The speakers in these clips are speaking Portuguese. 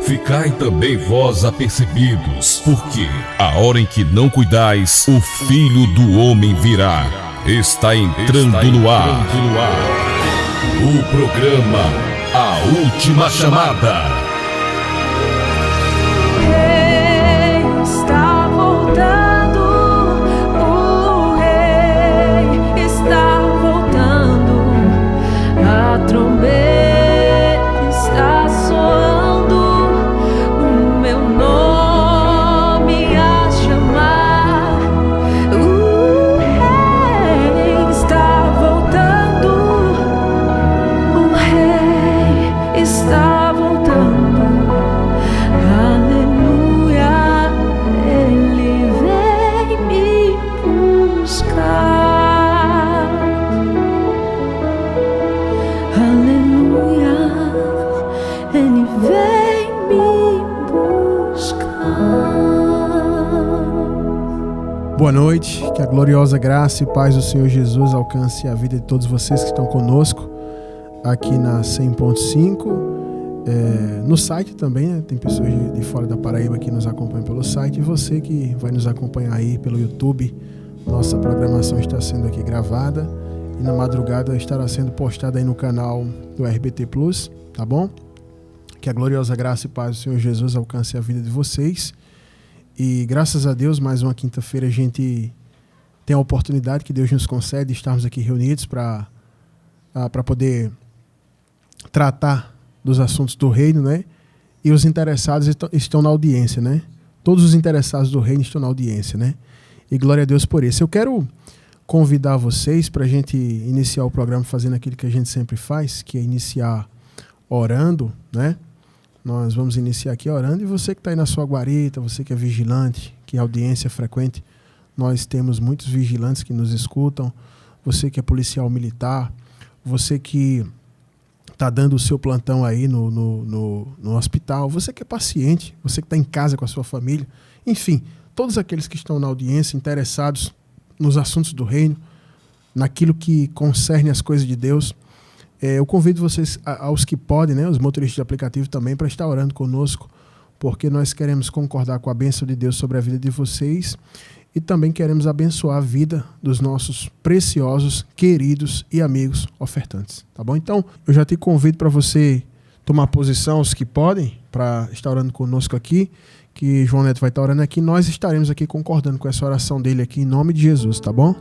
Ficai também vós apercebidos, porque a hora em que não cuidais, o Filho do Homem virá. Está entrando no ar o programa A Última Chamada. Boa noite, que a gloriosa graça e paz do Senhor Jesus alcance a vida de todos vocês que estão conosco aqui na 100.5, no site também, né? Tem pessoas de fora da Paraíba que nos acompanham pelo site, e você que vai nos acompanhar aí pelo YouTube. Nossa programação está sendo aqui gravada e na madrugada estará sendo postada aí no canal do RBT Plus, tá bom? Que a gloriosa graça e paz do Senhor Jesus alcance a vida de vocês. E graças a Deus, mais uma quinta-feira a gente tem a oportunidade que Deus nos concede de estarmos aqui reunidos para poder tratar dos assuntos do reino, né? E os interessados estão na audiência, né? Todos os interessados do reino estão na audiência, né? E glória a Deus por isso. Eu quero convidar vocês para a gente iniciar o programa fazendo aquilo que a gente sempre faz, que é iniciar orando, né? Nós vamos iniciar aqui orando, e você que está aí na sua guarita, você que é vigilante, que é audiência frequente, nós temos muitos vigilantes que nos escutam, você que é policial militar, você que está dando o seu plantão aí no hospital, você que é paciente, você que está em casa com a sua família, enfim, todos aqueles que estão na audiência interessados nos assuntos do reino, naquilo que concerne as coisas de Deus. Eu convido vocês, aos que podem, né, os motoristas de aplicativo também, para estar orando conosco, porque nós queremos concordar com a bênção de Deus sobre a vida de vocês e também queremos abençoar a vida dos nossos preciosos, queridos e amigos ofertantes, tá bom? Então, eu já te convido para você tomar posição, os que podem, para estar orando conosco aqui, que João Neto vai estar orando aqui, nós estaremos aqui concordando com essa oração dele aqui, em nome de Jesus, tá bom?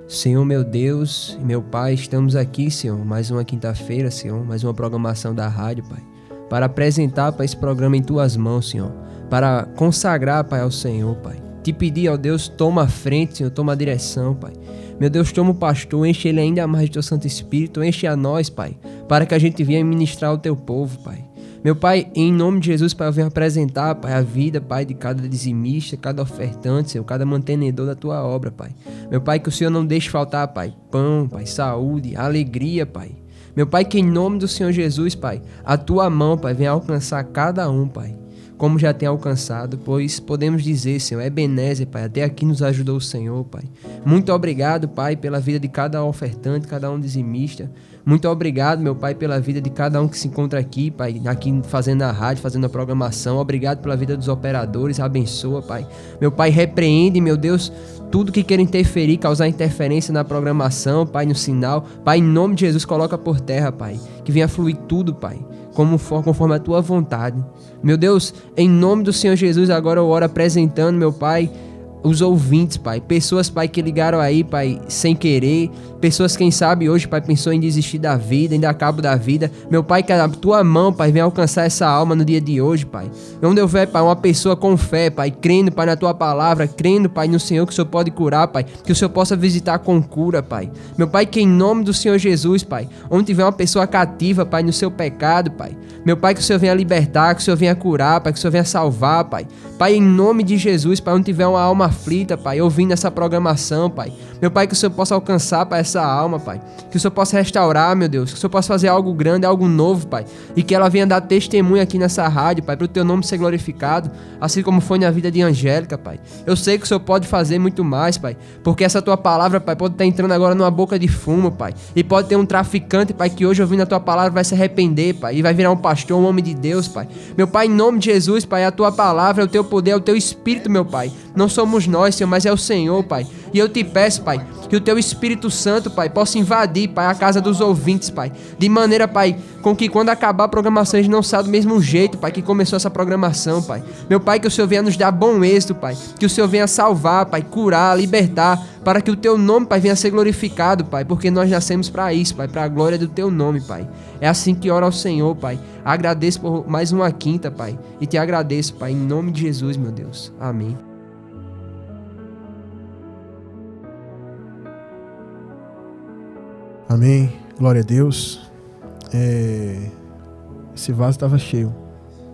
Senhor, meu Deus e meu Pai, estamos aqui, Senhor, mais uma quinta-feira, Senhor, mais uma programação da rádio, Pai, para apresentar, Pai, esse programa em Tuas mãos, Senhor, para consagrar, Pai, ao Senhor, Pai. Te pedir, ó Deus, toma a frente, Senhor, toma a direção, Pai. Meu Deus, toma o pastor, enche ele ainda mais do Teu Santo Espírito, enche a nós, Pai, para que a gente venha ministrar o Teu povo, Pai. Meu Pai, em nome de Jesus, Pai, eu venho apresentar, Pai, a vida, Pai, de cada dizimista, cada ofertante, Senhor, cada mantenedor da Tua obra, Pai. Meu Pai, que o Senhor não deixe faltar, Pai, pão, Pai, saúde, alegria, Pai. Meu Pai, que em nome do Senhor Jesus, Pai, a Tua mão, Pai, venha alcançar cada um, Pai, como já tem alcançado, pois podemos dizer, Senhor, Ebenezer, Pai, até aqui nos ajudou o Senhor, Pai. Muito obrigado, Pai, pela vida de cada ofertante, cada um dizimista. Muito obrigado, meu Pai, pela vida de cada um que se encontra aqui, Pai, aqui fazendo a rádio, fazendo a programação. Obrigado pela vida dos operadores, abençoa, Pai. Meu Pai, repreende, meu Deus, tudo que queira interferir, causar interferência na programação, Pai, no sinal. Pai, em nome de Jesus, coloca por terra, Pai, que venha fluir tudo, Pai, conforme a Tua vontade. Meu Deus, em nome do Senhor Jesus, agora eu oro apresentando, meu Pai, os ouvintes, Pai, pessoas, Pai, que ligaram aí, Pai, sem querer, pessoas, quem sabe, hoje, Pai, pensou em desistir da vida, em dar cabo da vida. Meu Pai, que a Tua mão, Pai, venha alcançar essa alma no dia de hoje, Pai. Onde eu ver, Pai, uma pessoa com fé, Pai, crendo, Pai, na Tua palavra, crendo, Pai, no Senhor, que o Senhor pode curar, Pai, que o Senhor possa visitar com cura, Pai. Meu Pai, que em nome do Senhor Jesus, Pai, onde tiver uma pessoa cativa, Pai, no seu pecado, Pai, meu Pai, que o Senhor venha libertar, que o Senhor venha curar, Pai, que o Senhor venha salvar, Pai. Pai, em nome de Jesus, Pai, onde tiver uma alma aflita, Pai, ouvindo essa programação, Pai, Meu Pai, que o Senhor possa alcançar, Pai, essa alma, Pai. Que o Senhor possa restaurar, meu Deus. Que o Senhor possa fazer algo grande, algo novo, Pai. E que ela venha dar testemunho aqui nessa rádio, Pai, para o Teu nome ser glorificado, assim como foi na vida de Angélica, Pai. Eu sei que o Senhor pode fazer muito mais, Pai, porque essa Tua palavra, Pai, pode estar entrando agora numa boca de fumo, Pai. E pode ter um traficante, Pai, que hoje ouvindo a Tua palavra vai se arrepender, Pai, e vai virar um pastor, um homem de Deus, Pai. Meu Pai, em nome de Jesus, Pai, a Tua palavra, é o Teu poder, é o Teu Espírito, meu Pai. Não somos nós, Senhor, mas é o Senhor, Pai. E eu te peço, Pai, que o Teu Espírito Santo, Pai, possa invadir, Pai, a casa dos ouvintes, Pai. De maneira, Pai, com que quando acabar a programação, a gente não saia do mesmo jeito, Pai, que começou essa programação, Pai. Meu Pai, que o Senhor venha nos dar bom êxito, Pai. Que o Senhor venha salvar, Pai, curar, libertar, para que o Teu nome, Pai, venha ser glorificado, Pai, porque nós nascemos para isso, Pai, para a glória do Teu nome, Pai. É assim que ora ao Senhor, Pai. Agradeço por mais uma quinta, Pai, e te agradeço, Pai, em nome de Jesus, meu Deus. Amém. Amém. Glória a Deus. Esse vaso estava cheio.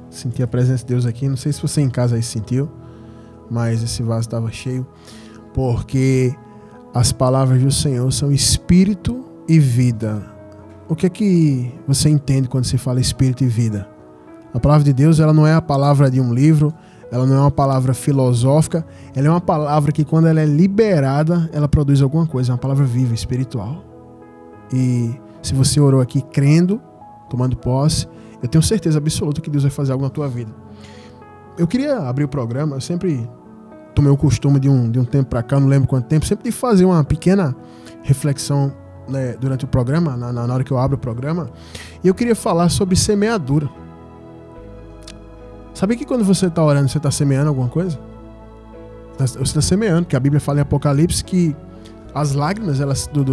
Senti a presença de Deus aqui. Não sei se você em casa aí sentiu, mas esse vaso estava cheio, porque as palavras do Senhor são espírito e vida. O que é que você entende quando se fala espírito e vida? A palavra de Deus, ela não é a palavra de um livro, ela não é uma palavra filosófica, ela é uma palavra que quando ela é liberada, ela produz alguma coisa, é uma palavra viva, espiritual. E se você orou aqui crendo, tomando posse, eu tenho certeza absoluta que Deus vai fazer algo na tua vida. Eu queria abrir o programa, eu sempre tomei o costume de um tempo para cá, não lembro quanto tempo, sempre de fazer uma pequena reflexão, né, durante o programa, na hora que eu abro o programa. E eu queria falar sobre semeadura. Sabia que quando você está orando, você está semeando alguma coisa? Você está semeando, porque a Bíblia fala em Apocalipse que as lágrimas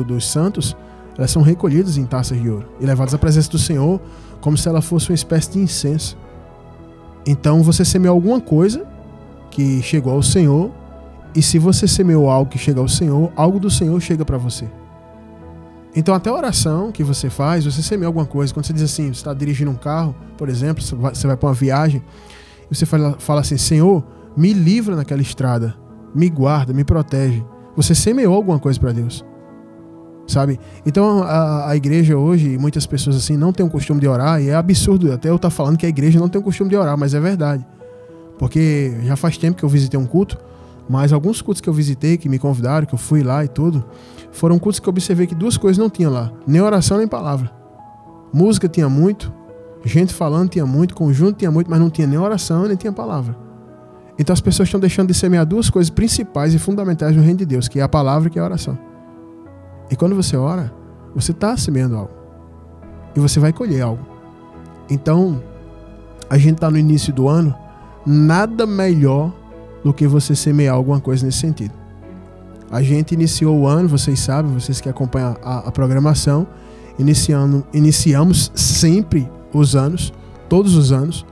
dos santos, elas são recolhidas em taças de ouro e levadas à presença do Senhor como se ela fosse uma espécie de incenso. Então você semeou alguma coisa que chegou ao Senhor, e se você semeou algo que chega ao Senhor, algo do Senhor chega para você. Então até a oração que você faz, você semeia alguma coisa. Quando você diz assim, você está dirigindo um carro, por exemplo, você vai para uma viagem, e você fala assim: Senhor, me livra naquela estrada, me guarda, me protege. Você semeou alguma coisa para Deus, sabe? Então a igreja hoje, muitas pessoas assim não têm o costume de orar, e é absurdo até eu estar falando que a igreja não tem o costume de orar, mas é verdade. Porque já faz tempo que eu visitei um culto, mas alguns cultos que eu visitei, que me convidaram, que eu fui lá e tudo, foram cultos que eu observei que duas coisas não tinha lá: nem oração, nem palavra. Música tinha muito, gente falando tinha muito, conjunto tinha muito, mas não tinha nem oração, nem tinha palavra. Então as pessoas estão deixando de semear duas coisas principais e fundamentais no reino de Deus, que é a palavra e que é a oração. E quando você ora, você está semeando algo, e você vai colher algo. Então, a gente está no início do ano, nada melhor do que você semear alguma coisa nesse sentido. A gente iniciou o ano, vocês sabem, vocês que acompanham a programação, iniciamos sempre os anos, todos os anos,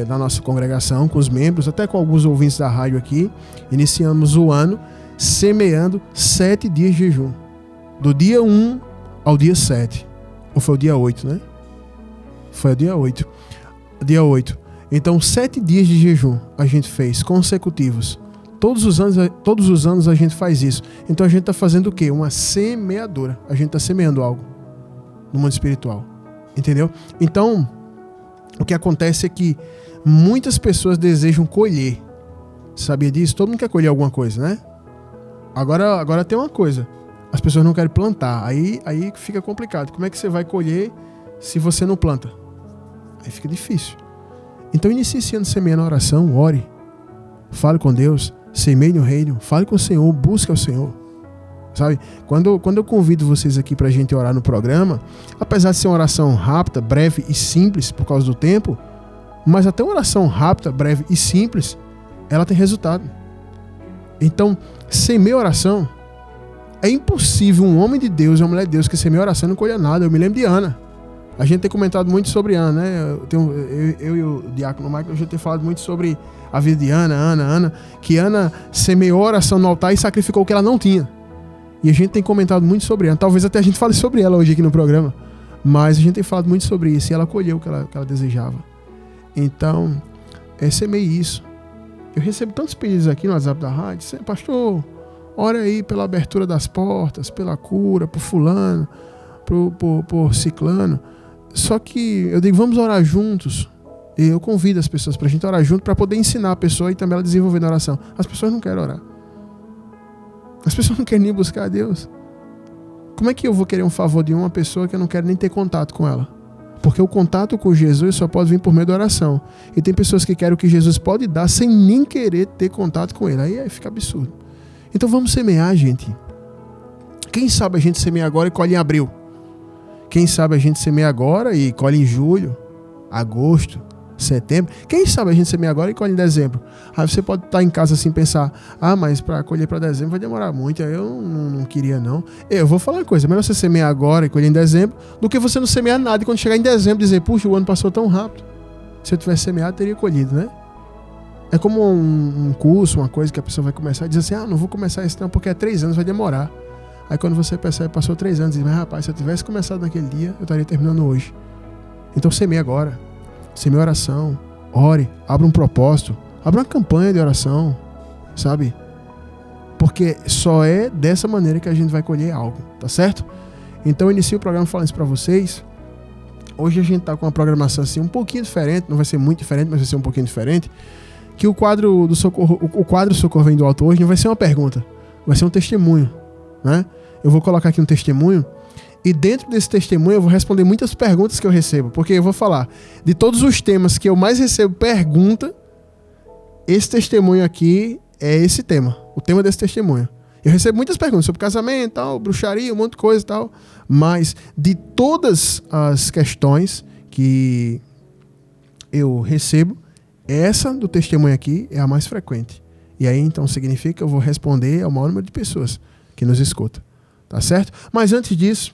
da nossa congregação, com os membros, até com alguns ouvintes da rádio aqui, iniciamos o ano semeando 7 dias de jejum. Do dia 1 ao dia 7. Ou foi o dia 8, né? Foi o dia 8. Dia 8. Então, 7 dias de jejum a gente fez, consecutivos. Todos os anos a gente faz isso. Então, a gente está fazendo o quê? Uma semeadura. A gente está semeando algo no mundo espiritual. Entendeu? Então, o que acontece é que muitas pessoas desejam colher. Sabia disso? Todo mundo quer colher alguma coisa, né? Agora tem uma coisa. As pessoas não querem plantar. Aí fica complicado. Como é que você vai colher se você não planta? Aí fica difícil. Então inicie esse ano semeando a oração, ore. Fale com Deus, semeie no reino, fale com o Senhor, busque ao Senhor. Sabe? Quando eu convido vocês aqui pra gente orar no programa, apesar de ser uma oração rápida, breve e simples por causa do tempo, mas até uma oração rápida, breve e simples, ela tem resultado. Então, semeia oração. É impossível um homem de Deus, uma mulher de Deus que semeia oração não colha nada. Eu me lembro de Ana. A gente tem comentado muito sobre Ana, né? Eu e o diácono Michael, a gente tem falado muito sobre a vida de Ana, que Ana semeou oração no altar e sacrificou o que ela não tinha. E a gente tem comentado muito sobre Ana. Talvez até a gente fale sobre ela hoje aqui no programa, mas a gente tem falado muito sobre isso, e ela colheu o que ela desejava. Então, semeie isso. Eu recebo tantos pedidos aqui no WhatsApp da rádio: pastor, ore aí pela abertura das portas, pela cura, por fulano, por ciclano. Só que eu digo, vamos orar juntos. E eu convido as pessoas para a gente orar junto, para poder ensinar a pessoa e também ela desenvolver na oração. As pessoas não querem orar. As pessoas não querem nem buscar a Deus. Como é que eu vou querer um favor de uma pessoa que eu não quero nem ter contato com ela? Porque o contato com Jesus só pode vir por meio da oração. E tem pessoas que querem o que Jesus pode dar sem nem querer ter contato com ele. Aí fica absurdo. Então vamos semear, gente. Quem sabe a gente semeia agora e colhe em abril? Quem sabe a gente semeia agora e colhe em julho, agosto, setembro? Quem sabe a gente semeia agora e colhe em dezembro? Aí você pode estar em casa assim e pensar, mas para colher para dezembro vai demorar muito, aí eu não queria não. Eu vou falar uma coisa, melhor você semear agora e colher em dezembro do que você não semear nada e quando chegar em dezembro dizer, puxa, o ano passou tão rápido. Se eu tivesse semeado, teria colhido, né? É como um curso, uma coisa que a pessoa vai começar e diz assim, não vou começar isso não porque 3 anos vai demorar. Aí quando você percebe, passou 3 anos, diz, mas rapaz, se eu tivesse começado naquele dia, eu estaria terminando hoje. Então semeie agora. Semeie oração. Ore. Abra um propósito. Abra uma campanha de oração. Sabe? Porque só é dessa maneira que a gente vai colher algo. Tá certo? Então eu inicio o programa falando isso pra vocês. Hoje a gente tá com uma programação assim um pouquinho diferente. Não vai ser muito diferente, mas vai ser um pouquinho diferente. Que o quadro do Socorro, o quadro Socorro Vem do Alto hoje não vai ser uma pergunta. Vai ser um testemunho. Né? Eu vou colocar aqui um testemunho e dentro desse testemunho eu vou responder muitas perguntas que eu recebo, porque eu vou falar de todos os temas que eu mais recebo pergunta, esse testemunho aqui é esse tema, o tema desse testemunho. Eu recebo muitas perguntas sobre casamento, tal, bruxaria, um monte de coisa e tal, mas de todas as questões que eu recebo, essa do testemunho aqui é a mais frequente. E aí então significa que eu vou responder ao maior número de pessoas que nos escuta, tá certo? Mas antes disso,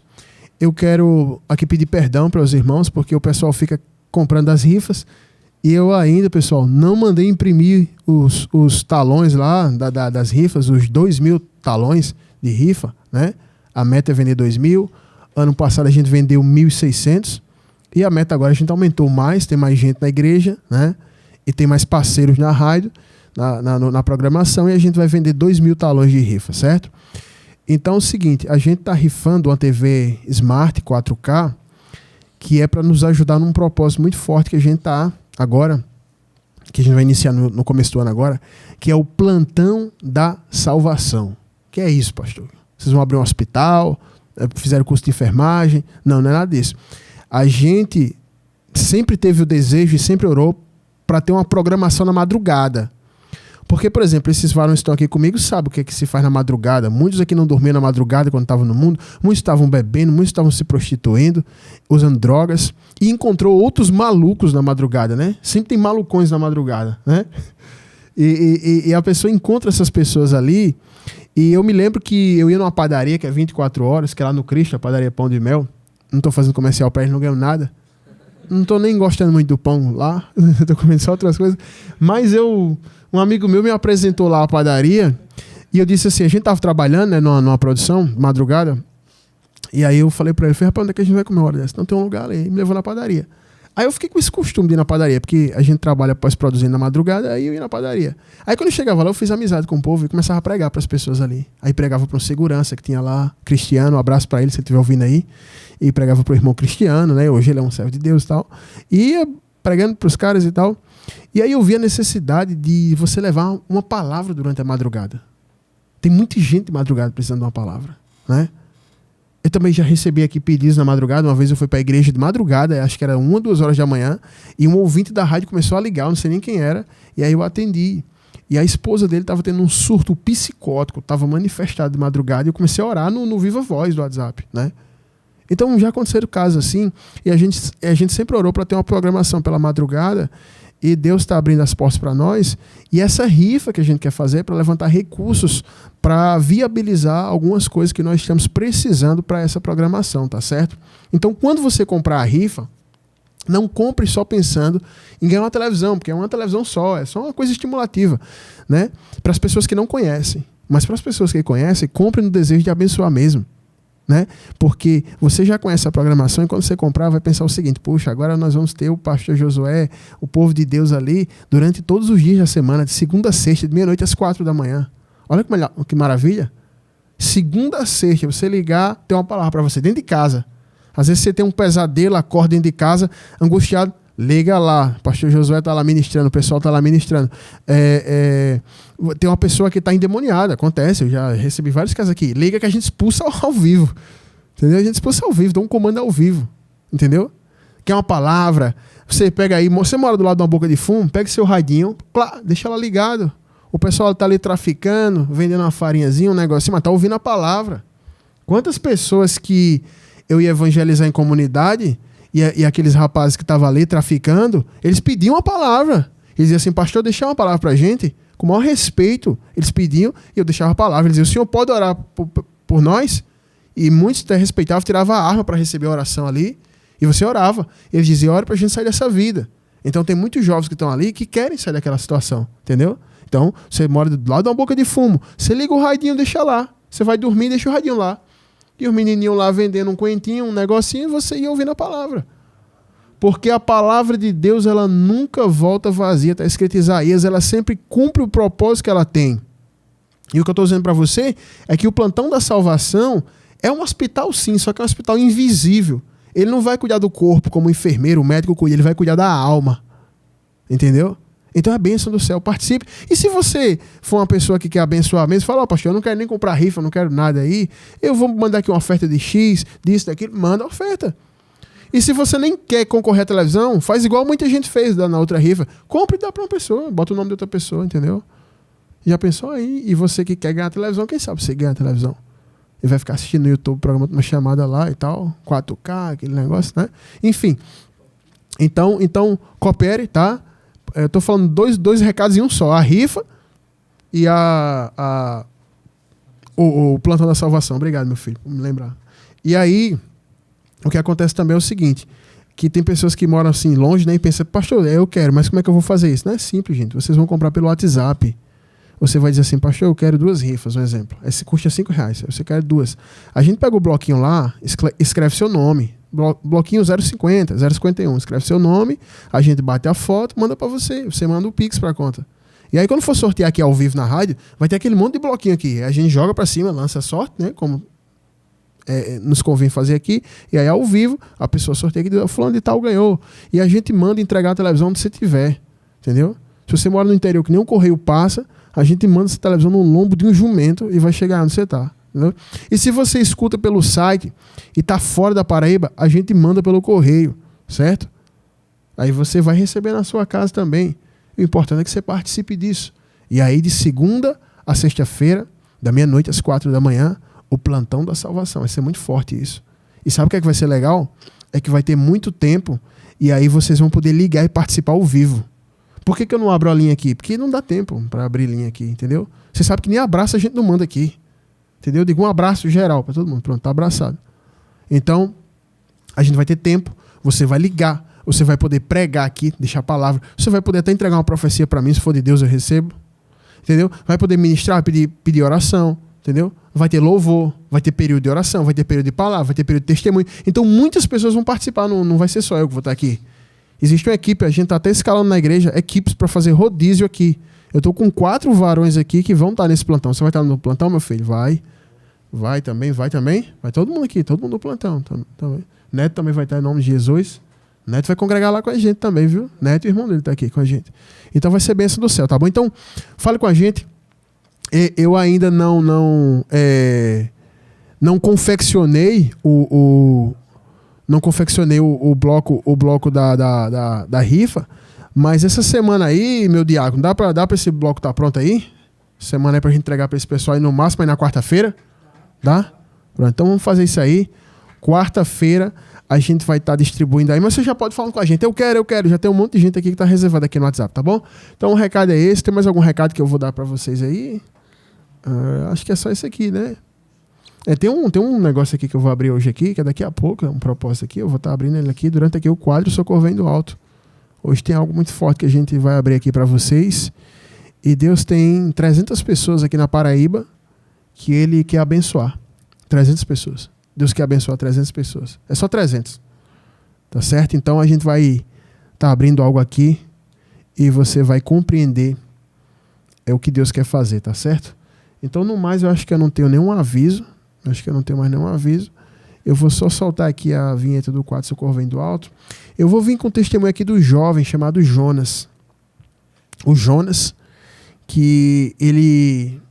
eu quero aqui pedir perdão para os irmãos, porque o pessoal fica comprando as rifas, e eu ainda, pessoal, não mandei imprimir os talões lá das rifas, os 2.000 talões de rifa, né? A meta é vender 2.000, ano passado a gente vendeu 1.600, e a meta agora a gente aumentou mais, tem mais gente na igreja, né? E tem mais parceiros na rádio, na programação, e a gente vai vender 2.000 talões de rifa, certo? Então é o seguinte, a gente está rifando uma TV Smart 4K, que é para nos ajudar num propósito muito forte que a gente está agora, que a gente vai iniciar no começo do ano agora, que é o Plantão da Salvação. Que é isso, pastor? Vocês vão abrir um hospital, fizeram curso de enfermagem? Não é nada disso. A gente sempre teve o desejo e sempre orou para ter uma programação na madrugada. Porque, por exemplo, esses varões que estão aqui comigo sabem o que é que se faz na madrugada. Muitos aqui não dormiam na madrugada quando estavam no mundo. Muitos estavam bebendo, muitos estavam se prostituindo, usando drogas. E encontrou outros malucos na madrugada, né? Sempre tem malucões na madrugada, né? E a pessoa encontra essas pessoas ali. E eu me lembro que eu ia numa padaria, que é 24 horas, que é lá no Cristo, a padaria Pão de Mel. Não estou fazendo comercial para eles, não ganho nada. Não estou nem gostando muito do pão lá. Estou comendo só outras coisas. Mas um amigo meu me apresentou lá a padaria e eu disse assim, a gente tava trabalhando, né, numa produção, madrugada, e aí eu falei pra ele, rapaz, onde é que a gente vai comer uma hora dessa? Não tem um lugar ali, e me levou na padaria. Aí eu fiquei com esse costume de ir na padaria, porque a gente trabalha pós-produzindo na madrugada, aí eu ia na padaria. Aí quando eu chegava lá, eu fiz amizade com o povo e começava a pregar pras pessoas ali. Aí pregava pra um segurança que tinha lá, Cristiano, um abraço pra ele, se ele estiver ouvindo aí, e pregava pro irmão Cristiano, né, hoje ele é um servo de Deus e tal, e ia pregando pros caras e tal. E aí eu vi a necessidade de você levar uma palavra durante a madrugada. Tem muita gente de madrugada precisando de uma palavra, né? Eu também já recebi aqui pedidos na madrugada. Uma vez eu fui para a igreja de madrugada, acho que era 1 ou 2 horas da manhã, e um ouvinte da rádio começou a ligar, eu não sei nem quem era, e aí eu atendi. E a esposa dele estava tendo um surto psicótico, estava manifestado de madrugada, e eu comecei a orar no Viva Voz do WhatsApp, né? Então já aconteceram casos assim, e a gente sempre orou para ter uma programação pela madrugada, e Deus está abrindo as portas para nós, e essa rifa que a gente quer fazer é para levantar recursos para viabilizar algumas coisas que nós estamos precisando para essa programação, tá certo? Então, quando você comprar a rifa, não compre só pensando em ganhar uma televisão, porque é uma televisão só, é só uma coisa estimulativa, né? Para as pessoas que não conhecem. Mas para as pessoas que conhecem, compre no desejo de abençoar mesmo. Né? Porque você já conhece a programação e quando você comprar vai pensar o seguinte, puxa, agora nós vamos ter o pastor Josué, o povo de Deus ali durante todos os dias da semana, de segunda a sexta, de meia-noite às 4 da manhã. Olha que maravilha. Segunda a sexta, você ligar, tem uma palavra para você, dentro de casa. Às vezes você tem um pesadelo, acorda dentro de casa, angustiado, liga lá. O pastor Josué está lá ministrando, o pessoal está lá ministrando. Tem uma pessoa que está endemoniada, acontece, eu já recebi vários casos aqui. Liga que a gente expulsa ao vivo. Entendeu? A gente expulsa ao vivo, dá um comando ao vivo. Entendeu? Quer uma palavra, você pega aí, você mora do lado de uma boca de fumo, pega seu radinho, deixa ela ligado. O pessoal está ali traficando, vendendo uma farinhazinha, um negocinho, mas está ouvindo a palavra. Quantas pessoas que eu ia evangelizar em comunidade e aqueles rapazes que estavam ali traficando, eles pediam a palavra. Eles diziam assim, pastor, deixa uma palavra pra gente. Com o maior respeito, eles pediam e eu deixava a palavra. Eles diziam, o senhor pode orar por nós? E muitos até respeitavam, tiravam a arma para receber a oração ali. E você orava. Eles diziam, ora pra gente sair dessa vida. Então tem muitos jovens que estão ali que querem sair daquela situação. Entendeu? Então, você mora do lado de uma boca de fumo. Você liga o radinho, deixa lá. Você vai dormir, deixa o radinho lá. E os menininhos lá vendendo um coentinho, um negocinho, e você ia ouvindo a palavra. Porque a palavra de Deus, ela nunca volta vazia. Está escrito em Isaías, ela sempre cumpre o propósito que ela tem. E o que eu estou dizendo para você é que o plantão da salvação é um hospital sim, só que é um hospital invisível. Ele não vai cuidar do corpo como o enfermeiro, o médico cuida, ele vai cuidar da alma. Entendeu? Então é a bênção do céu, participe. E se você for uma pessoa que quer abençoar mesmo, fala, pastor, eu não quero nem comprar rifa, não quero nada aí, eu vou mandar aqui uma oferta de X, disso, daquilo, manda a oferta. E se você nem quer concorrer à televisão, faz igual muita gente fez na outra rifa, compre e dá para uma pessoa, bota o nome de outra pessoa, entendeu? Já pensou aí? E você que quer ganhar a televisão, quem sabe você ganha a televisão? E vai ficar assistindo no YouTube, programa uma chamada lá e tal, 4K, aquele negócio, né? Enfim, então coopere, tá? Eu tô falando dois recados em um só. A rifa e o plantão da salvação. Obrigado, meu filho, por me lembrar. E aí, o que acontece também é o seguinte, que tem pessoas que moram assim longe, né, e pensam, pastor, eu quero, mas como é que eu vou fazer isso? Não é simples, gente. Vocês vão comprar pelo WhatsApp. Você vai dizer assim, pastor, eu quero 2 rifas, um exemplo. Esse custa R$5. Você quer 2. A gente pega o bloquinho lá, escreve seu nome. Bloquinho 050, 051. Escreve seu nome, a gente bate a foto, manda para você. Você manda o Pix pra conta. E aí quando for sortear aqui ao vivo na rádio, vai ter aquele monte de bloquinho aqui. A gente joga para cima, lança a sorte, né? Como nos convém fazer aqui. E aí ao vivo, a pessoa sorteia que fulano de tal ganhou. E a gente manda entregar a televisão onde você tiver. Entendeu? Se você mora no interior que nem um correio passa, a gente manda essa televisão no lombo de um jumento e vai chegar onde você está. Entendeu? E se você escuta pelo site e está fora da Paraíba, a gente manda pelo correio, certo? Aí você vai receber na sua casa também. O importante é que você participe disso. E aí de segunda a sexta-feira, da meia-noite às 4 da manhã, o plantão da salvação. Vai ser muito forte isso. E sabe o que é que vai ser legal? É que vai ter muito tempo e aí vocês vão poder ligar e participar ao vivo. Por que eu não abro a linha aqui? Porque não dá tempo para abrir linha aqui, entendeu? Você sabe que nem abraço a gente não manda aqui. Entendeu? Eu digo um abraço geral para todo mundo. Pronto, tá abraçado. Então, a gente vai ter tempo. Você vai ligar. Você vai poder pregar aqui, deixar a palavra. Você vai poder até entregar uma profecia para mim. Se for de Deus, eu recebo. Entendeu? Vai poder ministrar, pedir oração. Entendeu? Vai ter louvor. Vai ter período de oração. Vai ter período de palavra. Vai ter período de testemunho. Então, muitas pessoas vão participar. Não vai ser só eu que vou estar aqui. Existe uma equipe. A gente está até escalando na igreja equipes para fazer rodízio aqui. Eu estou com 4 varões aqui que vão estar nesse plantão. Você vai estar no plantão, meu filho? Vai. Vai também. Vai todo mundo aqui, todo mundo no plantão. Também. Neto também vai estar em nome de Jesus. Neto vai congregar lá com a gente também, viu? Neto e o irmão dele tá aqui com a gente. Então vai ser bênção do céu, tá bom? Então, fale com a gente. Eu ainda não confeccionei o bloco da rifa, mas essa semana aí, meu diácono, dá pra esse bloco estar pronto aí? Semana aí pra gente entregar pra esse pessoal aí no máximo aí na quarta-feira? Dá? Pronto, então vamos fazer isso aí. Quarta-feira a gente vai estar distribuindo aí, mas você já pode falar com a gente. Eu quero. Já tem um monte de gente aqui que tá reservada aqui no WhatsApp, tá bom? Então o recado é esse. Tem mais algum recado que eu vou dar pra vocês aí? Acho que é só esse aqui, né? Tem um negócio aqui que eu vou abrir hoje aqui, que é daqui a pouco, é um propósito aqui. Eu vou estar abrindo ele aqui durante aqui o quadro Socorro Vem do Alto. Hoje tem algo muito forte que a gente vai abrir aqui para vocês. E Deus tem 300 pessoas aqui na Paraíba que Ele quer abençoar. 300 pessoas. Deus quer abençoar 300 pessoas. É só 300. Tá certo? Então a gente vai estar abrindo algo aqui e você vai compreender o que Deus quer fazer, tá certo? Então, no mais, eu acho que eu não tenho nenhum aviso. Acho que eu não tenho mais nenhum aviso. Eu vou só soltar aqui a vinheta do quadro Socorro Vem do Alto. Eu vou vir com um testemunho aqui do jovem chamado Jonas. O Jonas, que ele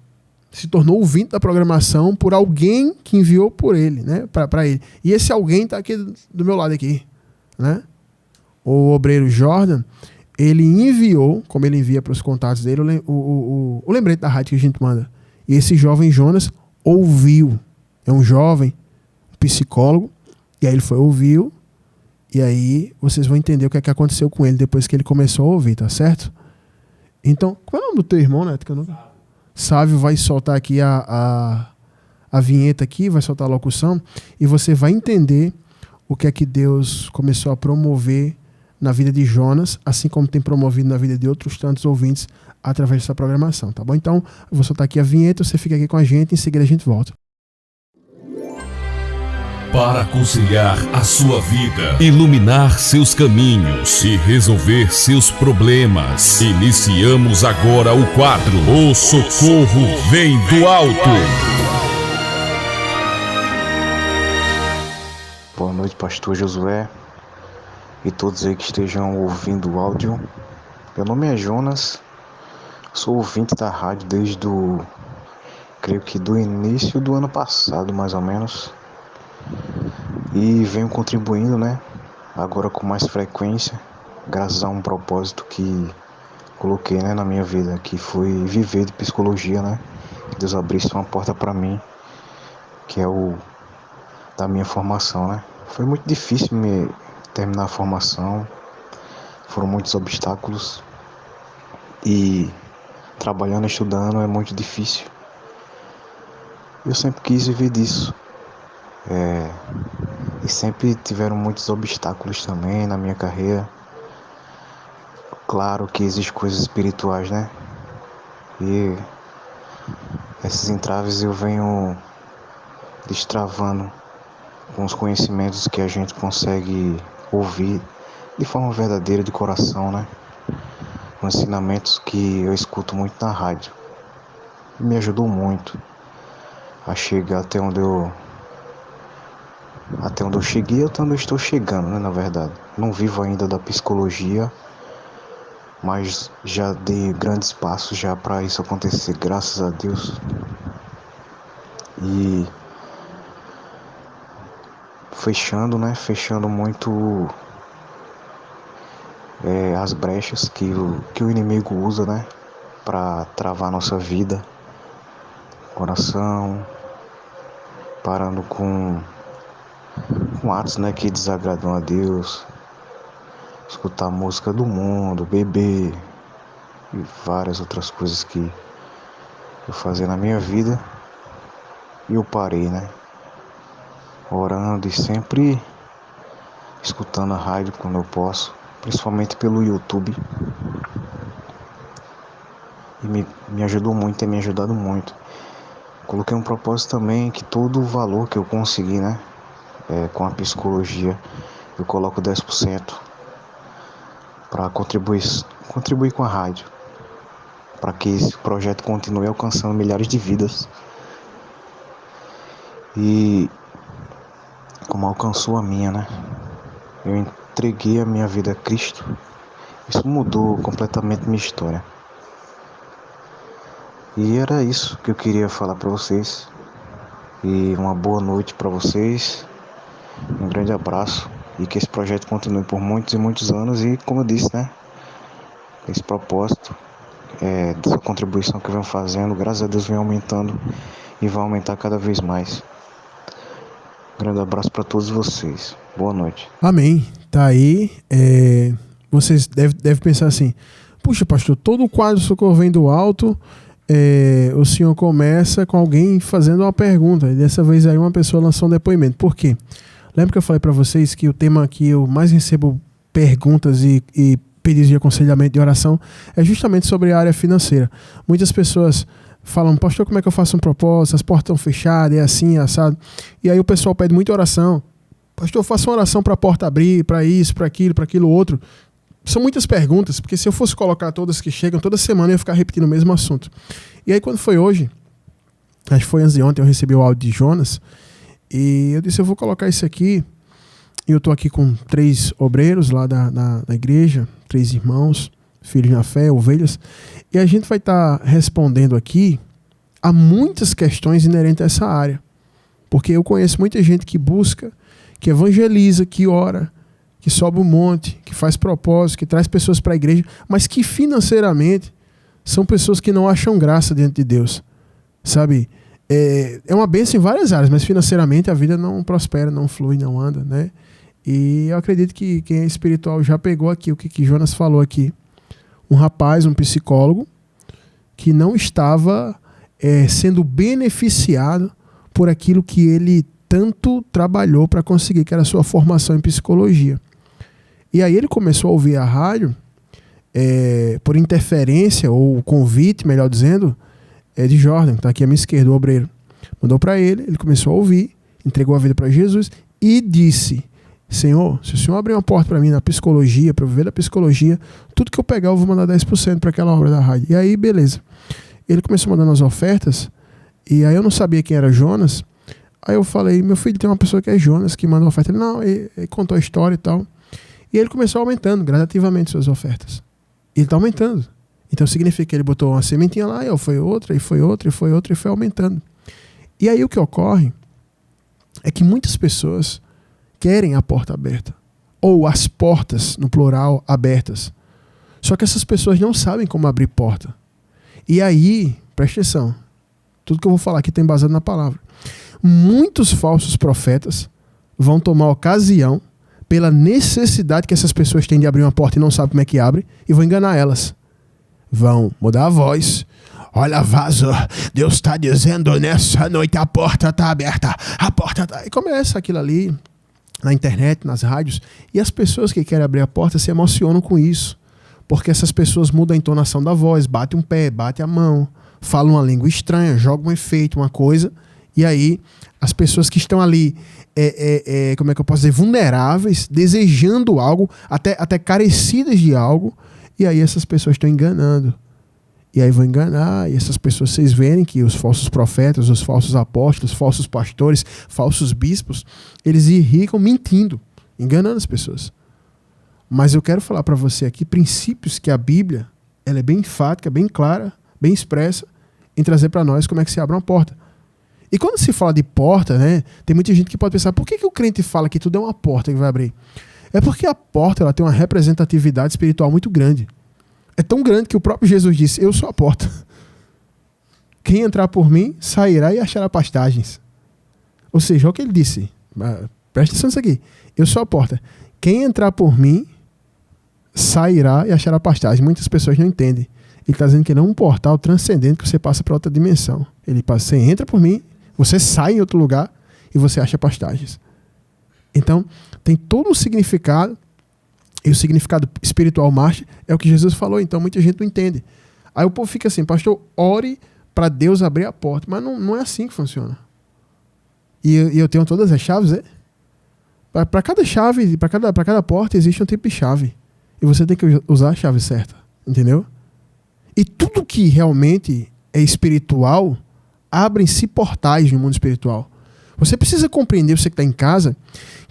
se tornou ouvinte da programação por alguém que enviou por ele, né, para ele. E esse alguém está aqui do meu lado aqui, né? O obreiro Jordan, ele enviou, como ele envia para os contatos dele, o lembrete da rádio que a gente manda. E esse jovem Jonas ouviu. É um jovem psicólogo, e aí ele ouviu, e aí vocês vão entender o que é que aconteceu com ele depois que ele começou a ouvir, tá certo? Então, qual é o nome do teu irmão, Neto? Sávio vai soltar aqui a vinheta aqui, vai soltar a locução, e você vai entender o que é que Deus começou a promover na vida de Jonas, assim como tem promovido na vida de outros tantos ouvintes através dessa programação, tá bom? Então, eu vou soltar aqui a vinheta, você fica aqui com a gente, em seguida a gente volta. Para conciliar a sua vida, iluminar seus caminhos e resolver seus problemas, iniciamos agora o quadro O Socorro Vem do Alto. Boa noite, pastor Josué e todos aí que estejam ouvindo o áudio. Meu nome é Jonas, sou ouvinte da rádio desde creio que do início do ano passado, mais ou menos. E venho contribuindo, né? Agora com mais frequência, graças a um propósito que coloquei, né, na minha vida, que foi viver de psicologia, né? Deus abrisse uma porta para mim, que é da minha formação, né? Foi muito difícil terminar a formação, foram muitos obstáculos e trabalhando, estudando é muito difícil. Eu sempre quis viver disso. E sempre tiveram muitos obstáculos também na minha carreira. Claro que existem coisas espirituais, né? E esses entraves eu venho destravando com os conhecimentos que a gente consegue ouvir de forma verdadeira, de coração, né? Com ensinamentos que eu escuto muito na rádio. E me ajudou muito a chegar até onde eu cheguei, até onde eu estou chegando, né, na verdade. Não vivo ainda da psicologia, mas já dei grandes passos já para isso acontecer, graças a Deus. E fechando muito as brechas que o inimigo usa, né, para travar nossa vida, coração, parando com atos, né, que desagradam a Deus, escutar música do mundo, beber e várias outras coisas que eu fazia na minha vida. E eu parei, né, orando e sempre escutando a rádio quando eu posso, principalmente pelo YouTube. E me ajudou muito, tem me ajudado muito. Coloquei um propósito também que todo o valor que eu consegui, né, com a psicologia, eu coloco 10% para contribuir com a rádio, para que esse projeto continue alcançando milhares de vidas. E como alcançou a minha, né? Eu entreguei a minha vida a Cristo. Isso mudou completamente minha história. E era isso que eu queria falar para vocês. E uma boa noite para vocês. Um grande abraço e que esse projeto continue por muitos e muitos anos e, como eu disse, né, esse propósito, dessa contribuição que eu venho fazendo, graças a Deus vem aumentando e vai aumentar cada vez mais. Um grande abraço para todos vocês. Boa noite. Amém. Tá aí. Vocês devem pensar assim, puxa, pastor, todo o quadro Socorro Vem do Alto, o senhor começa com alguém fazendo uma pergunta, e dessa vez aí uma pessoa lançou um depoimento. Por quê? Lembra que eu falei para vocês que o tema que eu mais recebo perguntas e pedidos de aconselhamento de oração é justamente sobre a área financeira. Muitas pessoas falam, pastor, como é que eu faço um propósito? As portas estão fechadas, é assim, é assado. E aí o pessoal pede muita oração. Pastor, eu faço uma oração para a porta abrir, para isso, para aquilo outro. São muitas perguntas, porque se eu fosse colocar todas que chegam, toda semana eu ia ficar repetindo o mesmo assunto. E aí quando foi hoje, acho que foi antes de ontem, eu recebi o áudio de Jonas, e eu disse, eu vou colocar isso aqui, e eu estou aqui com 3 obreiros lá da igreja, 3 irmãos, filhos na fé, ovelhas, e a gente vai estar respondendo aqui a muitas questões inerentes a essa área, porque eu conheço muita gente que busca, que evangeliza, que ora, que sobe um monte, que faz propósito, que traz pessoas para a igreja, mas que financeiramente são pessoas que não acham graça diante de Deus, sabe? É uma bênção em várias áreas, mas financeiramente a vida não prospera, não flui, não anda, né? E eu acredito que quem é espiritual já pegou aqui o que Jonas falou aqui. Um rapaz, um psicólogo, que não estava sendo beneficiado por aquilo que ele tanto trabalhou para conseguir, que era a sua formação em psicologia. E aí ele começou a ouvir a rádio por interferência, ou convite, melhor dizendo, de Jordan, que está aqui à minha esquerda, o obreiro. Mandou para ele, ele começou a ouvir, entregou a vida para Jesus e disse, Senhor, se o Senhor abrir uma porta para mim na psicologia, para eu viver da psicologia, tudo que eu pegar eu vou mandar 10% para aquela obra da rádio. E aí, beleza. Ele começou mandando as ofertas, e aí eu não sabia quem era Jonas. Aí eu falei, meu filho, tem uma pessoa que é Jonas, que manda oferta. Ele, não, ele contou a história e tal. E ele começou aumentando gradativamente suas ofertas. E ele está aumentando. Então significa que ele botou uma sementinha lá, e foi outra, e foi outra, e foi outra, e foi aumentando. E aí o que ocorre é que muitas pessoas querem a porta aberta. Ou as portas, no plural, abertas. Só que essas pessoas não sabem como abrir porta. E aí, presta atenção, tudo que eu vou falar aqui tem embasado na palavra. Muitos falsos profetas vão tomar ocasião pela necessidade que essas pessoas têm de abrir uma porta e não sabem como é que abre, e vão enganar elas. Vão mudar a voz. Olha, vaso, Deus está dizendo nessa noite a porta está aberta. A porta está... E começa aquilo ali na internet, nas rádios, e as pessoas que querem abrir a porta se emocionam com isso, porque essas pessoas mudam a entonação da voz, batem um pé, batem a mão, falam uma língua estranha, jogam um efeito, uma coisa, e aí as pessoas que estão ali, como é que eu posso dizer, vulneráveis, desejando algo, até carecidas de algo, e aí essas pessoas estão enganando. E aí vão enganar, e essas pessoas, vocês verem que os falsos profetas, os falsos apóstolos, falsos pastores, falsos bispos, eles irrigam mentindo, enganando as pessoas. Mas eu quero falar para você aqui princípios que a Bíblia, ela é bem enfática, bem clara, bem expressa, em trazer para nós como é que se abre uma porta. E quando se fala de porta, né, tem muita gente que pode pensar, por que o crente fala que tudo é uma porta que vai abrir? É porque a porta ela tem uma representatividade espiritual muito grande. É tão grande que o próprio Jesus disse, eu sou a porta. Quem entrar por mim, sairá e achará pastagens. Ou seja, olha o que ele disse. Presta atenção nisso aqui. Eu sou a porta. Quem entrar por mim, sairá e achará pastagem. Muitas pessoas não entendem. Ele está dizendo que não é um portal transcendente que você passa para outra dimensão. Ele passa, você entra por mim, você sai em outro lugar e você acha pastagens. Então, tem todo um significado. E o significado espiritual master é o que Jesus falou, então muita gente não entende. Aí o povo fica assim, pastor, ore para Deus abrir a porta. Mas não é assim que funciona. E eu tenho todas as chaves, é? Para cada chave, para cada porta existe um tipo de chave. E você tem que usar a chave certa, entendeu? E tudo que realmente é espiritual, abrem-se portais no mundo espiritual. Você precisa compreender, você que está em casa,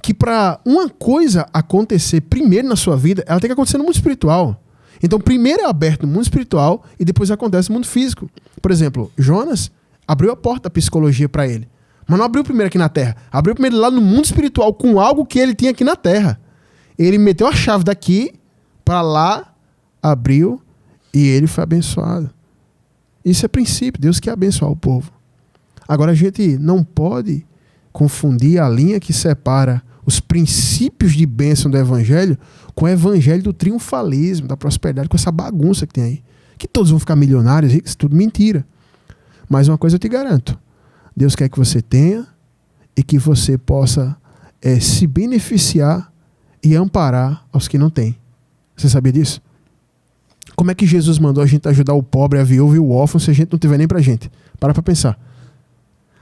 que para uma coisa acontecer primeiro na sua vida, ela tem que acontecer no mundo espiritual. Então, primeiro é aberto no mundo espiritual e depois acontece no mundo físico. Por exemplo, Jonas abriu a porta da psicologia para ele. Mas não abriu primeiro aqui na terra. Abriu primeiro lá no mundo espiritual com algo que ele tinha aqui na terra. Ele meteu a chave daqui para lá, abriu e ele foi abençoado. Isso é princípio. Deus quer abençoar o povo. Agora, a gente não pode confundir a linha que separa os princípios de bênção do evangelho com o evangelho do triunfalismo, da prosperidade, com essa bagunça que tem aí. Que todos vão ficar milionários, ricos, tudo mentira. Mas uma coisa eu te garanto. Deus quer que você tenha e que você possa se beneficiar e amparar aos que não têm. Você sabia disso? Como é que Jesus mandou a gente ajudar o pobre, a viúva e o órfão se a gente não tiver nem pra gente? Para pensar.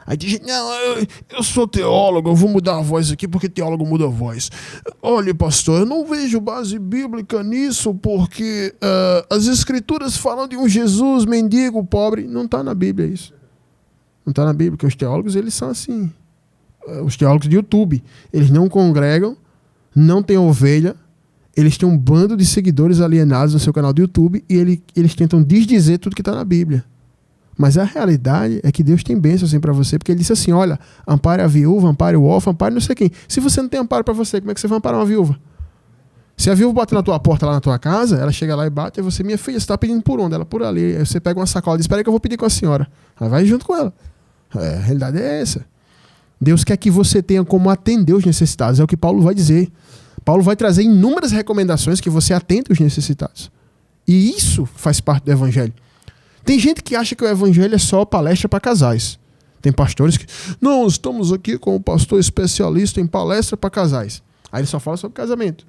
Aí diz, não, eu sou teólogo, eu vou mudar a voz aqui porque teólogo muda a voz. Olha, pastor, eu não vejo base bíblica nisso porque as escrituras falam de um Jesus mendigo, pobre. Não está na Bíblia isso. Não está na Bíblia, porque os teólogos, eles são assim. Os teólogos de YouTube, eles não congregam, não têm ovelha, eles têm um bando de seguidores alienados no seu canal do YouTube e eles tentam desdizer tudo que está na Bíblia. Mas a realidade é que Deus tem bênção assim para você, porque ele disse assim, olha, ampare a viúva, ampare o órfão, ampare não sei quem. Se você não tem amparo para você, como é que você vai amparar uma viúva? Se a viúva bate na tua porta lá na tua casa, ela chega lá e bate, e você, minha filha, você está pedindo por onde? Ela, por ali. Aí você pega uma sacola e diz, espera aí que eu vou pedir com a senhora. Aí vai junto com ela. A realidade é essa. Deus quer que você tenha como atender os necessitados. É o que Paulo vai dizer. Paulo vai trazer inúmeras recomendações que você atenda os necessitados. E isso faz parte do evangelho. Tem gente que acha que o evangelho é só palestra para casais. Tem pastores que... Não, estamos aqui com um pastor especialista em palestra para casais. Aí ele só fala sobre casamento.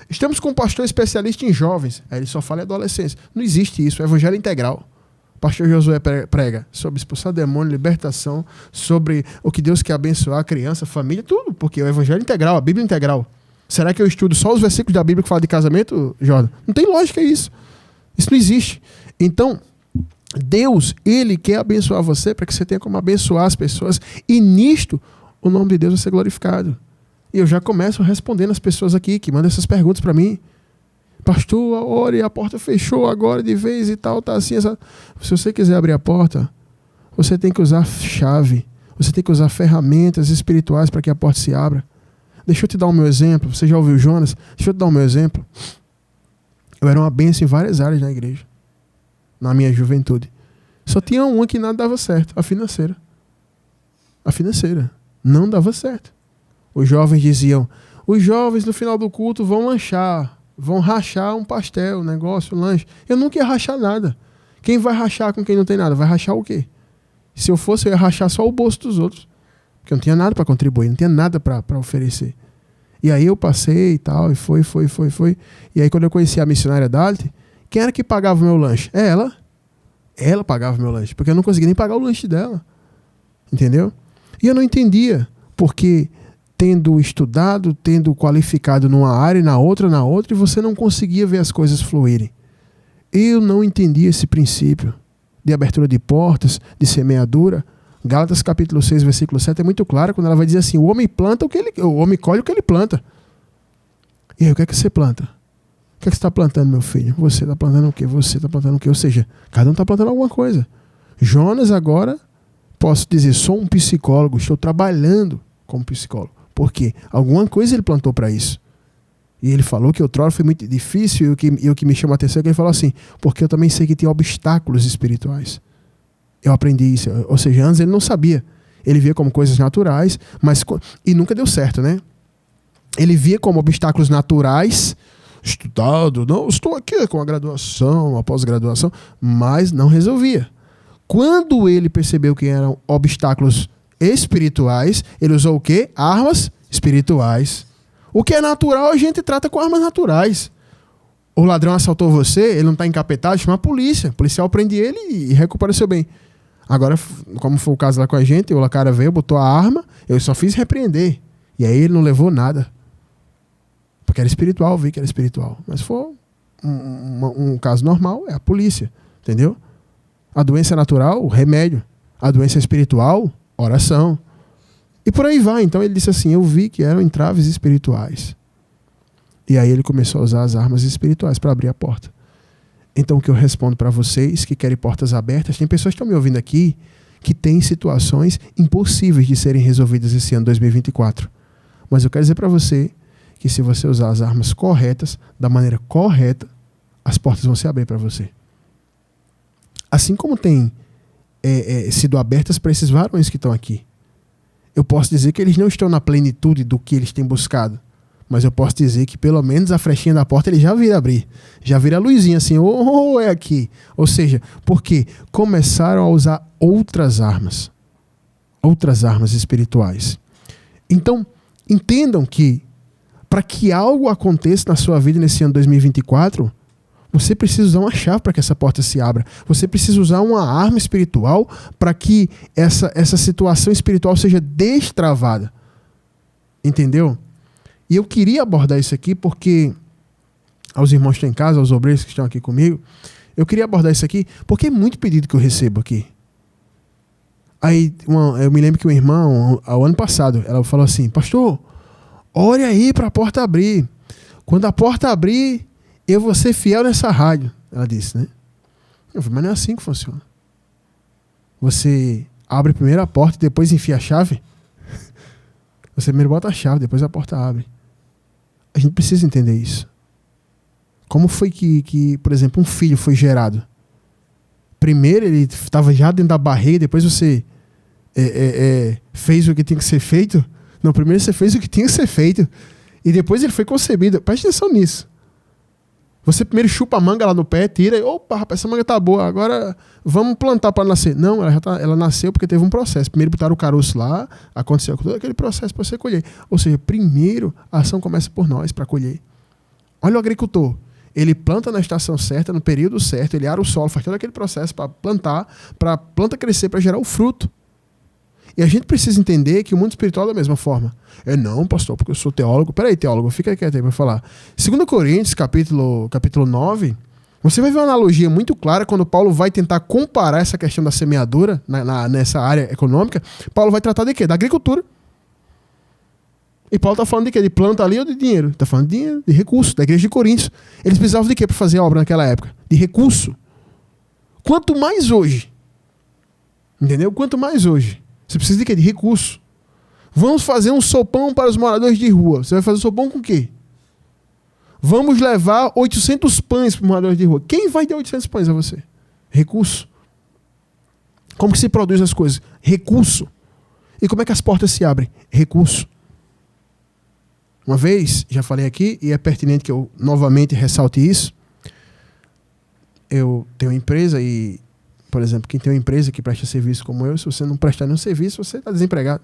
Estamos com um pastor especialista em jovens. Aí ele só fala em adolescência. Não existe isso. O evangelho é integral. O pastor Josué prega sobre expulsar demônio, libertação, sobre o que Deus quer abençoar a criança, a família, tudo. Porque o evangelho é integral, a Bíblia é integral. Será que eu estudo só os versículos da Bíblia que falam de casamento, Jordan? Não tem lógica isso. Isso não existe. Então, Deus, ele quer abençoar você para que você tenha como abençoar as pessoas. E nisto, o nome de Deus vai ser glorificado. E eu já começo respondendo as pessoas aqui que mandam essas perguntas para mim. Pastor, ore, a porta fechou agora de vez e tal, tá assim. Essa... Se você quiser abrir a porta, você tem que usar chave. Você tem que usar ferramentas espirituais para que a porta se abra. Deixa eu te dar o meu exemplo. Você já ouviu Jonas? Deixa eu te dar o meu exemplo. Eu era uma bênção em várias áreas na igreja. Na minha juventude. Só tinha uma que nada dava certo. A financeira. A financeira. Não dava certo. Os jovens diziam, os jovens no final do culto vão lanchar, vão rachar um pastel, um negócio, um lanche. Eu nunca ia rachar nada. Quem vai rachar com quem não tem nada? Vai rachar o quê? Se eu fosse, eu ia rachar só o bolso dos outros. Porque eu não tinha nada para contribuir, não tinha nada para oferecer. E aí eu passei e tal, e foi. E aí quando eu conheci a missionária Dalit, quem era que pagava o meu lanche? É ela. Ela pagava o meu lanche, porque eu não conseguia nem pagar o lanche dela. Entendeu? E eu não entendia, porque... tendo estudado, tendo qualificado numa área e na outra, e você não conseguia ver as coisas fluírem. Eu não entendia esse princípio de abertura de portas, de semeadura. Gálatas capítulo 6, versículo 7 é muito claro quando ela vai dizer assim, o homem colhe o que ele planta. E aí, o que é que você planta? O que é que você está plantando, meu filho? Você está plantando o quê? Você está plantando o quê? Ou seja, cada um está plantando alguma coisa. Jonas agora, posso dizer, sou um psicólogo, estou trabalhando como psicólogo. Porque alguma coisa ele plantou para isso. E ele falou que outrora foi muito difícil e o que me chama a atenção é que ele falou assim, porque eu também sei que tem obstáculos espirituais. Eu aprendi isso. Ou seja, antes ele não sabia. Ele via como coisas naturais, e nunca deu certo, né? Ele via como obstáculos naturais, estudado, não, estou aqui com a graduação, a pós-graduação, mas não resolvia. Quando ele percebeu que eram obstáculos espirituais, ele usou o quê? Armas espirituais. O que é natural a gente trata com armas naturais. O ladrão assaltou você, ele não está encapetado, chama a polícia. O policial prende ele e recupera seu bem. Agora, como foi o caso lá com a gente, o cara veio, botou a arma, eu só fiz repreender. E aí ele não levou nada. Porque era espiritual, vi que era espiritual. Mas foi um caso normal, é a polícia. Entendeu? A doença natural, remédio. A doença espiritual, oração. E por aí vai. Então ele disse assim, eu vi que eram entraves espirituais. E aí ele começou a usar as armas espirituais para abrir a porta. Então o que eu respondo para vocês que querem portas abertas, tem pessoas que estão me ouvindo aqui que têm situações impossíveis de serem resolvidas esse ano 2024. Mas eu quero dizer para você que se você usar as armas corretas, da maneira correta, as portas vão se abrir para você. Assim como tem sido abertas para esses varões que estão aqui. Eu posso dizer que eles não estão na plenitude do que eles têm buscado. Mas eu posso dizer que pelo menos a frechinha da porta eles já viram abrir. Já viram a luzinha assim, é aqui. Ou seja, porque começaram a usar outras armas. Outras armas espirituais. Então, entendam que para que algo aconteça na sua vida nesse ano 2024, você precisa usar uma chave para que essa porta se abra. Você precisa usar uma arma espiritual para que essa situação espiritual seja destravada. Entendeu? E eu queria abordar isso aqui porque, aos irmãos que estão em casa, aos obreiros que estão aqui comigo, eu queria abordar isso aqui porque é muito pedido que eu recebo aqui. Aí eu me lembro que uma irmã, ao ano passado, ela falou assim: pastor, ore aí para a porta abrir. Quando a porta abrir, eu vou ser fiel nessa rádio. Ela disse, né? Eu falei, mas não é assim que funciona. Você abre primeiro a porta e depois enfia a chave? Você primeiro bota a chave, depois a porta abre. A gente precisa entender isso. Como foi que, por exemplo, um filho foi gerado? Primeiro ele estava já dentro da barriga, depois você fez o que tinha que ser feito? Não, primeiro você fez o que tinha que ser feito. E depois ele foi concebido. Preste atenção nisso. Você primeiro chupa a manga lá no pé, tira e, opa, rapaz, essa manga tá boa, agora vamos plantar para nascer. Não, ela nasceu porque teve um processo. Primeiro botaram o caroço lá, aconteceu todo aquele processo para você colher. Ou seja, primeiro a ação começa por nós para colher. Olha o agricultor. Ele planta na estação certa, no período certo, ele ara o solo, faz todo aquele processo para plantar, para a planta crescer, para gerar o fruto. E a gente precisa entender que o mundo espiritual é da mesma forma. Não, pastor, porque eu sou teólogo. Peraí, teólogo, fica quieto aí para falar. 2 Coríntios, capítulo 9, você vai ver uma analogia muito clara quando Paulo vai tentar comparar essa questão da semeadura nessa área econômica. Paulo vai tratar de quê? Da agricultura. E Paulo está falando de quê? De planta ali ou de dinheiro? Está falando de dinheiro, de recurso, da igreja de Coríntios. Eles precisavam de quê para fazer a obra naquela época? De recurso. Quanto mais hoje. Entendeu? Quanto mais hoje. Você precisa de quê? De recurso. Vamos fazer um sopão para os moradores de rua. Você vai fazer sopão com o quê? Vamos levar 800 pães para os moradores de rua. Quem vai dar 800 pães a você? Recurso. Como que se produz as coisas? Recurso. E como é que as portas se abrem? Recurso. Uma vez, já falei aqui, e é pertinente que eu novamente ressalte isso. Eu tenho uma empresa e, por exemplo, quem tem uma empresa que presta serviço como eu, se você não prestar nenhum serviço, você está desempregado.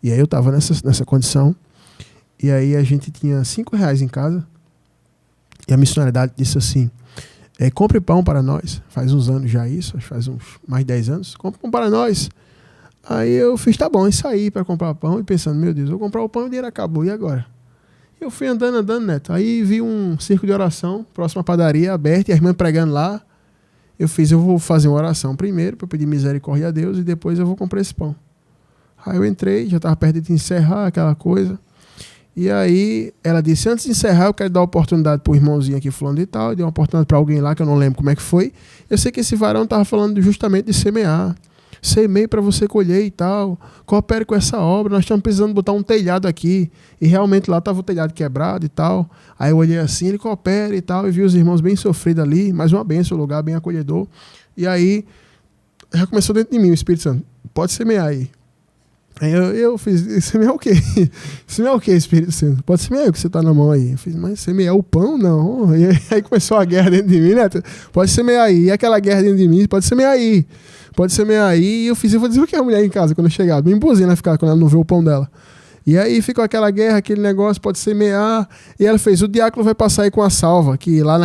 E aí eu estava nessa condição. E aí a gente tinha R$5 em casa. E a missionariedade disse assim: compre pão para nós. Faz uns anos já isso, faz uns mais de 10 anos. Compre pão para nós. Aí eu fiz, tá bom, e saí para comprar pão e pensando, meu Deus, eu vou comprar o pão e o dinheiro acabou, e agora? Eu fui andando, Neto. Aí vi um círculo de oração, próximo à padaria, aberto, e a irmã pregando lá. Eu vou fazer uma oração primeiro, para pedir misericórdia a Deus, e depois eu vou comprar esse pão. Aí eu entrei, já estava perto de encerrar aquela coisa. E aí ela disse, antes de encerrar, eu quero dar uma oportunidade para o irmãozinho aqui falando e tal. Eu dei uma oportunidade para alguém lá, que eu não lembro como é que foi. Eu sei que esse varão estava falando justamente de semear. Semeie para você colher e tal. Coopere com essa obra. Nós estamos precisando botar um telhado aqui. E realmente lá estava o telhado quebrado e tal. Aí eu olhei assim, ele coopera e tal. E vi os irmãos bem sofridos ali. Mais uma bênção, um lugar bem acolhedor. E aí já começou dentro de mim o Espírito Santo. Pode semear aí. Aí eu fiz, semear o quê? Semear o quê, Espírito Santo? Pode semear o que você está na mão aí. Eu fiz, mas semear o pão? Não. E aí começou a guerra dentro de mim, né? Pode semear aí. E aquela guerra dentro de mim, pode semear aí. Pode semear aí. E eu vou dizer o que é a mulher em casa quando eu chegar. Bem boazinha ela ficar quando ela não vê o pão dela. E aí ficou aquela guerra, aquele negócio, pode semear. E ela fez, o diácono vai passar aí com a salva, que lá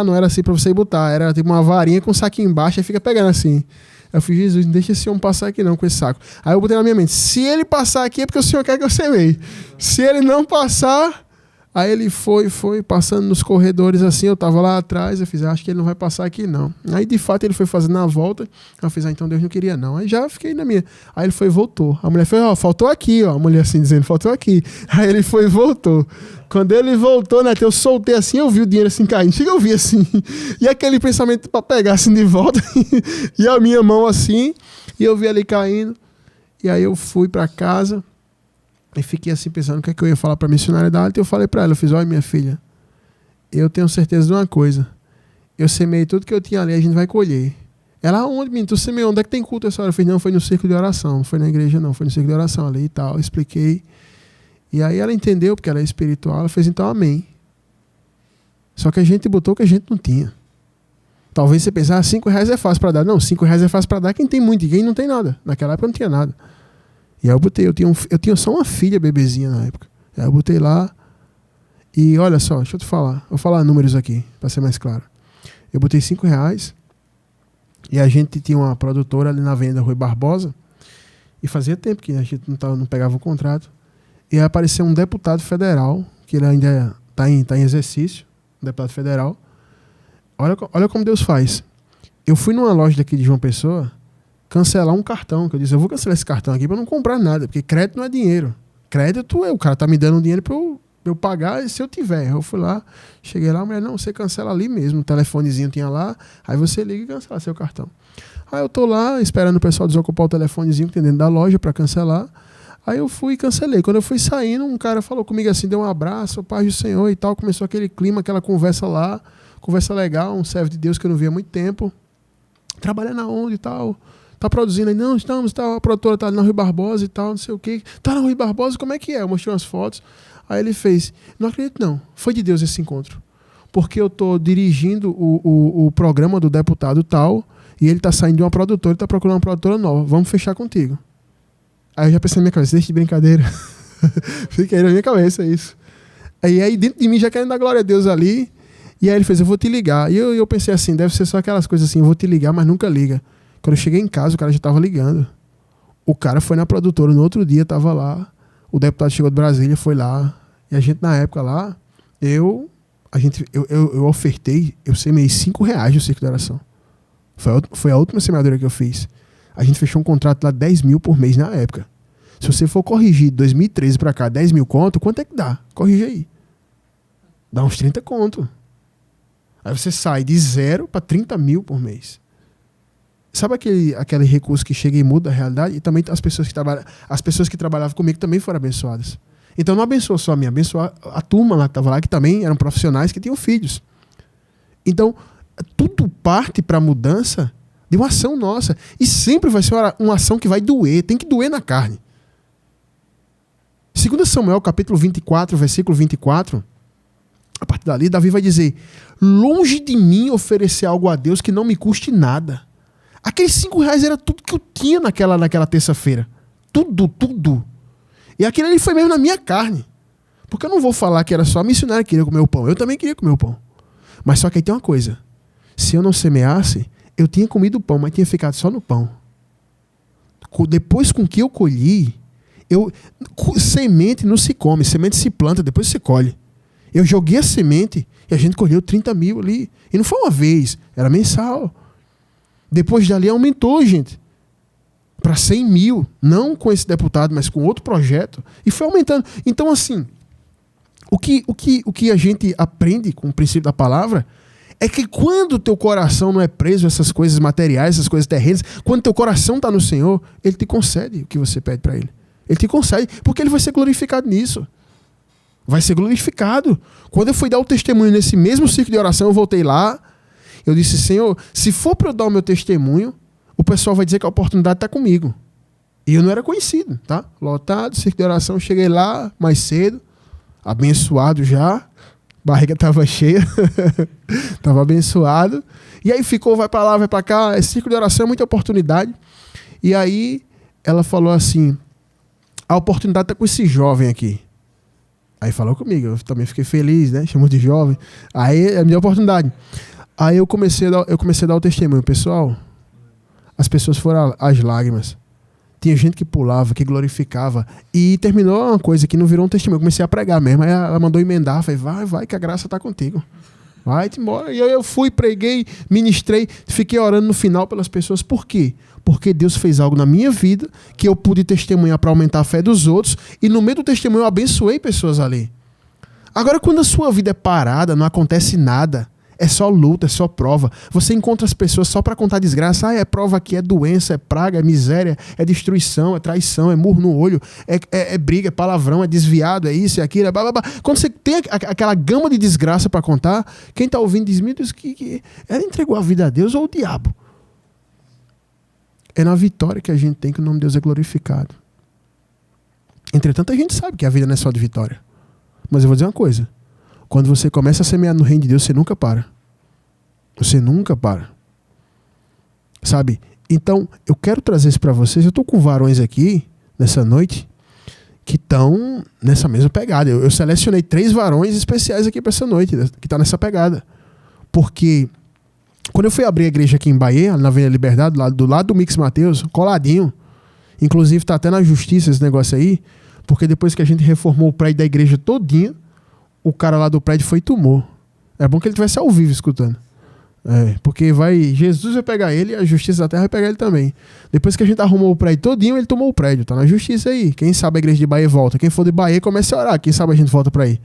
não era assim para você ir botar. Era tipo uma varinha com um saquinho embaixo e fica pegando assim. Eu falei, Jesus, não deixa esse homem passar aqui não com esse saco. Aí eu botei na minha mente, se ele passar aqui é porque o Senhor quer que eu semeie. Se ele não passar, aí ele foi passando nos corredores assim, eu tava lá atrás, eu fiz, acho que ele não vai passar aqui não. Aí de fato ele foi fazendo a volta, eu fiz, então Deus não queria não. Aí já fiquei na minha. Aí ele foi e voltou. A mulher fez, faltou aqui, a mulher assim dizendo, faltou aqui. Aí ele foi e voltou. Quando ele voltou, né, eu soltei assim, eu vi o dinheiro assim caindo. Chega, eu vi assim. E aquele pensamento para pegar assim de volta. E a minha mão assim. E eu vi ali caindo. E aí eu fui para casa. E fiquei assim pensando o que é que eu ia falar para a missionariedade. E eu falei para ela, eu fiz, olha minha filha, eu tenho certeza de uma coisa. Eu semeei tudo que eu tinha ali, a gente vai colher. Ela, aonde, menino? Tu semeou? Onde é que tem culto essa hora? Eu fiz, não, foi no círculo de oração. Não foi na igreja não, foi no círculo de oração ali e tal. Eu expliquei. E aí ela entendeu, porque ela é espiritual, ela fez então amém. Só que a gente botou o que a gente não tinha. Talvez você pensar, R$5 é fácil para dar. Não, R$5 é fácil para dar quem tem muito, e quem não tem nada. Naquela época não tinha nada. E aí eu botei, eu tinha só uma filha bebezinha na época. Aí eu botei lá, e olha só, deixa eu te falar. Vou falar números aqui, para ser mais claro. Eu botei R$5, e a gente tinha uma produtora ali na Avenida Rui Barbosa, e fazia tempo que a gente não pegava o contrato. E aí apareceu um deputado federal, que ele ainda está em exercício, um deputado federal. Olha como Deus faz. Eu fui numa loja daqui de João Pessoa, cancelar um cartão. Que eu disse, eu vou cancelar esse cartão aqui para não comprar nada, porque crédito não é dinheiro. Crédito é o cara tá me dando um dinheiro para eu pagar se eu tiver. Eu fui lá, cheguei lá, a mulher, não, você cancela ali mesmo, o telefonezinho tinha lá, aí você liga e cancela seu cartão. Aí eu tô lá esperando o pessoal desocupar o telefonezinho que tem dentro da loja para cancelar. Aí eu fui e cancelei. Quando eu fui saindo, um cara falou comigo assim, deu um abraço, paz do Senhor e tal, começou aquele clima, aquela conversa lá, conversa legal, um servo de Deus que eu não via há muito tempo. Trabalhando aonde e tal? Tá produzindo aí? Não, estamos, tá, a produtora tá ali na Rui Barbosa e tal, não sei o quê. Tá na Rui Barbosa, como é que é? Eu mostrei umas fotos. Aí ele fez, não acredito não, foi de Deus esse encontro. Porque eu tô dirigindo o programa do deputado tal, e ele tá saindo de uma produtora, ele tá procurando uma produtora nova, vamos fechar contigo. Aí eu já pensei na minha cabeça, deixa de brincadeira. Fica aí na minha cabeça isso. Aí dentro de mim já querendo dar glória a Deus ali, e aí ele fez, eu vou te ligar. E eu pensei assim, deve ser só aquelas coisas assim, eu vou te ligar, mas nunca liga. Quando eu cheguei em casa, o cara já tava ligando. O cara foi na produtora, no outro dia tava lá, o deputado chegou de Brasília, foi lá, e a gente na época lá, eu ofertei, eu semeei R$5 no Circo de Oração. Foi a última semeadura que eu fiz. A gente fechou um contrato lá 10 mil por mês na época. Se você for corrigir de 2013 pra cá 10 mil conto, quanto é que dá? Corrige aí. Dá uns 30 conto. Aí você sai de 0 para 30 mil por mês. Sabe aquele recurso que chega e muda a realidade? E também as pessoas que trabalhavam comigo também foram abençoadas. Então não abençoou só a mim, abençoou a turma lá que estava lá, que também eram profissionais que tinham filhos. Então, tudo parte para a mudança de uma ação nossa. E sempre vai ser uma ação que vai doer, tem que doer na carne. 2 Samuel, capítulo 24, versículo 24, a partir dali, Davi vai dizer, longe de mim oferecer algo a Deus que não me custe nada. Aqueles R$5 era tudo que eu tinha naquela terça-feira. Tudo. E aquilo ali foi mesmo na minha carne. Porque eu não vou falar que era só a missionária que queria comer o pão. Eu também queria comer o pão. Mas só que aí tem uma coisa. Se eu não semeasse, eu tinha comido o pão, mas tinha ficado só no pão. Depois com que eu colhi, semente não se come, semente se planta, depois se colhe. Eu joguei a semente e a gente colheu 30 mil ali. E não foi uma vez, era mensal. Depois dali aumentou, gente, para 100 mil. Não com esse deputado, mas com outro projeto. E foi aumentando. Então, assim, o que a gente aprende com o princípio da palavra é que quando o teu coração não é preso a essas coisas materiais, essas coisas terrenas, quando teu coração está no Senhor, Ele te concede o que você pede para Ele. Ele te concede, porque Ele vai ser glorificado nisso. Vai ser glorificado. Quando eu fui dar o testemunho nesse mesmo ciclo de oração, eu voltei lá, eu disse, Senhor, se for para eu dar o meu testemunho, o pessoal vai dizer que a oportunidade está comigo. E eu não era conhecido, tá? Lotado, ciclo de oração, cheguei lá mais cedo, abençoado já, barriga estava cheia, estava abençoado. E aí ficou, vai para lá, vai para cá, esse ciclo de oração é muita oportunidade. E aí ela falou assim, a oportunidade está com esse jovem aqui. Aí falou comigo, eu também fiquei feliz, né? Chamou de jovem. Aí é a minha oportunidade. Aí eu comecei a dar o testemunho. Pessoal, as pessoas foram às lágrimas. Tinha gente que pulava, que glorificava. E terminou uma coisa que não virou um testemunho. Eu comecei a pregar mesmo. Aí ela mandou emendar. Falei, vai que a graça está contigo. Vai-te embora. E aí eu fui, preguei, ministrei. Fiquei orando no final pelas pessoas. Por quê? Porque Deus fez algo na minha vida que eu pude testemunhar para aumentar a fé dos outros. E no meio do testemunho eu abençoei pessoas ali. Agora, quando a sua vida é parada, não acontece nada. É só luta, é só prova. Você encontra as pessoas só para contar desgraça. É prova aqui, é doença, é praga, é miséria, é destruição, é traição, é murro no olho, é briga, é palavrão, é desviado, é isso, é aquilo, é blá, blá, blá. Quando você tem aquela gama de desgraça para contar, quem está ouvindo diz, meu Deus, que ela entregou a vida a Deus ou o diabo? É na vitória que a gente tem que o nome de Deus é glorificado. Entretanto, a gente sabe que a vida não é só de vitória. Mas eu vou dizer uma coisa. Quando você começa a semear no reino de Deus, você nunca para. Você nunca para. Sabe? Então, eu quero trazer isso para vocês. Eu estou com varões aqui, nessa noite, que estão nessa mesma pegada. Eu selecionei 3 varões especiais aqui para essa noite, que estão nessa pegada. Porque, quando eu fui abrir a igreja aqui em Bahia, na Avenida Liberdade, do lado do Mix Mateus, coladinho, inclusive está até na justiça esse negócio aí, porque depois que a gente reformou o prédio da igreja todinha, o cara lá do prédio foi e tomou. É bom que ele estivesse ao vivo escutando. Porque Jesus vai pegar ele e a justiça da terra vai pegar ele também. Depois que a gente arrumou o prédio todinho, ele tomou o prédio. Tá na justiça aí. Quem sabe a igreja de Bahia volta. Quem for de Bahia, comece a orar. Quem sabe a gente volta pra aí.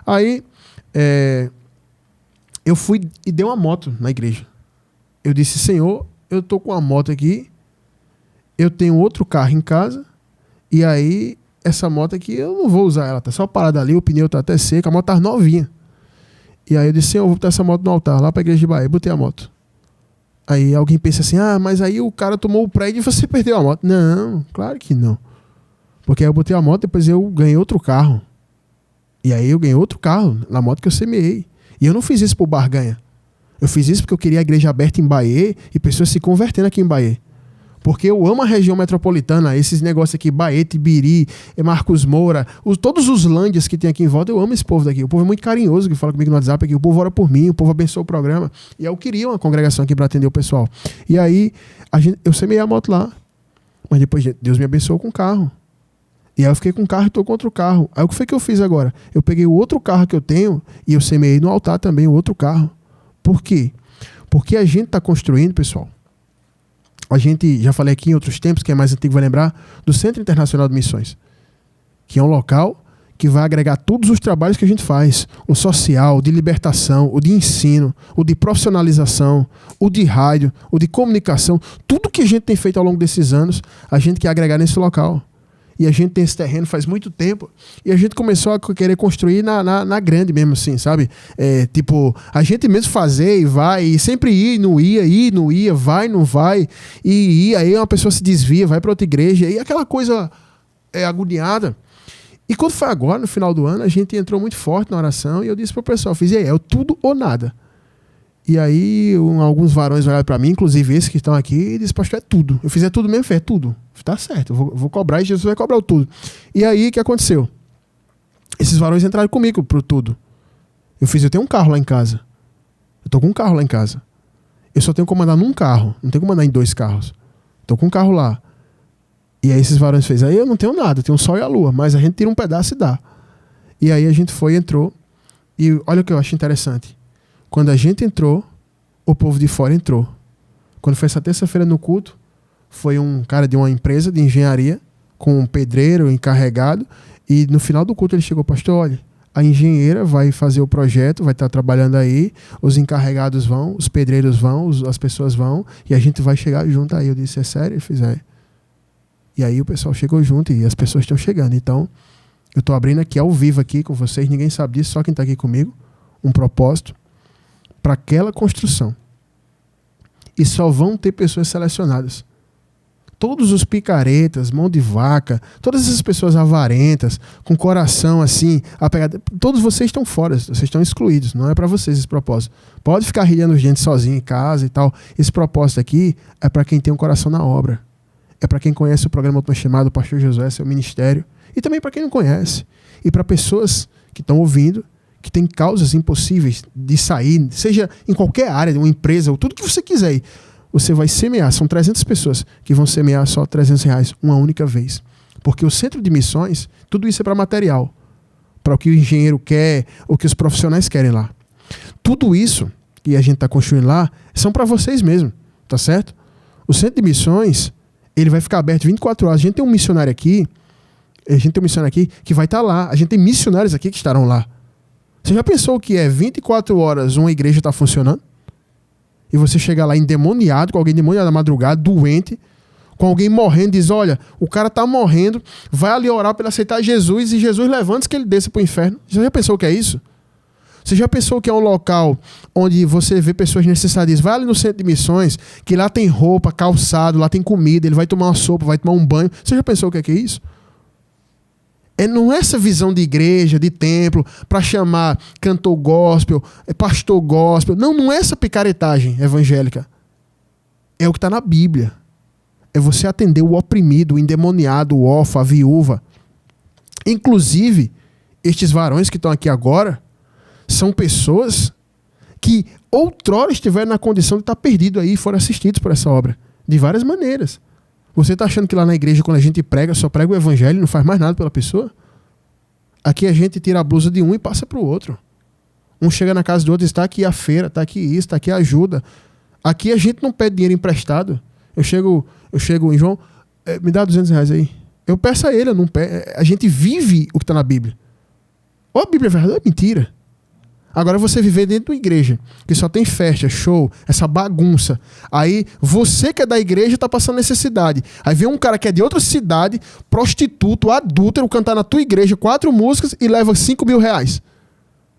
Aí, eu fui e dei uma moto na igreja. Eu disse, Senhor, eu tô com uma moto aqui, eu tenho outro carro em casa, e aí essa moto aqui eu não vou usar ela, tá só parada ali, o pneu tá até seco, a moto tá novinha. E aí eu disse, Senhor, eu vou botar essa moto no altar, lá pra igreja de Bahia, botei a moto. Aí alguém pensa assim, mas aí o cara tomou o prédio e você perdeu a moto. Não, claro que não. Porque aí eu botei a moto, depois eu ganhei outro carro. E aí eu ganhei outro carro, na moto que eu semeei. E eu não fiz isso por barganha. Eu fiz isso porque eu queria a igreja aberta em Bahia e pessoas se convertendo aqui em Bahia. Porque eu amo a região metropolitana, esses negócios aqui, Bahia, Tibiri, Marcos Moura, todos os lândias que tem aqui em volta, eu amo esse povo daqui. O povo é muito carinhoso que fala comigo no WhatsApp aqui, o povo ora por mim, o povo abençoa o programa. E eu queria uma congregação aqui para atender o pessoal. E aí, eu semeei a moto lá, mas depois Deus me abençoou com o carro. E aí eu fiquei com o carro e estou com outro carro. Aí o que foi que eu fiz agora? Eu peguei o outro carro que eu tenho e eu semeei no altar também o outro carro. Por quê? Porque a gente está construindo, pessoal. A gente, já falei aqui em outros tempos, quem é mais antigo vai lembrar, do Centro Internacional de Missões, que é um local que vai agregar todos os trabalhos que a gente faz. O social, o de libertação, o de ensino, o de profissionalização, o de rádio, o de comunicação. Tudo que a gente tem feito ao longo desses anos, a gente quer agregar nesse local. E a gente tem esse terreno faz muito tempo. E a gente começou a querer construir na grande mesmo, assim, sabe? Tipo, a gente mesmo fazer e vai, e sempre ir, não ia, vai, não vai. E aí uma pessoa se desvia, vai para outra igreja. E aquela coisa agoniada. E quando foi agora, no final do ano, a gente entrou muito forte na oração. E eu disse pro pessoal, fiz, e aí, é tudo ou nada. E aí, alguns varões olharam para mim, inclusive esses que estão aqui, e disse, pastor, é tudo. Eu fiz, é tudo mesmo? É tudo. Tá certo, eu vou cobrar e Jesus vai cobrar o tudo. E aí, o que aconteceu? Esses varões entraram comigo pro tudo. Eu tenho um carro lá em casa. Eu tô com um carro lá em casa. Eu só tenho que comandar num carro, não tenho que comandar em 2 carros. Tô com um carro lá. E aí esses varões fez, aí eu não tenho nada, eu tenho o sol e a lua, mas a gente tira um pedaço e dá. E aí a gente foi, entrou, e olha o que eu acho interessante. Quando a gente entrou, o povo de fora entrou. Quando foi essa terça-feira no culto, foi um cara de uma empresa de engenharia, com um pedreiro encarregado, e no final do culto ele chegou, pastor, olha, a engenheira vai fazer o projeto, vai estar trabalhando aí, os encarregados vão, os pedreiros vão, as pessoas vão, e a gente vai chegar junto aí. Eu disse, é sério? Ele fez, é. E aí o pessoal chegou junto e as pessoas estão chegando. Então, eu estou abrindo aqui ao vivo aqui com vocês, ninguém sabe disso, só quem está aqui comigo, um propósito para aquela construção. E só vão ter pessoas selecionadas. Todos os picaretas, mão de vaca, todas essas pessoas avarentas, com coração assim, apegado, todos vocês estão fora, vocês estão excluídos, não é para vocês esse propósito. Pode ficar riando os dentes sozinho em casa e tal. Esse propósito aqui é para quem tem um coração na obra. É para quem conhece o programa chamado Pastor Josué, seu ministério, e também para quem não conhece. E para pessoas que estão ouvindo, que tem causas impossíveis de sair, seja em qualquer área, de uma empresa, ou tudo que você quiser. Você vai semear, são 300 pessoas que vão semear só R$300 uma única vez. Porque o centro de missões, tudo isso é para material, para o que o engenheiro quer, o que os profissionais querem lá. Tudo isso que a gente está construindo lá, são para vocês mesmo, tá certo? O centro de missões, ele vai ficar aberto 24 horas. A gente tem um missionário aqui que vai estar lá. A gente tem missionários aqui que estarão lá. Você já pensou que é 24 horas uma igreja está funcionando? E você chega lá endemoniado, com alguém endemoniado na madrugada, doente, com alguém morrendo, diz, olha, o cara está morrendo, vai ali orar para ele aceitar Jesus e Jesus levanta que ele desça para o inferno. Você já pensou que é isso? Você já pensou que é um local onde você vê pessoas necessitadas? Vai ali no centro de missões, que lá tem roupa, calçado, lá tem comida, ele vai tomar uma sopa, vai tomar um banho. Você já pensou o que é isso? Não é essa visão de igreja, de templo, para chamar cantor gospel, pastor gospel. Não é essa picaretagem evangélica. É o que está na Bíblia. É você atender o oprimido, o endemoniado, o órfão, a viúva. Inclusive, estes varões que estão aqui agora são pessoas que outrora estiveram na condição de estar perdido aí e foram assistidos por essa obra. De várias maneiras. Você está achando que lá na igreja, quando a gente prega, só prega o evangelho e não faz mais nada pela pessoa? Aqui a gente tira a blusa de um e passa para o outro. Um chega na casa do outro e diz, tá aqui a feira, tá aqui isso, tá aqui a ajuda. Aqui a gente não pede dinheiro emprestado. Eu chego em João, me dá R$200 aí. Eu peço a ele, eu não peço. A gente vive o que está na Bíblia. Ou a Bíblia é verdade ou é mentira. Agora você viver dentro de uma igreja, que só tem festa, show, essa bagunça. Aí você que é da igreja está passando necessidade. Aí vem um cara que é de outra cidade, prostituto, adúltero, cantar na tua igreja 4 músicas e leva R$5.000.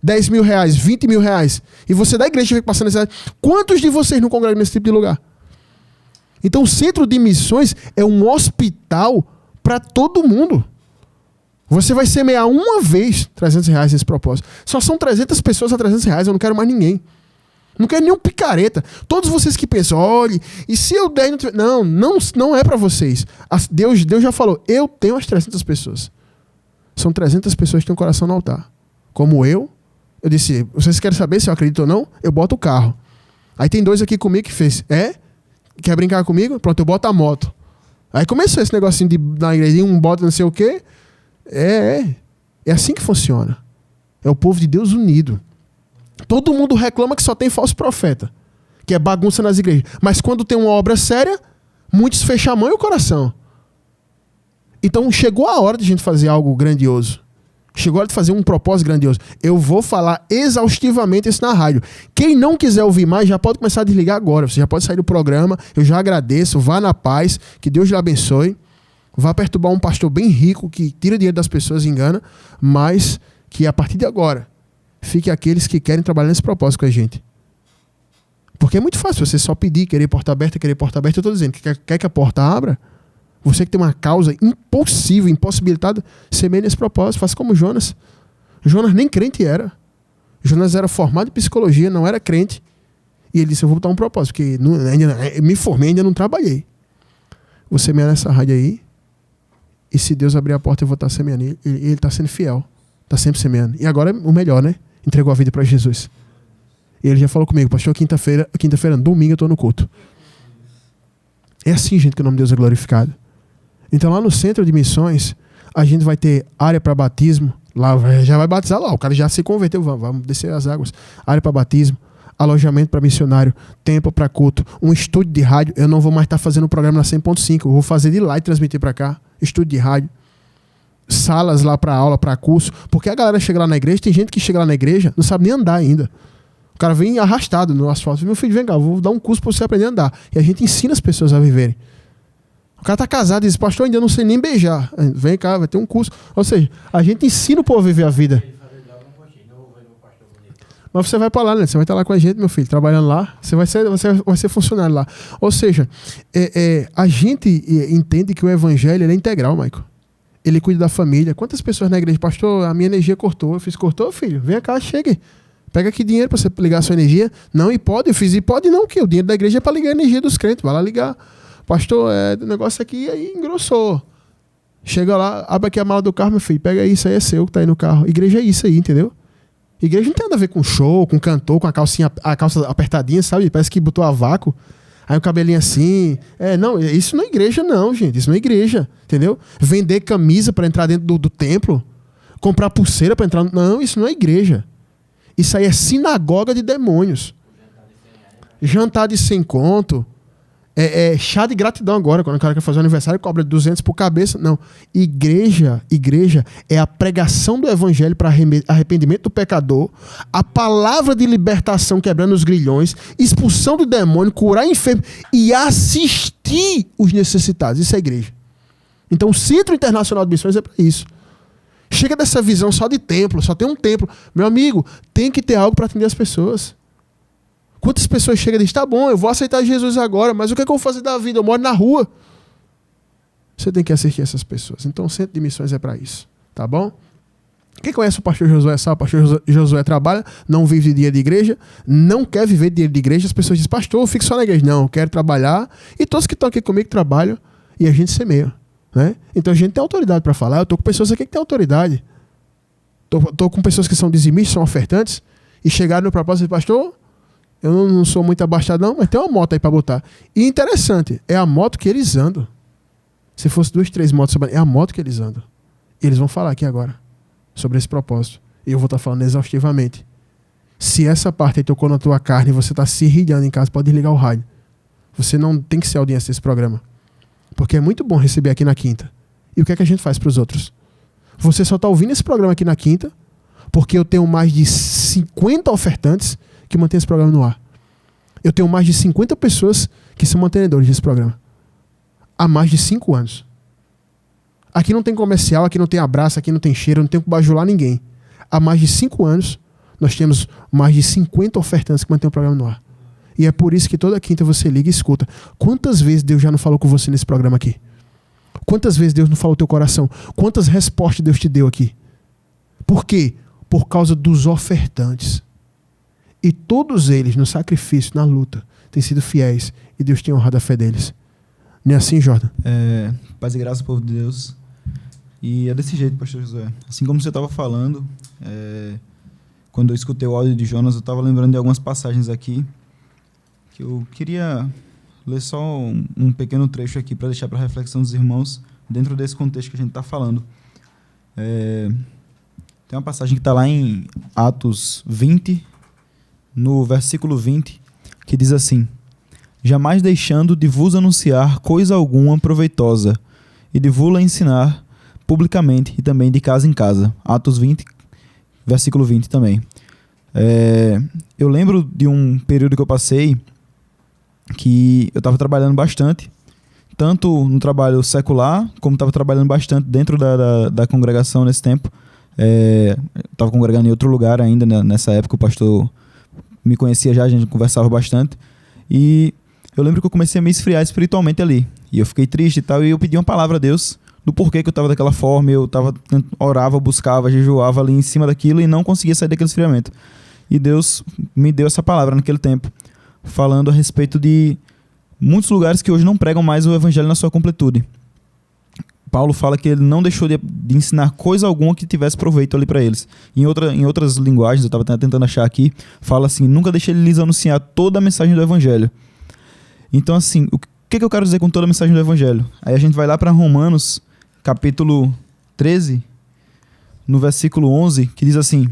R$10.000, R$20.000. E você da igreja fica passando necessidade. Quantos de vocês não congregam nesse tipo de lugar? Então o centro de missões é um hospital para todo mundo. Você vai semear uma vez R$300 nesse propósito. Só são 300 pessoas a R$300. Eu não quero mais ninguém. Não quero nenhum picareta. Todos vocês que pensam, olhe, e se eu der... Não é para vocês. Deus já falou, eu tenho as 300 pessoas. São 300 pessoas que têm o coração no altar. Como eu disse, vocês querem saber se eu acredito ou não? Eu boto o carro. Aí tem 2 aqui comigo que fez, quer brincar comigo? Pronto, eu boto a moto. Aí começou esse negocinho na igreja, um bota não sei o quê. É assim que funciona. É o povo de Deus unido. Todo mundo reclama que só tem falso profeta, que é bagunça nas igrejas. Mas quando tem uma obra séria, muitos fecham a mão e o coração. Então chegou a hora de a gente fazer algo grandioso. Chegou a hora de fazer um propósito grandioso. Eu vou falar exaustivamente isso na rádio. Quem não quiser ouvir mais, já pode começar a desligar agora. Você já pode sair do programa. Eu já agradeço. Vá na paz. Que Deus lhe abençoe. Vá perturbar um pastor bem rico que tira dinheiro das pessoas e engana. Mas que a partir de agora, fique aqueles que querem trabalhar nesse propósito com a gente. Porque é muito fácil você só pedir, querer porta aberta. Eu estou dizendo que quer que a porta abra? Você que tem uma causa impossível, impossibilitada, semeie nesse propósito. Faça como Jonas. Jonas nem crente era. Jonas era formado em psicologia, não era crente. E ele disse, eu vou botar um propósito, porque me formei, ainda não trabalhei. Vou semear nessa rádio aí. E se Deus abrir a porta, eu vou estar semeando. Ele está sendo fiel. Está sempre semeando. E agora o melhor, né? Entregou a vida para Jesus. E ele já falou comigo, pastor, quinta-feira, domingo eu estou no culto. É assim, gente, que o nome de Deus é glorificado. Então lá no centro de missões, a gente vai ter área para batismo. Lá já vai batizar lá. O cara já se converteu. Vamos descer as águas. Área para batismo. Alojamento para missionário. Tempo para culto. Um estúdio de rádio. Eu não vou mais estar fazendo o programa na 100.5. Eu vou fazer de lá e transmitir para cá. Estúdio de rádio. Salas lá para aula, para curso. Porque a galera chega lá na igreja. Tem gente que chega lá na igreja não sabe nem andar ainda. O cara vem arrastado no asfalto. Meu filho, vem cá. Eu vou dar um curso para você aprender a andar. E a gente ensina as pessoas a viverem. O cara tá casado e diz, pastor, ainda não sei nem beijar. Vem cá, vai ter um curso. Ou seja, a gente ensina o povo a viver a vida. Mas você vai para lá, né? Você vai estar lá com a gente, meu filho, trabalhando lá. Você vai ser funcionário lá. Ou seja, a gente entende que o evangelho ele é integral, Michael. Ele cuida da família. Quantas pessoas na igreja, pastor, a minha energia cortou. Eu fiz, cortou, filho? Vem cá, chegue. Pega aqui dinheiro para você ligar a sua energia. Não, e pode. Eu fiz, e pode não, que o dinheiro da igreja é para ligar a energia dos crentes. Vai lá ligar. Pastor, o negócio aqui aí engrossou. Chega lá, abre aqui a mala do carro, meu filho, pega isso aí, é seu que tá aí no carro. Igreja é isso aí, entendeu? Igreja não tem nada a ver com show, com cantor, com a calça apertadinha, sabe? Parece que botou a vácuo. Aí o cabelinho assim. Não, isso não é igreja não, gente. Isso não é igreja, entendeu? Vender camisa para entrar dentro do templo. Comprar pulseira para entrar... Não, isso não é igreja. Isso aí é sinagoga de demônios. Jantar de 100 conto. Chá de gratidão agora, quando o cara quer fazer um aniversário, cobra 200 por cabeça. Não. Igreja é a pregação do evangelho para arrependimento do pecador, a palavra de libertação quebrando os grilhões, expulsão do demônio, curar enfermo e assistir os necessitados. Isso é igreja. Então o Centro Internacional de Missões é para isso. Chega dessa visão só de templo, só tem um templo. Meu amigo, tem que ter algo para atender as pessoas. Quantas pessoas chegam e dizem, tá bom, eu vou aceitar Jesus agora, mas o que é que eu vou fazer da vida? Eu moro na rua. Você tem que assistir essas pessoas. Então o Centro de Missões é para isso. Tá bom? Quem conhece o pastor Josué sabe, o pastor Josué trabalha, não vive de dia de igreja, não quer viver de dia de igreja. As pessoas dizem, pastor, eu fico só na igreja. Não, eu quero trabalhar. E todos que estão aqui comigo trabalham e a gente semeia. Né? Então a gente tem autoridade para falar. Eu estou com pessoas aqui que têm autoridade. Estou com pessoas que são dizimistas, são ofertantes, e chegaram no propósito, pastor, eu não sou muito abaixado não, mas tem uma moto aí para botar. E interessante, é a moto que eles andam. Se fosse 2, 3 motos, é a moto que eles andam. E eles vão falar aqui agora sobre esse propósito. E eu vou estar falando exaustivamente. Se essa parte aí tocou na tua carne e você está se irritando em casa, pode desligar o rádio. Você não tem que ser audiência desse programa. Porque é muito bom receber aqui na quinta. E o que é que a gente faz para os outros? Você só está ouvindo esse programa aqui na quinta porque eu tenho mais de 50 ofertantes que mantêm esse programa no ar. Eu tenho mais de 50 pessoas que são mantenedores desse programa. Há mais de 5 anos. Aqui não tem comercial, aqui não tem abraço, aqui não tem cheiro, não tem que bajular ninguém. Há mais de 5 anos, nós temos mais de 50 ofertantes que mantêm o programa no ar. E é por isso que toda quinta você liga e escuta. Quantas vezes Deus já não falou com você nesse programa aqui? Quantas vezes Deus não falou no teu coração? Quantas respostas Deus te deu aqui? Por quê? Por causa dos ofertantes. E todos eles, no sacrifício, na luta, têm sido fiéis. E Deus tem honrado a fé deles. Não é assim, Jordan? Paz e graça, povo de Deus. E é desse jeito, pastor Josué. Assim como você estava falando, quando eu escutei o áudio de Jonas, eu estava lembrando de algumas passagens aqui, que eu queria ler só um pequeno trecho aqui para deixar para a reflexão dos irmãos, dentro desse contexto que a gente está falando. Tem uma passagem que está lá em Atos 20, no versículo 20, que diz assim: jamais deixando de vos anunciar coisa alguma proveitosa, e de vos ensinar publicamente e também de casa em casa. Atos 20, versículo 20 também. Eu lembro de um período que eu passei que eu estava trabalhando bastante, tanto no trabalho secular, como estava trabalhando bastante dentro da congregação nesse tempo. Estava congregando em outro lugar ainda, nessa época o pastor me conhecia já, a gente conversava bastante. E eu lembro que eu comecei a me esfriar espiritualmente ali. E eu fiquei triste e tal, e eu pedi uma palavra a Deus do porquê que eu estava daquela forma. Eu orava, buscava, jejuava ali em cima daquilo e não conseguia sair daquele esfriamento. E Deus me deu essa palavra naquele tempo, falando a respeito de muitos lugares que hoje não pregam mais o evangelho na sua completude. Paulo fala que ele não deixou de ensinar coisa alguma que tivesse proveito ali para eles. Em outras linguagens, eu estava tentando achar aqui, fala assim: nunca deixei de lhes anunciar toda a mensagem do evangelho. Então, assim, o que eu quero dizer com toda a mensagem do evangelho? Aí a gente vai lá para Romanos, capítulo 13, no versículo 11, que diz assim: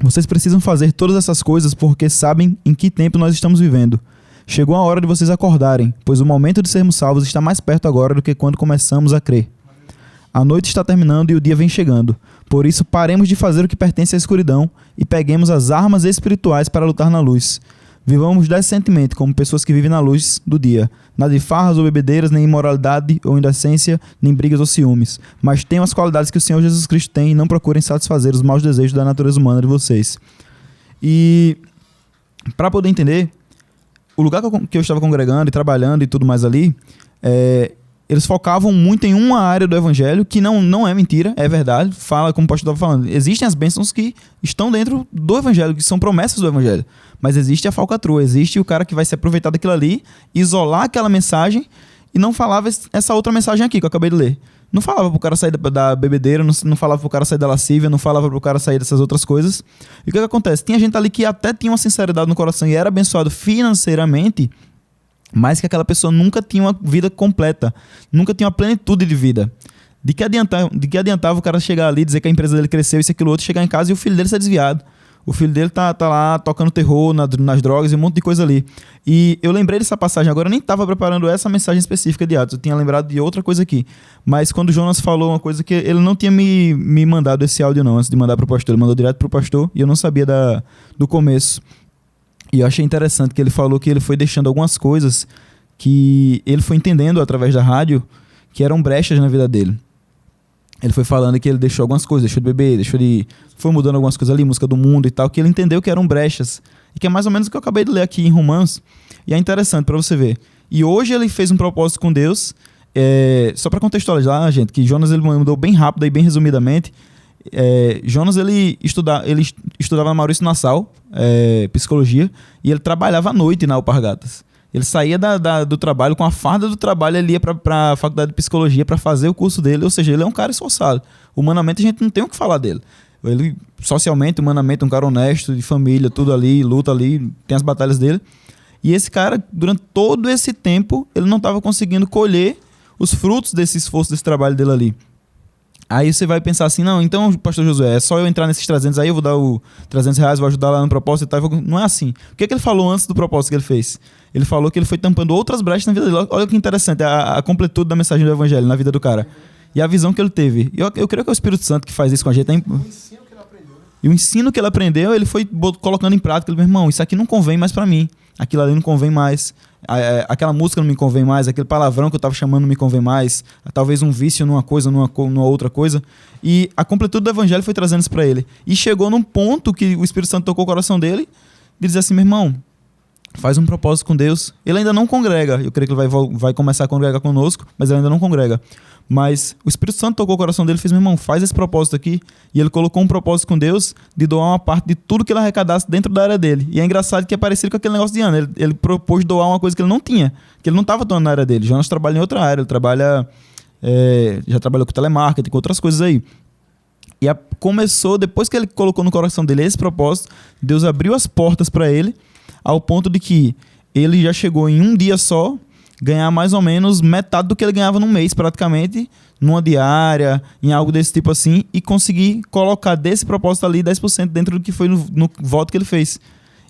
vocês precisam fazer todas essas coisas porque sabem em que tempo nós estamos vivendo. Chegou a hora de vocês acordarem, pois o momento de sermos salvos está mais perto agora do que quando começamos a crer. A noite está terminando e o dia vem chegando. Por isso, paremos de fazer o que pertence à escuridão e peguemos as armas espirituais para lutar na luz. Vivamos decentemente como pessoas que vivem na luz do dia. Nada de farras ou bebedeiras, nem imoralidade ou indecência, nem brigas ou ciúmes. Mas tenham as qualidades que o Senhor Jesus Cristo tem e não procurem satisfazer os maus desejos da natureza humana de vocês. E, para poder entender, o lugar que eu estava congregando e trabalhando e tudo mais ali, eles focavam muito em uma área do evangelho, que não é mentira, é verdade. Fala, como o pastor estava falando, existem as bênçãos que estão dentro do evangelho, que são promessas do evangelho. Mas existe a falcatrua, existe o cara que vai se aproveitar daquilo ali, isolar aquela mensagem e não falava essa outra mensagem aqui que eu acabei de ler. Não falava pro cara sair da bebedeira, não falava pro cara sair da lascívia, não falava pro cara sair dessas outras coisas. E o que acontece? Tinha gente ali que até tinha uma sinceridade no coração e era abençoado financeiramente, mas que aquela pessoa nunca tinha uma vida completa, nunca tinha uma plenitude de vida. De que adiantava o cara chegar ali, dizer que a empresa dele cresceu, isso, aquilo, outro, chegar em casa e o filho dele ser desviado. O filho dele tá lá tocando terror nas drogas e um monte de coisa ali. E eu lembrei dessa passagem, agora eu nem estava preparando essa mensagem específica de Atos, eu tinha lembrado de outra coisa aqui. Mas quando o Jonas falou uma coisa que ele não tinha me mandado esse áudio não, antes de mandar pro pastor, ele mandou direto pro pastor e eu não sabia do começo. E eu achei interessante que ele falou que ele foi deixando algumas coisas que ele foi entendendo através da rádio que eram brechas na vida dele. Ele foi falando que ele deixou algumas coisas, deixou de beber, foi mudando algumas coisas ali, música do mundo e tal, que ele entendeu que eram brechas. E que é mais ou menos o que eu acabei de ler aqui em Romanos. E é interessante para você ver. E hoje ele fez um propósito com Deus. Só para contextualizar, gente, que Jonas ele mandou bem rápido e bem resumidamente. Jonas ele estudava na Maurício Nassau, psicologia, e ele trabalhava à noite na Alpargatas. Ele saía do trabalho, com a farda do trabalho, ele ia para a faculdade de psicologia para fazer o curso dele, ou seja, ele é um cara esforçado. Humanamente a gente não tem o que falar dele. Ele, socialmente, humanamente, um cara honesto, de família, tudo ali, luta ali, tem as batalhas dele. E esse cara, durante todo esse tempo, ele não estava conseguindo colher os frutos desse esforço, desse trabalho dele ali. Aí você vai pensar assim, não, então, pastor Josué, é só eu entrar nesses 300 aí, eu vou dar o R$300, vou ajudar lá no propósito e tal. Não é assim. O que ele falou antes do propósito que ele fez? Ele falou que ele foi tampando outras brechas na vida dele. Olha que interessante, a completude da mensagem do evangelho na vida do cara. E a visão que ele teve. Eu creio que é o Espírito Santo que faz isso com a gente. E o ensino que ele aprendeu, ele foi colocando em prática. Ele, meu irmão, isso aqui não convém mais pra mim. Aquilo ali não convém mais. Aquela música não me convém mais. Aquele palavrão que eu tava chamando não me convém mais. Talvez um vício numa coisa, numa outra coisa. E a completude do evangelho foi trazendo isso pra ele. E chegou num ponto que o Espírito Santo tocou o coração dele de dizer assim, meu irmão, faz um propósito com Deus. Ele ainda não congrega. Eu creio que ele vai começar a congregar conosco, mas ele ainda não congrega. Mas o Espírito Santo tocou o coração dele e fez, meu irmão, faz esse propósito aqui. E ele colocou um propósito com Deus de doar uma parte de tudo que ele arrecadasse dentro da área dele. E é engraçado que é parecido com aquele negócio de Ana. Ele propôs doar uma coisa que ele não tinha, que ele não estava doando na área dele. Jonas trabalha em outra área, ele trabalha... já trabalhou com telemarketing, com outras coisas aí. E começou, depois que ele colocou no coração dele esse propósito, Deus abriu as portas para ele, ao ponto de que ele já chegou em um dia só ganhar mais ou menos metade do que ele ganhava num mês, praticamente, numa diária, em algo desse tipo assim, e conseguir colocar desse propósito ali 10% dentro do que foi no voto que ele fez.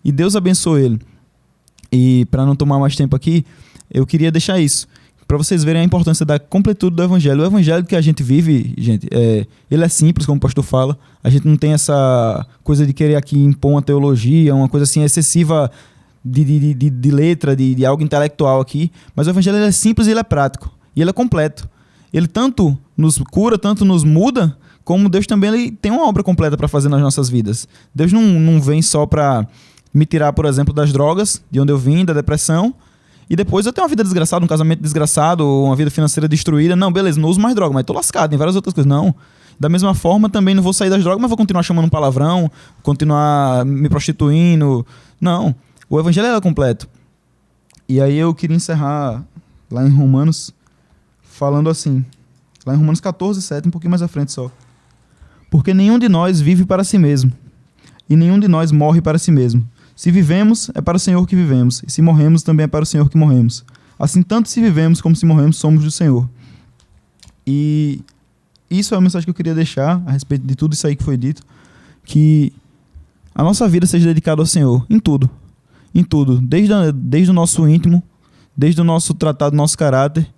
E Deus abençoou ele. E para não tomar mais tempo aqui, eu queria deixar isso, para vocês verem a importância da completude do evangelho. O evangelho que a gente vive, gente, ele é simples, como o pastor fala. A gente não tem essa coisa de querer aqui impor uma teologia, uma coisa assim excessiva de letra, de algo intelectual aqui. Mas o evangelho ele é simples e ele é prático. E ele é completo. Ele tanto nos cura, tanto nos muda, como Deus também ele tem uma obra completa para fazer nas nossas vidas. Deus não vem só para me tirar, por exemplo, das drogas, de onde eu vim, da depressão, e depois eu tenho uma vida desgraçada, um casamento desgraçado, uma vida financeira destruída. Não, beleza, não uso mais droga, mas tô lascado em várias outras coisas. Não. Da mesma forma, também não vou sair das drogas, mas vou continuar chamando palavrão, continuar me prostituindo. Não. O evangelho é completo. E aí eu queria encerrar lá em Romanos, falando assim. Lá em Romanos 14:7, um pouquinho mais à frente só. Porque nenhum de nós vive para si mesmo, e nenhum de nós morre para si mesmo. Se vivemos, é para o Senhor que vivemos, e se morremos, também é para o Senhor que morremos. Assim, tanto se vivemos como se morremos, somos do Senhor. E isso é a mensagem que eu queria deixar a respeito de tudo isso aí que foi dito, que a nossa vida seja dedicada ao Senhor, em tudo. Em tudo, desde o nosso íntimo, desde o nosso tratado, do nosso caráter,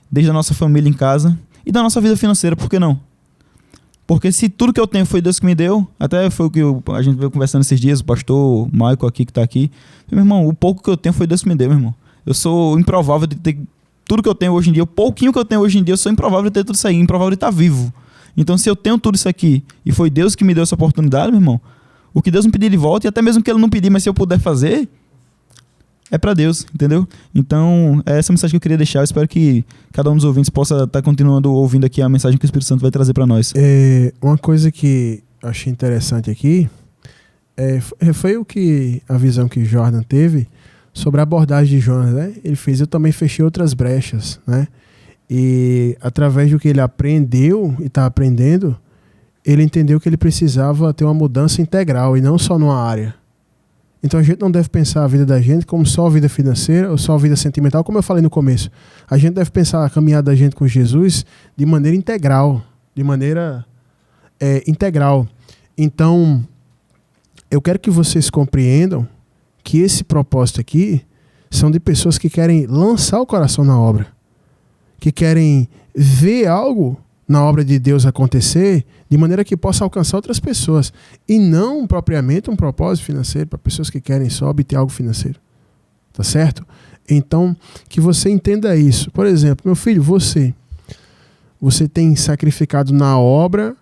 desde a nossa família em casa e da nossa vida financeira, por que não? Porque se tudo que eu tenho foi Deus que me deu, até foi o que a gente veio conversando esses dias, o pastor Michael aqui que está aqui, meu irmão, o pouco que eu tenho foi Deus que me deu, meu irmão. Eu sou improvável de ter tudo que eu tenho hoje em dia, o pouquinho que eu tenho hoje em dia, eu sou improvável de ter tudo isso aí, improvável de estar vivo. Então se eu tenho tudo isso aqui e foi Deus que me deu essa oportunidade, meu irmão, o que Deus me pedir de volta, e até mesmo que Ele não pedir, mas se eu puder fazer, é para Deus, entendeu? Então, é essa mensagem que eu queria deixar. Eu espero que cada um dos ouvintes possa estar continuando ouvindo aqui a mensagem que o Espírito Santo vai trazer para nós. Uma coisa que eu achei interessante aqui foi a visão que Jordan teve sobre a abordagem de Jonas, né? Ele fez, eu também fechei outras brechas, né? E através do que ele aprendeu e está aprendendo, ele entendeu que ele precisava ter uma mudança integral e não só numa área. Então a gente não deve pensar a vida da gente como só a vida financeira ou só a vida sentimental, como eu falei no começo. A gente deve pensar a caminhada da gente com Jesus de maneira integral. Integral. Então, eu quero que vocês compreendam que esse propósito aqui são de pessoas que querem lançar o coração na obra, que querem ver algo na obra de Deus acontecer de maneira que possa alcançar outras pessoas e não propriamente um propósito financeiro para pessoas que querem só obter algo financeiro. Tá certo? Então, que você entenda isso. Por exemplo, meu filho, você tem sacrificado na obra,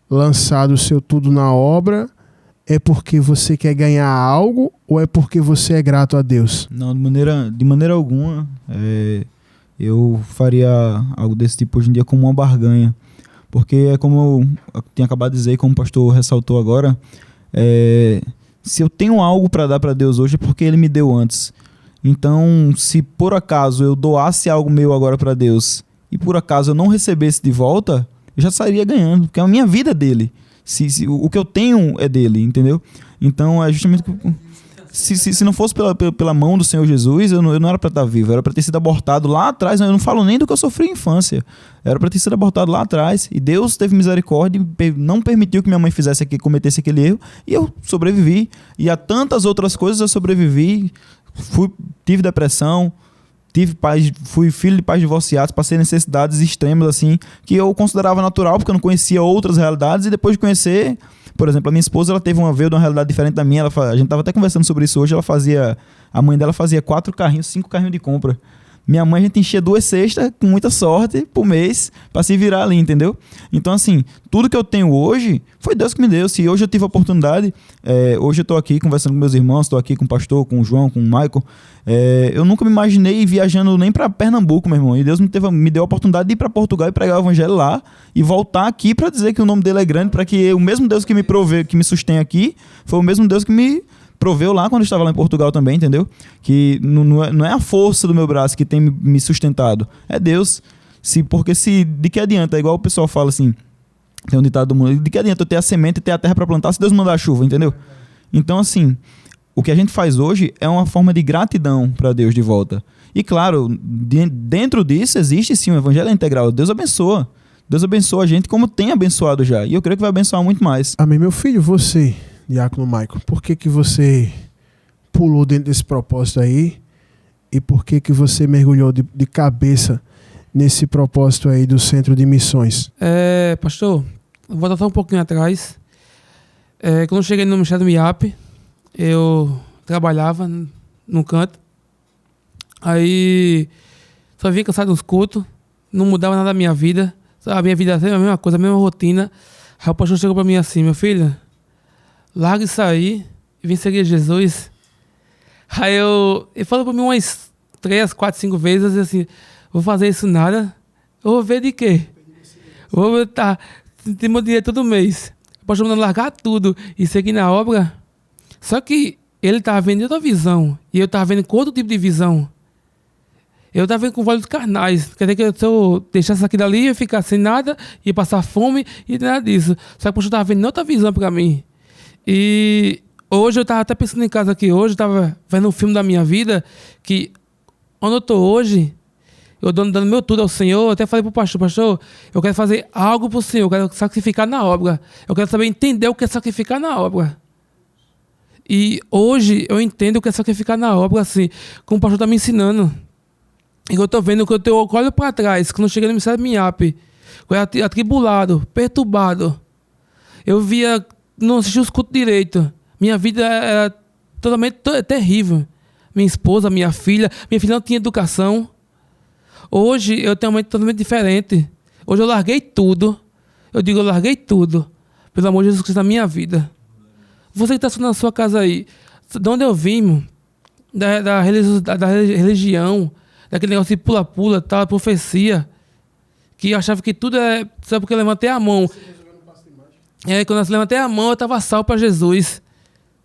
lançado o seu tudo na obra, é porque você quer ganhar algo ou é porque você é grato a Deus? Não, de maneira alguma. Eu faria algo desse tipo hoje em dia como uma barganha. Porque é como eu tinha acabado de dizer, como o pastor ressaltou agora, se eu tenho algo para dar para Deus hoje é porque Ele me deu antes. Então, se por acaso eu doasse algo meu agora para Deus e por acaso eu não recebesse de volta, eu já estaria ganhando, porque a minha vida é dele. O que eu tenho é dele, entendeu? Então, é justamente... Se não fosse pela mão do Senhor Jesus, eu não era para estar vivo. Era para ter sido abortado lá atrás. Eu não falo nem do que eu sofri em infância. Era para ter sido abortado lá atrás. E Deus teve misericórdia e não permitiu que minha mãe cometesse aquele erro. E eu sobrevivi. E a tantas outras coisas eu sobrevivi. Tive depressão. Fui filho de pais divorciados. Passei necessidades extremas assim, que eu considerava natural, porque eu não conhecia outras realidades. E depois de conhecer... Por exemplo, a minha esposa, ela veio de uma realidade diferente da minha. A gente estava até conversando sobre isso hoje. A mãe dela fazia 5 carrinhos de compra. Minha mãe, a gente enchia 2 cestas, com muita sorte, por mês, para se virar ali, entendeu? Então, assim, tudo que eu tenho hoje, foi Deus que me deu. Se hoje eu tive a oportunidade, hoje eu estou aqui conversando com meus irmãos, estou aqui com o pastor, com o João, com o Michael. Eu nunca me imaginei viajando nem para Pernambuco, meu irmão. E Deus me deu a oportunidade de ir para Portugal e pregar o evangelho lá e voltar aqui para dizer que o nome dele é grande, para que o mesmo Deus que me proveu, que me sustém aqui, foi o mesmo Deus que me proveu lá quando eu estava lá em Portugal também, entendeu? Que não é a força do meu braço que tem me sustentado, é Deus. Porque de que adianta? É igual o pessoal fala assim, tem um ditado do mundo, de que adianta eu ter a semente e ter a terra para plantar se Deus mandar a chuva, entendeu? Então, assim, o que a gente faz hoje é uma forma de gratidão para Deus de volta. E claro, dentro disso existe sim um evangelho integral. Deus abençoa a gente como tem abençoado já. E eu creio que vai abençoar muito mais. Amém. Meu filho, você, Diácono Michael, por que você pulou dentro desse propósito aí? E por que você mergulhou de cabeça nesse propósito aí do Centro de Missões? Pastor, vou voltar só um pouquinho atrás. Quando eu cheguei no Ministério do MIAP, eu trabalhava num canto. Aí só vinha cansado dos cultos, não mudava nada da minha vida. A minha vida era a mesma coisa, a mesma rotina. Aí o pastor chegou pra mim assim: meu filho, larga isso aí e vem seguir Jesus. Aí ele falou pra mim umas 3, 4, 5 vezes assim: vou fazer isso nada, eu vou ver de quê? Vou estar tem meu dinheiro todo mês. O pastor mandando largar tudo e seguir na obra. Só que ele estava vendo outra visão e eu estava vendo com outro tipo de visão. Eu estava vendo com olhos carnais. Quer dizer que se eu deixasse aquilo ali, eu ia ficar sem nada, ia passar fome e nada disso. Só que o pastor estava vendo outra visão para mim. E hoje eu estava até pensando em casa aqui. Hoje eu estava vendo um filme da minha vida que, onde eu estou hoje, eu dando meu tudo ao Senhor. Eu até falei para o pastor, eu quero fazer algo para o Senhor, eu quero sacrificar na obra. Eu quero saber entender o que é sacrificar na obra. E hoje eu entendo o que é sacrificar na obra, assim, como o pastor está me ensinando. E eu estou vendo que eu olho para trás, quando eu cheguei no Ministério do MIAP, eu era atribulado, perturbado. Eu via, não assistia os cultos direito. Minha vida era totalmente terrível. Minha esposa, minha filha não tinha educação. Hoje eu tenho uma mente totalmente diferente. Hoje eu larguei tudo. Eu larguei tudo. Pelo amor de Jesus Cristo na minha vida. Você que está na sua casa aí, de onde eu vim, da religião, daquele negócio de pula-pula, tal, profecia, que eu achava que tudo é só porque eu levantei a mão. Quando eu levantei a mão, eu estava salvo para Jesus.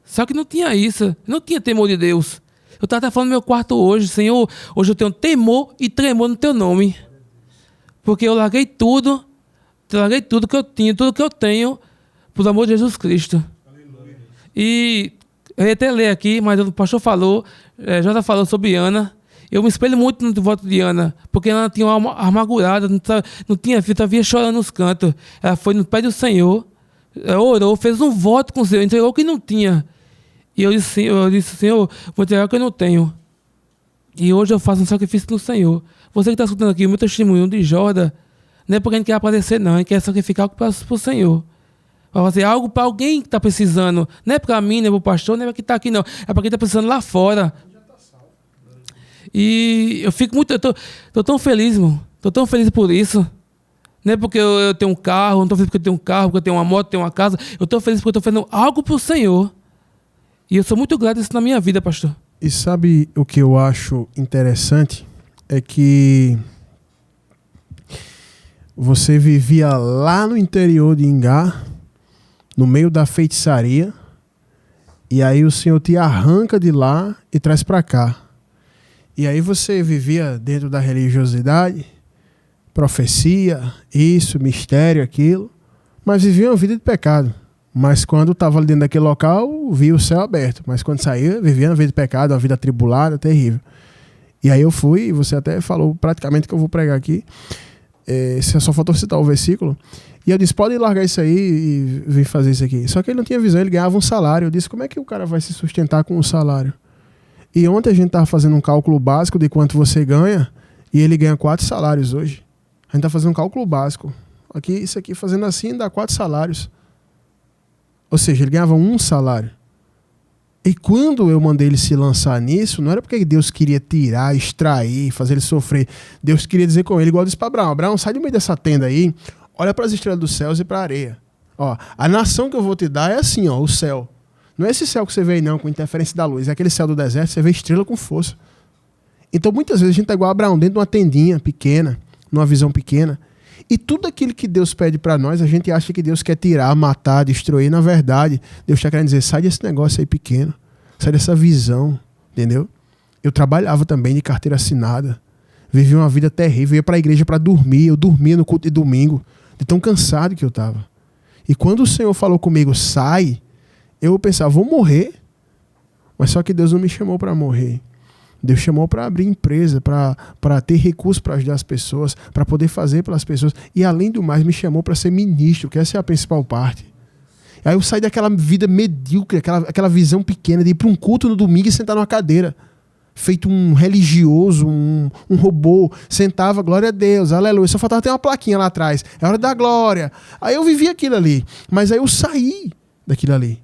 Só que não tinha isso, não tinha temor de Deus. Eu estava até falando no meu quarto hoje: Senhor, hoje eu tenho temor e tremor no teu nome. Porque eu larguei tudo que eu tinha, tudo que eu tenho, por amor de Jesus Cristo. E eu ia até ler aqui, mas o pastor falou, Jota falou sobre Ana. Eu me espelho muito no voto de Ana, porque ela tinha uma alma amargurada, não tinha filho, estava chorando nos cantos. Ela foi no pé do Senhor, orou, fez um voto com o Senhor, entregou o que não tinha. E eu disse, Senhor, vou entregar o que eu não tenho. E hoje eu faço um sacrifício no Senhor. Você que está escutando aqui o meu testemunho de Jordan, não é porque a gente quer aparecer, não, a gente quer sacrificar algo para o Senhor. Para fazer algo para alguém que está precisando. Não é para mim, não é para o pastor, não é para quem está aqui, não. É para quem está precisando lá fora. E eu fico muito... Estou tão feliz, irmão. Estou tão feliz por isso. Não é porque eu tenho um carro, não estou feliz porque eu tenho um carro, porque eu tenho uma moto, tenho uma casa. Eu estou feliz porque eu estou fazendo algo para o Senhor. E eu sou muito grato a isso na minha vida, pastor. E sabe o que eu acho interessante? É que você vivia lá no interior de Ingá, no meio da feitiçaria, e aí o Senhor te arranca de lá e traz para cá. E aí você vivia dentro da religiosidade, profecia, isso, mistério, aquilo, mas vivia uma vida de pecado, Mas quando estava ali dentro daquele local, via o céu aberto. Mas quando saía, vivia uma vida de pecado, uma vida atribulada, terrível. E aí eu fui, e você até falou praticamente que eu vou pregar aqui. Só faltou citar o versículo. E eu disse, pode largar isso aí e vir fazer isso aqui. Só que ele não tinha visão, ele ganhava um salário. Eu disse, como é que o cara vai se sustentar com um salário? E ontem a gente estava fazendo um cálculo básico de quanto você ganha, e ele ganha 4 salários hoje. A gente está fazendo um cálculo básico. Aqui, isso aqui, fazendo assim, dá 4 salários. Ou seja, ele ganhava um salário. E quando eu mandei ele se lançar nisso, não era porque Deus queria tirar, extrair, fazer ele sofrer. Deus queria dizer com ele, igual disse para Abraão, Abraão, sai do meio dessa tenda aí, olha para as estrelas dos céus e para a areia. Ó, a nação que eu vou te dar é assim, ó, o céu. Não é esse céu que você vê aí não, com interferência da luz. É aquele céu do deserto, você vê estrela com força. Então muitas vezes a gente está igual a Abraão, dentro de uma tendinha pequena, numa visão pequena. E tudo aquilo que Deus pede para nós, a gente acha que Deus quer tirar, matar, destruir. Na verdade, Deus está querendo dizer, sai desse negócio aí pequeno. Sai dessa visão, entendeu? Eu trabalhava também de carteira assinada. Vivia uma vida terrível. Eu ia para a igreja para dormir. Eu dormia no culto de domingo. De tão cansado que eu estava. E quando o Senhor falou comigo, sai, eu pensava, vou morrer. Mas só que Deus não me chamou para morrer. Deus chamou para abrir empresa, para ter recursos para ajudar as pessoas, para poder fazer pelas pessoas. E além do mais, me chamou para ser ministro, que essa é a principal parte. Aí eu saí daquela vida medíocre, aquela visão pequena de ir para um culto no domingo e sentar numa cadeira. Feito um religioso, um robô. Sentava, glória a Deus, aleluia. Só faltava ter uma plaquinha lá atrás. É hora da glória. Aí eu vivi aquilo ali. Mas aí eu saí daquilo ali.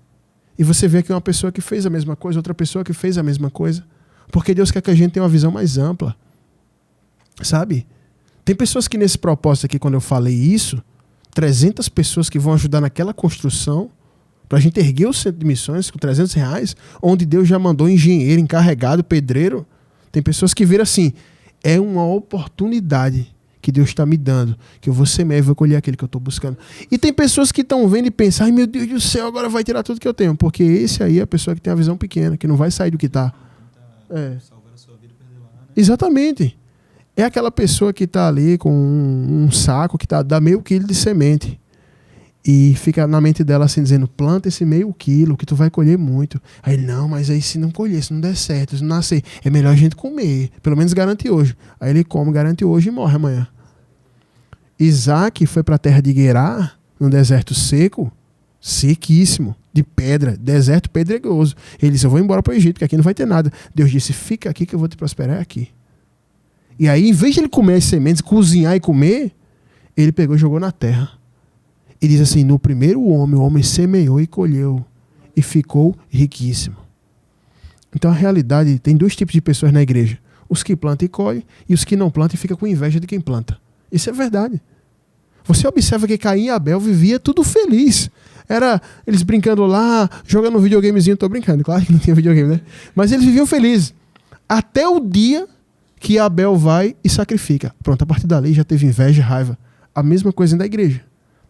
E você vê aqui uma pessoa que fez a mesma coisa, outra pessoa que fez a mesma coisa. Porque Deus quer que a gente tenha uma visão mais ampla. Sabe? Tem pessoas que nesse propósito aqui, quando eu falei isso, 300 pessoas que vão ajudar naquela construção, para a gente erguer o centro de missões com R$300, onde Deus já mandou engenheiro, encarregado, pedreiro. Tem pessoas que viram assim, é uma oportunidade que Deus está me dando, que eu vou semear e vou colher aquilo que eu estou buscando. E tem pessoas que estão vendo e pensam, ai meu Deus do céu, agora vai tirar tudo que eu tenho. Porque esse aí é a pessoa que tem a visão pequena, que não vai sair do que está. Exatamente. É aquela pessoa que está ali com um saco que dá meio quilo de semente e fica na mente dela assim dizendo, planta esse meio quilo que tu vai colher muito. Aí não, mas aí se não colher, se não der certo, se não nascer, é melhor a gente comer, pelo menos garante hoje. Aí ele come, garante hoje e morre amanhã. Isaac foi para a terra de Gerar, num deserto seco, sequíssimo, de pedra, deserto pedregoso. Ele disse, eu vou embora para o Egito, que aqui não vai ter nada. Deus disse, fica aqui que eu vou te prosperar aqui. E aí, em vez de ele comer as sementes, cozinhar e comer, ele pegou e jogou na terra. E diz assim, no primeiro o homem semeou e colheu, e ficou riquíssimo. Então a realidade, tem 2 tipos de pessoas na igreja. Os que plantam e colhem, e os que não plantam e ficam com inveja de quem planta. Isso é verdade. Você observa que Caim e Abel vivia tudo feliz. Era eles brincando lá, jogando um videogamezinho. Tô brincando, claro que não tinha videogame, né? Mas eles viviam felizes. Até o dia que Abel vai e sacrifica. Pronto, a partir dali já teve inveja e raiva. A mesma coisa da igreja.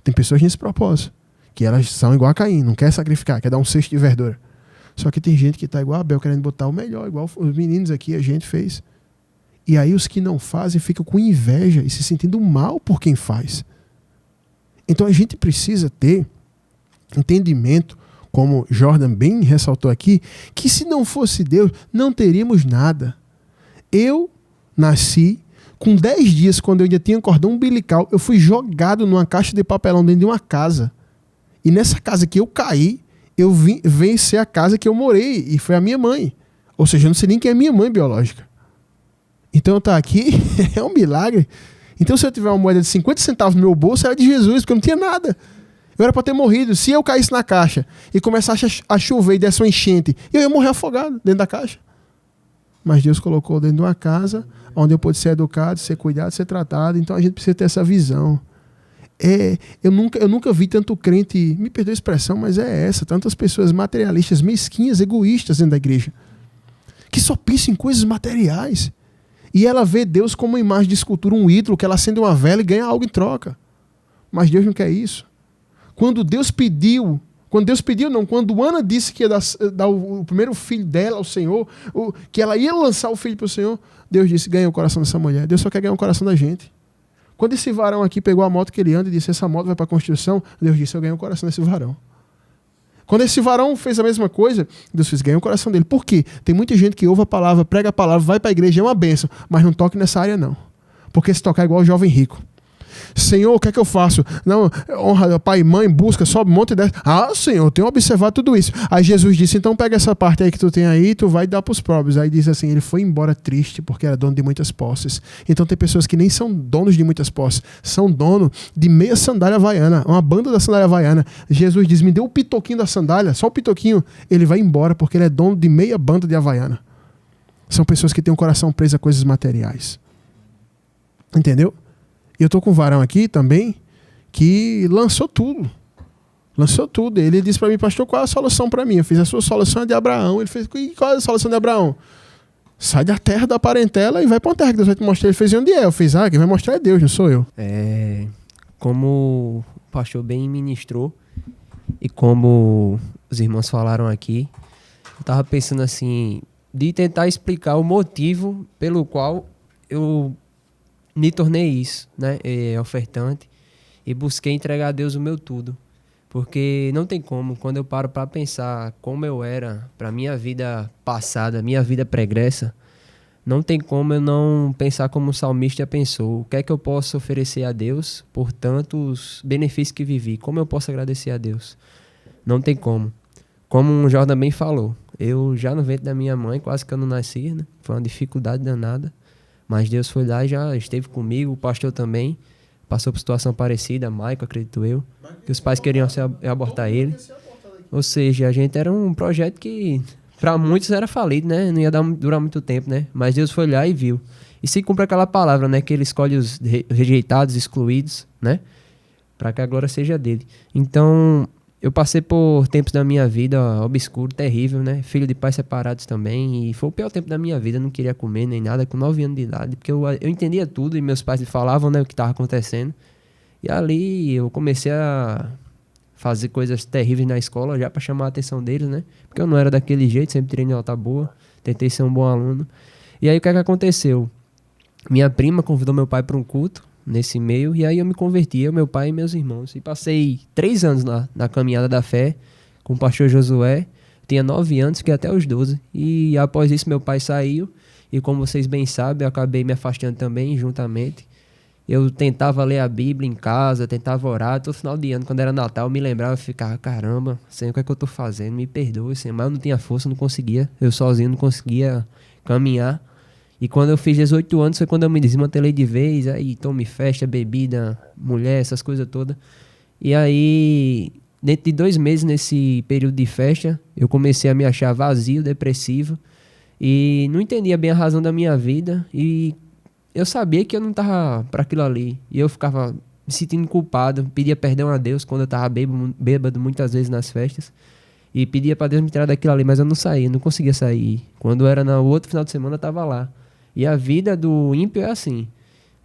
Tem pessoas nesse propósito, que elas são igual a Caim, não quer sacrificar, quer dar um cesto de verdura. Só que tem gente que está igual a Abel, querendo botar o melhor, igual os meninos aqui, a gente fez. E aí os que não fazem ficam com inveja e se sentindo mal por quem faz. Então a gente precisa ter entendimento, como Jordan bem ressaltou aqui, que se não fosse Deus, não teríamos nada. Eu nasci, com 10 dias, quando eu ainda tinha cordão umbilical, eu fui jogado numa caixa de papelão dentro de uma casa. E nessa casa que eu caí, eu vim vencer a casa que eu morei, e foi a minha mãe. Ou seja, eu não sei nem quem é minha mãe biológica. Então eu estar aqui é um milagre. Então se eu tiver uma moeda de 50 centavos no meu bolso, era de Jesus, porque eu não tinha nada. Eu era para ter morrido. Se eu caísse na caixa e começasse a chover e desse uma enchente, eu ia morrer afogado dentro da caixa. Mas Deus colocou dentro de uma casa onde eu pude ser educado, ser cuidado, ser tratado. Então a gente precisa ter essa visão. Eu nunca vi tanto crente, me perdoe a expressão, mas é essa, tantas pessoas materialistas, mesquinhas, egoístas dentro da igreja, que só pensam em coisas materiais. E ela vê Deus como uma imagem de escultura, um ídolo, que ela acende uma vela e ganha algo em troca. Mas Deus não quer isso. Quando Ana disse que ia dar o primeiro filho dela ao Senhor, que ela ia lançar o filho para o Senhor, Deus disse, ganha o coração dessa mulher. Deus só quer ganhar o coração da gente. Quando esse varão aqui pegou a moto que ele anda e disse, essa moto vai para a construção, Deus disse, eu ganhei o coração desse varão. Quando esse varão fez a mesma coisa, Deus fez ganhar o coração dele. Por quê? Tem muita gente que ouve a palavra, prega a palavra, vai para a igreja, é uma bênção, mas não toque nessa área não. Porque se tocar é igual o jovem rico. Senhor, o que é que eu faço? Não, honra pai e mãe, busca, sobe, monta e desce. Ah, Senhor, eu tenho observado tudo isso. Aí Jesus disse, então pega essa parte aí que tu tem aí, tu vai dar para os pobres. Aí diz assim, ele foi embora triste porque era dono de muitas posses. Então tem pessoas que nem são donos de muitas posses, são dono de meia sandália havaiana, uma banda da sandália havaiana. Jesus diz, me dê o pitoquinho da sandália, só o pitoquinho, ele vai embora porque ele é dono de meia banda de havaiana. São pessoas que têm o coração preso a coisas materiais. Entendeu? E eu tô com um varão aqui também que lançou tudo. Lançou tudo. Ele disse para mim, pastor, qual é a solução para mim? Eu fiz a sua solução de Abraão. Ele fez, e qual é a solução de Abraão? Sai da terra da parentela e vai para uma terra que Deus vai te mostrar. Ele fez, onde é? Eu fiz, quem vai mostrar é Deus, não sou eu. Como o pastor bem ministrou e como os irmãos falaram aqui, eu tava pensando assim, de tentar explicar o motivo pelo qual eu me tornei isso, né? Ofertante, e busquei entregar a Deus o meu tudo. Porque não tem como, quando eu paro para pensar como eu era para minha vida passada, minha vida pregressa, não tem como eu não pensar como o salmista pensou. O que é que eu posso oferecer a Deus por tantos benefícios que vivi? Como eu posso agradecer a Deus? Não tem como. Como o Jordan bem falou, eu já no ventre da minha mãe, quase que eu não nasci, né? Foi uma dificuldade danada. Mas Deus foi lá e já esteve comigo, o pastor também passou por situação parecida, Michael, acredito eu, que os pais queriam abortar ele. Ou seja, a gente era um projeto que para muitos era falido, né? Não ia durar muito tempo, né? Mas Deus foi lá e viu. E se cumpre aquela palavra, né? Que ele escolhe os rejeitados, excluídos, né? Para que a glória seja dele. Então, eu passei por tempos da minha vida obscuro, terrível, né? Filho de pais separados também. E foi o pior tempo da minha vida. Eu não queria comer nem nada com 9 anos de idade. Porque eu entendia tudo e meus pais me falavam, né, o que estava acontecendo. E ali eu comecei a fazer coisas terríveis na escola já para chamar a atenção deles, né? Porque eu não era daquele jeito, sempre tirei nota boa. Tentei ser um bom aluno. E aí o que é que aconteceu? Minha prima convidou meu pai para um culto nesse meio, e aí eu me converti, eu, meu pai e meus irmãos, e passei 3 anos lá na caminhada da fé com o pastor Josué. Tinha 9 anos, fiquei até os 12, e após isso meu pai saiu, e como vocês bem sabem, eu acabei me afastando também, juntamente. Eu tentava ler a Bíblia em casa, tentava orar, todo final de ano, quando era Natal, eu me lembrava e ficava, caramba, Senhor, o que é que eu tô fazendo? Me perdoe, Senhor, mas eu não tinha força, não conseguia, eu sozinho não conseguia caminhar. E quando eu fiz 18 anos foi quando eu me desmantelei de vez, aí tome festa, bebida, mulher, essas coisas todas. E aí, dentro de 2 meses nesse período de festa, eu comecei a me achar vazio, depressivo, e não entendia bem a razão da minha vida, e eu sabia que eu não estava para aquilo ali, e eu ficava me sentindo culpado, pedia perdão a Deus quando eu estava bêbado muitas vezes nas festas, e pedia para Deus me tirar daquilo ali, mas eu não saía, não conseguia sair. Quando era no outro final de semana, eu estava lá. E a vida do ímpio é assim.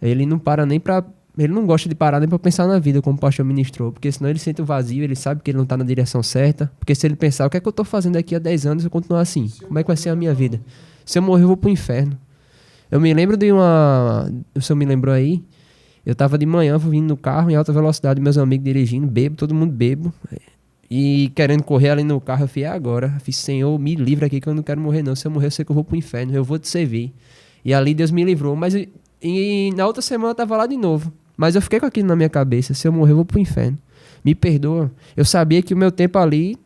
Ele não para nem pra... Ele não gosta de parar nem pra pensar na vida, como o pastor ministrou. Porque senão ele sente o vazio, ele sabe que ele não tá na direção certa. Porque se ele pensar, o que é que eu tô fazendo daqui a 10 anos se eu continuar assim? Como é que vai ser a minha vida? Se eu morrer, eu vou pro inferno. Eu me lembro de uma... O senhor me lembrou aí? Eu tava de manhã, vindo no carro em alta velocidade, meus amigos dirigindo, bebo, todo mundo bebo. E querendo correr ali no carro, eu falei, agora. Eu fiz, Senhor, me livra aqui que eu não quero morrer não. Se eu morrer, eu sei que eu vou pro inferno, eu vou te servir. E ali Deus me livrou. Mas e na outra semana eu tava lá de novo. Mas eu fiquei com aquilo na minha cabeça. Se eu morrer, eu vou pro inferno. Me perdoa. Eu sabia que o meu tempo ali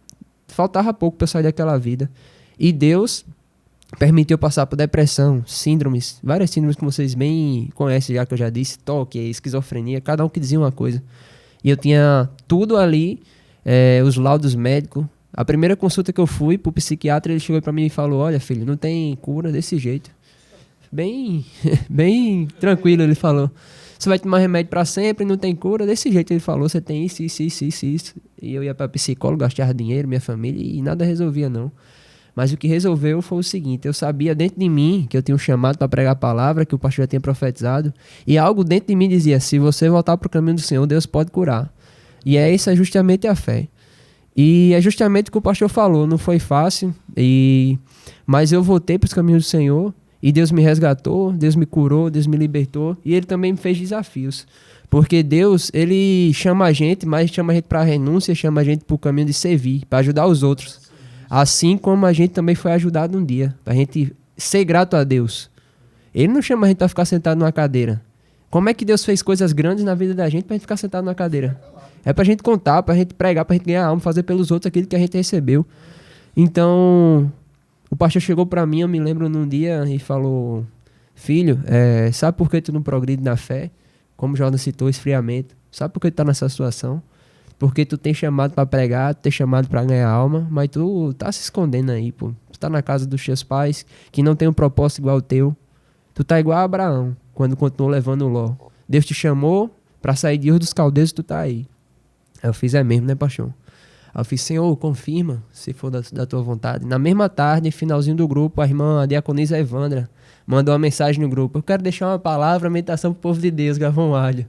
faltava pouco pra eu sair daquela vida. E Deus permitiu passar por depressão, síndromes, várias síndromes que vocês bem conhecem já, que eu já disse, toque, esquizofrenia, cada um que dizia uma coisa. E eu tinha tudo ali, os laudos médicos. A primeira consulta que eu fui pro psiquiatra, ele chegou pra mim e falou, olha filho, não tem cura desse jeito. Bem tranquilo, ele falou. Você vai tomar remédio pra sempre, não tem cura. Desse jeito ele falou, você tem isso. E eu ia pra psicólogo, gastava dinheiro, minha família, e nada resolvia não. Mas o que resolveu foi o seguinte, eu sabia dentro de mim que eu tinha um chamado para pregar a palavra, que o pastor já tinha profetizado, e algo dentro de mim dizia, se você voltar pro caminho do Senhor, Deus pode curar. E isso é justamente a fé. E é justamente o que o pastor falou, não foi fácil, mas eu voltei para os caminhos do Senhor. E Deus me resgatou, Deus me curou, Deus me libertou. E Ele também me fez desafios. Porque Deus, Ele chama a gente, mas chama a gente para a renúncia, chama a gente para o caminho de servir, para ajudar os outros. Assim como a gente também foi ajudado um dia, para a gente ser grato a Deus. Ele não chama a gente para ficar sentado numa cadeira. Como é que Deus fez coisas grandes na vida da gente para a gente ficar sentado numa cadeira? É para a gente contar, para a gente pregar, para a gente ganhar alma, fazer pelos outros aquilo que a gente recebeu. Então, o pastor chegou para mim, eu me lembro num dia, e falou: filho, sabe por que tu não progride na fé? Como o Jordan citou, esfriamento. Sabe por que tu tá nessa situação? Porque tu tem chamado para pregar, tu tem chamado para ganhar alma, mas tu tá se escondendo aí, pô. Tu tá na casa dos teus pais, que não tem um propósito igual ao teu. Tu tá igual a Abraão, quando continuou levando o Ló. Deus te chamou para sair de Ur dos Caldeus e tu tá aí. Aí eu fiz, mesmo, né, paixão? Aí eu fiz, Senhor, confirma, se for da tua vontade. Na mesma tarde, finalzinho do grupo, a irmã a diaconisa Evandra mandou uma mensagem no grupo: eu quero deixar uma palavra, meditação pro povo de Deus, Gavão Alho.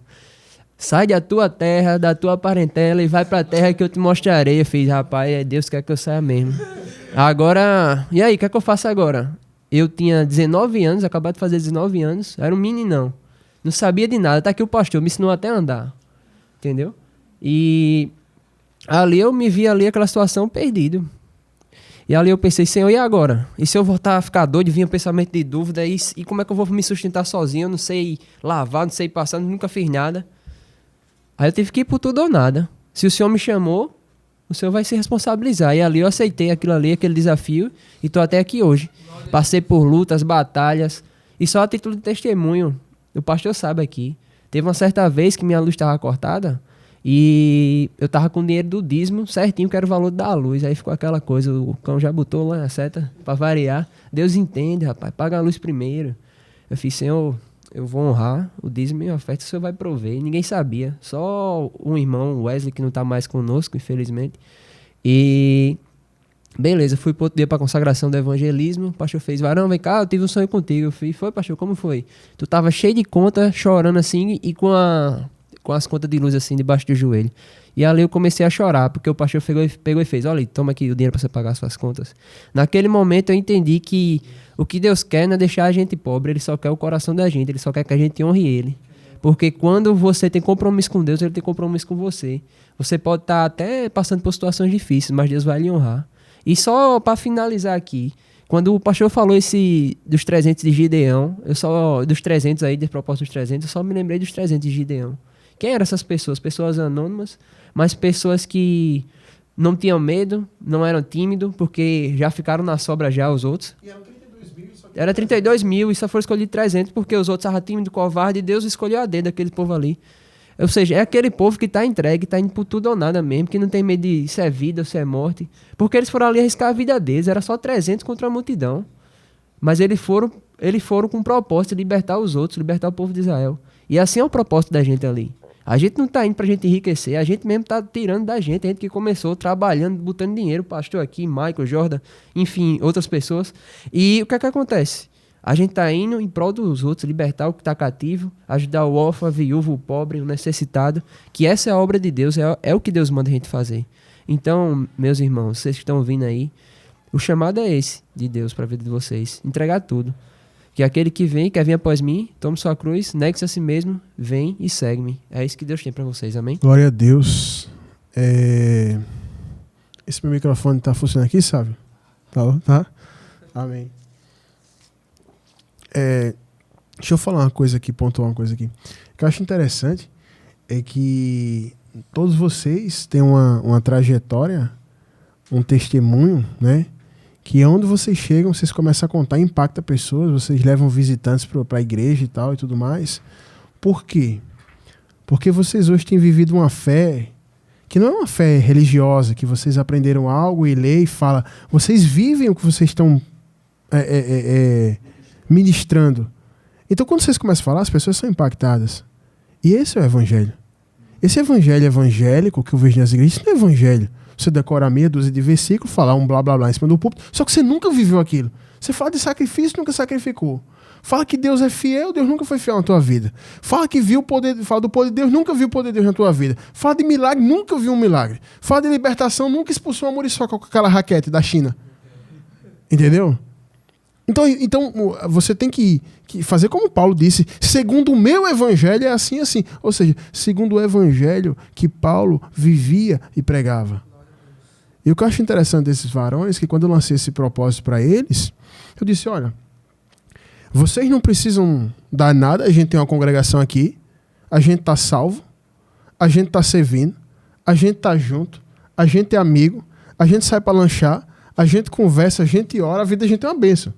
Sai da tua terra, da tua parentela e vai pra terra que eu te mostrarei. Eu fiz, rapaz, Deus quer que eu saia mesmo. Agora, e aí, o que é que eu faço agora? Eu tinha 19 anos, acabado de fazer 19 anos, era um meninão. Não sabia de nada, tá aqui o pastor, me ensinou até a andar. Entendeu? E ali eu me vi ali, aquela situação, perdido. E ali eu pensei, Senhor, e agora? E se eu voltar a ficar doido, vinha um pensamento de dúvida, e como é que eu vou me sustentar sozinho? Eu não sei lavar, não sei passar, nunca fiz nada. Aí eu tive que ir por tudo ou nada. Se o Senhor me chamou, o Senhor vai se responsabilizar. E ali eu aceitei aquilo ali, aquele desafio, e tô até aqui hoje. Passei por lutas, batalhas, e só a título de testemunho, o pastor sabe aqui. Teve uma certa vez que minha luz estava cortada, e eu tava com o dinheiro do dízimo certinho, que era o valor da luz. Aí ficou aquela coisa, o cão já botou lá a seta pra variar. Deus entende, rapaz, paga a luz primeiro. Eu fiz, Senhor, eu vou honrar o dízimo e a oferta, o Senhor vai prover. E ninguém sabia, só um irmão, Wesley, que não tá mais conosco, infelizmente. E beleza, fui pro outro dia pra consagração do evangelismo. O pastor fez, varão, vem cá, eu tive um sonho contigo. Eu fiz, foi, pastor, como foi? Tu tava cheio de conta, chorando assim, e com as contas de luz assim, debaixo do joelho. E ali eu comecei a chorar, porque o pastor pegou e fez, olha, toma aqui o dinheiro para você pagar as suas contas. Naquele momento eu entendi que o que Deus quer não é deixar a gente pobre, Ele só quer o coração da gente, Ele só quer que a gente honre Ele. Porque quando você tem compromisso com Deus, Ele tem compromisso com você. Você pode estar até passando por situações difíceis, mas Deus vai lhe honrar. E só para finalizar aqui, quando o pastor falou dos 300 de Gideão, dos 300 aí, de propósito dos 300, eu só me lembrei dos 300 de Gideão. Quem eram essas pessoas? Pessoas anônimas, mas pessoas que não tinham medo, não eram tímidos, porque já ficaram na sobra já os outros. E eram 32 mil. Era 32 mil e só foram escolhidos 300 porque os outros estavam tímidos, covardes, e Deus escolheu a dedo aquele povo ali. Ou seja, é aquele povo que está entregue, está indo por tudo ou nada mesmo, que não tem medo de se é vida ou se é morte. Porque eles foram ali arriscar a vida deles, era só 300 contra a multidão. Mas eles foram com o propósito de libertar os outros, libertar o povo de Israel. E assim é o propósito da gente ali. A gente não está indo para a gente enriquecer, a gente mesmo está tirando da gente, a gente que começou trabalhando, botando dinheiro, pastor aqui, Michael, Jordan, enfim, outras pessoas. E o que é que acontece? A gente está indo em prol dos outros, libertar o que está cativo, ajudar o órfão, a viúva, o pobre, o necessitado, que essa é a obra de Deus, é o que Deus manda a gente fazer. Então, meus irmãos, vocês que estão ouvindo aí, o chamado é esse de Deus para a vida de vocês, entregar tudo. Que aquele que vem, quer vir após mim, tome sua cruz, negue-se a si mesmo, vem e segue-me. É isso que Deus tem para vocês, amém? Glória a Deus. Esse meu microfone tá funcionando aqui, sabe? Tá? Amém. Deixa eu falar uma coisa aqui, pontuar uma coisa aqui. O que eu acho interessante é que todos vocês têm uma trajetória, um testemunho, né? Que onde vocês chegam, vocês começam a contar, impacta pessoas, vocês levam visitantes para a igreja e tal e tudo mais. Por quê? Porque vocês hoje têm vivido uma fé que não é uma fé religiosa, que vocês aprenderam algo e lê e fala. Vocês vivem o que vocês estão ministrando. Então, quando vocês começam a falar, as pessoas são impactadas. E esse é o evangelho. Esse evangelho evangélico que eu vejo nas igrejas, isso não é evangelho. Você decora meia dúzia de versículos, falar um blá blá blá em cima do púlpito, só que você nunca viveu aquilo. Você fala de sacrifício, nunca sacrificou. Fala que Deus é fiel, Deus nunca foi fiel na tua vida. Fala que viu o poder, fala do poder de Deus, nunca viu o poder de Deus na tua vida. Fala de milagre, nunca viu um milagre. Fala de libertação, nunca expulsou uma muriçoca com aquela raquete da China. Entendeu? Então você tem que fazer como Paulo disse, segundo o meu evangelho é assim, assim. Ou seja, segundo o evangelho que Paulo vivia e pregava. E o que eu acho interessante desses varões, que quando eu lancei esse propósito para eles, eu disse, olha, vocês não precisam dar nada, a gente tem uma congregação aqui, a gente está salvo, a gente está servindo, a gente está junto, a gente é amigo, a gente sai para lanchar, a gente conversa, a gente ora, a vida da gente é uma bênção.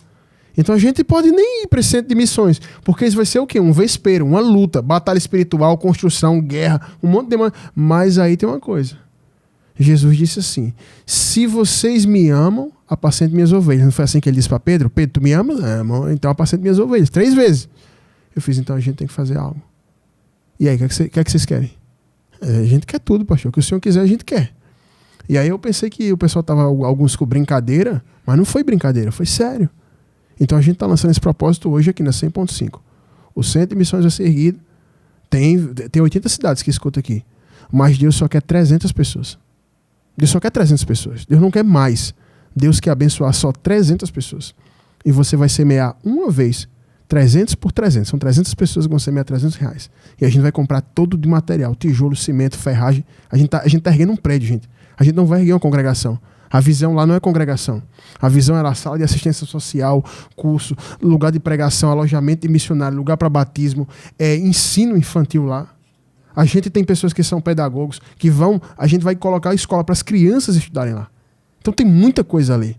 Então a gente pode nem ir para esse centro de missões, porque isso vai ser o quê? Um vespeiro, uma luta, batalha espiritual, construção, guerra, um monte de demanda. Mas aí tem uma coisa. Jesus disse assim, se vocês me amam, apacente minhas ovelhas. Não foi assim que ele disse para Pedro? Pedro, tu me amas? Amo, então apacente minhas ovelhas. 3 vezes. Eu fiz, então a gente tem que fazer algo. E aí, o que é que vocês querem? A gente quer tudo, pastor. O que o senhor quiser, a gente quer. E aí eu pensei que o pessoal estava alguns com brincadeira, mas não foi brincadeira, foi sério. Então a gente está lançando esse propósito hoje aqui na 100.5. O centro de missões vai ser erguido. Tem 80 cidades que escutam aqui. Mas Deus só quer 300 pessoas. Deus só quer 300 pessoas. Deus não quer mais. Deus quer abençoar só 300 pessoas. E você vai semear uma vez, 300 por 300. São 300 pessoas que vão semear R$300. E a gente vai comprar todo de material. Tijolo, cimento, ferragem. A gente tá erguendo um prédio, gente. A gente não vai erguer uma congregação. A visão lá não é congregação. A visão era a sala de assistência social, curso, lugar de pregação, alojamento de missionário, lugar para batismo, ensino infantil lá. A gente tem pessoas que são pedagogos, que a gente vai colocar a escola para as crianças estudarem lá. Então tem muita coisa ali.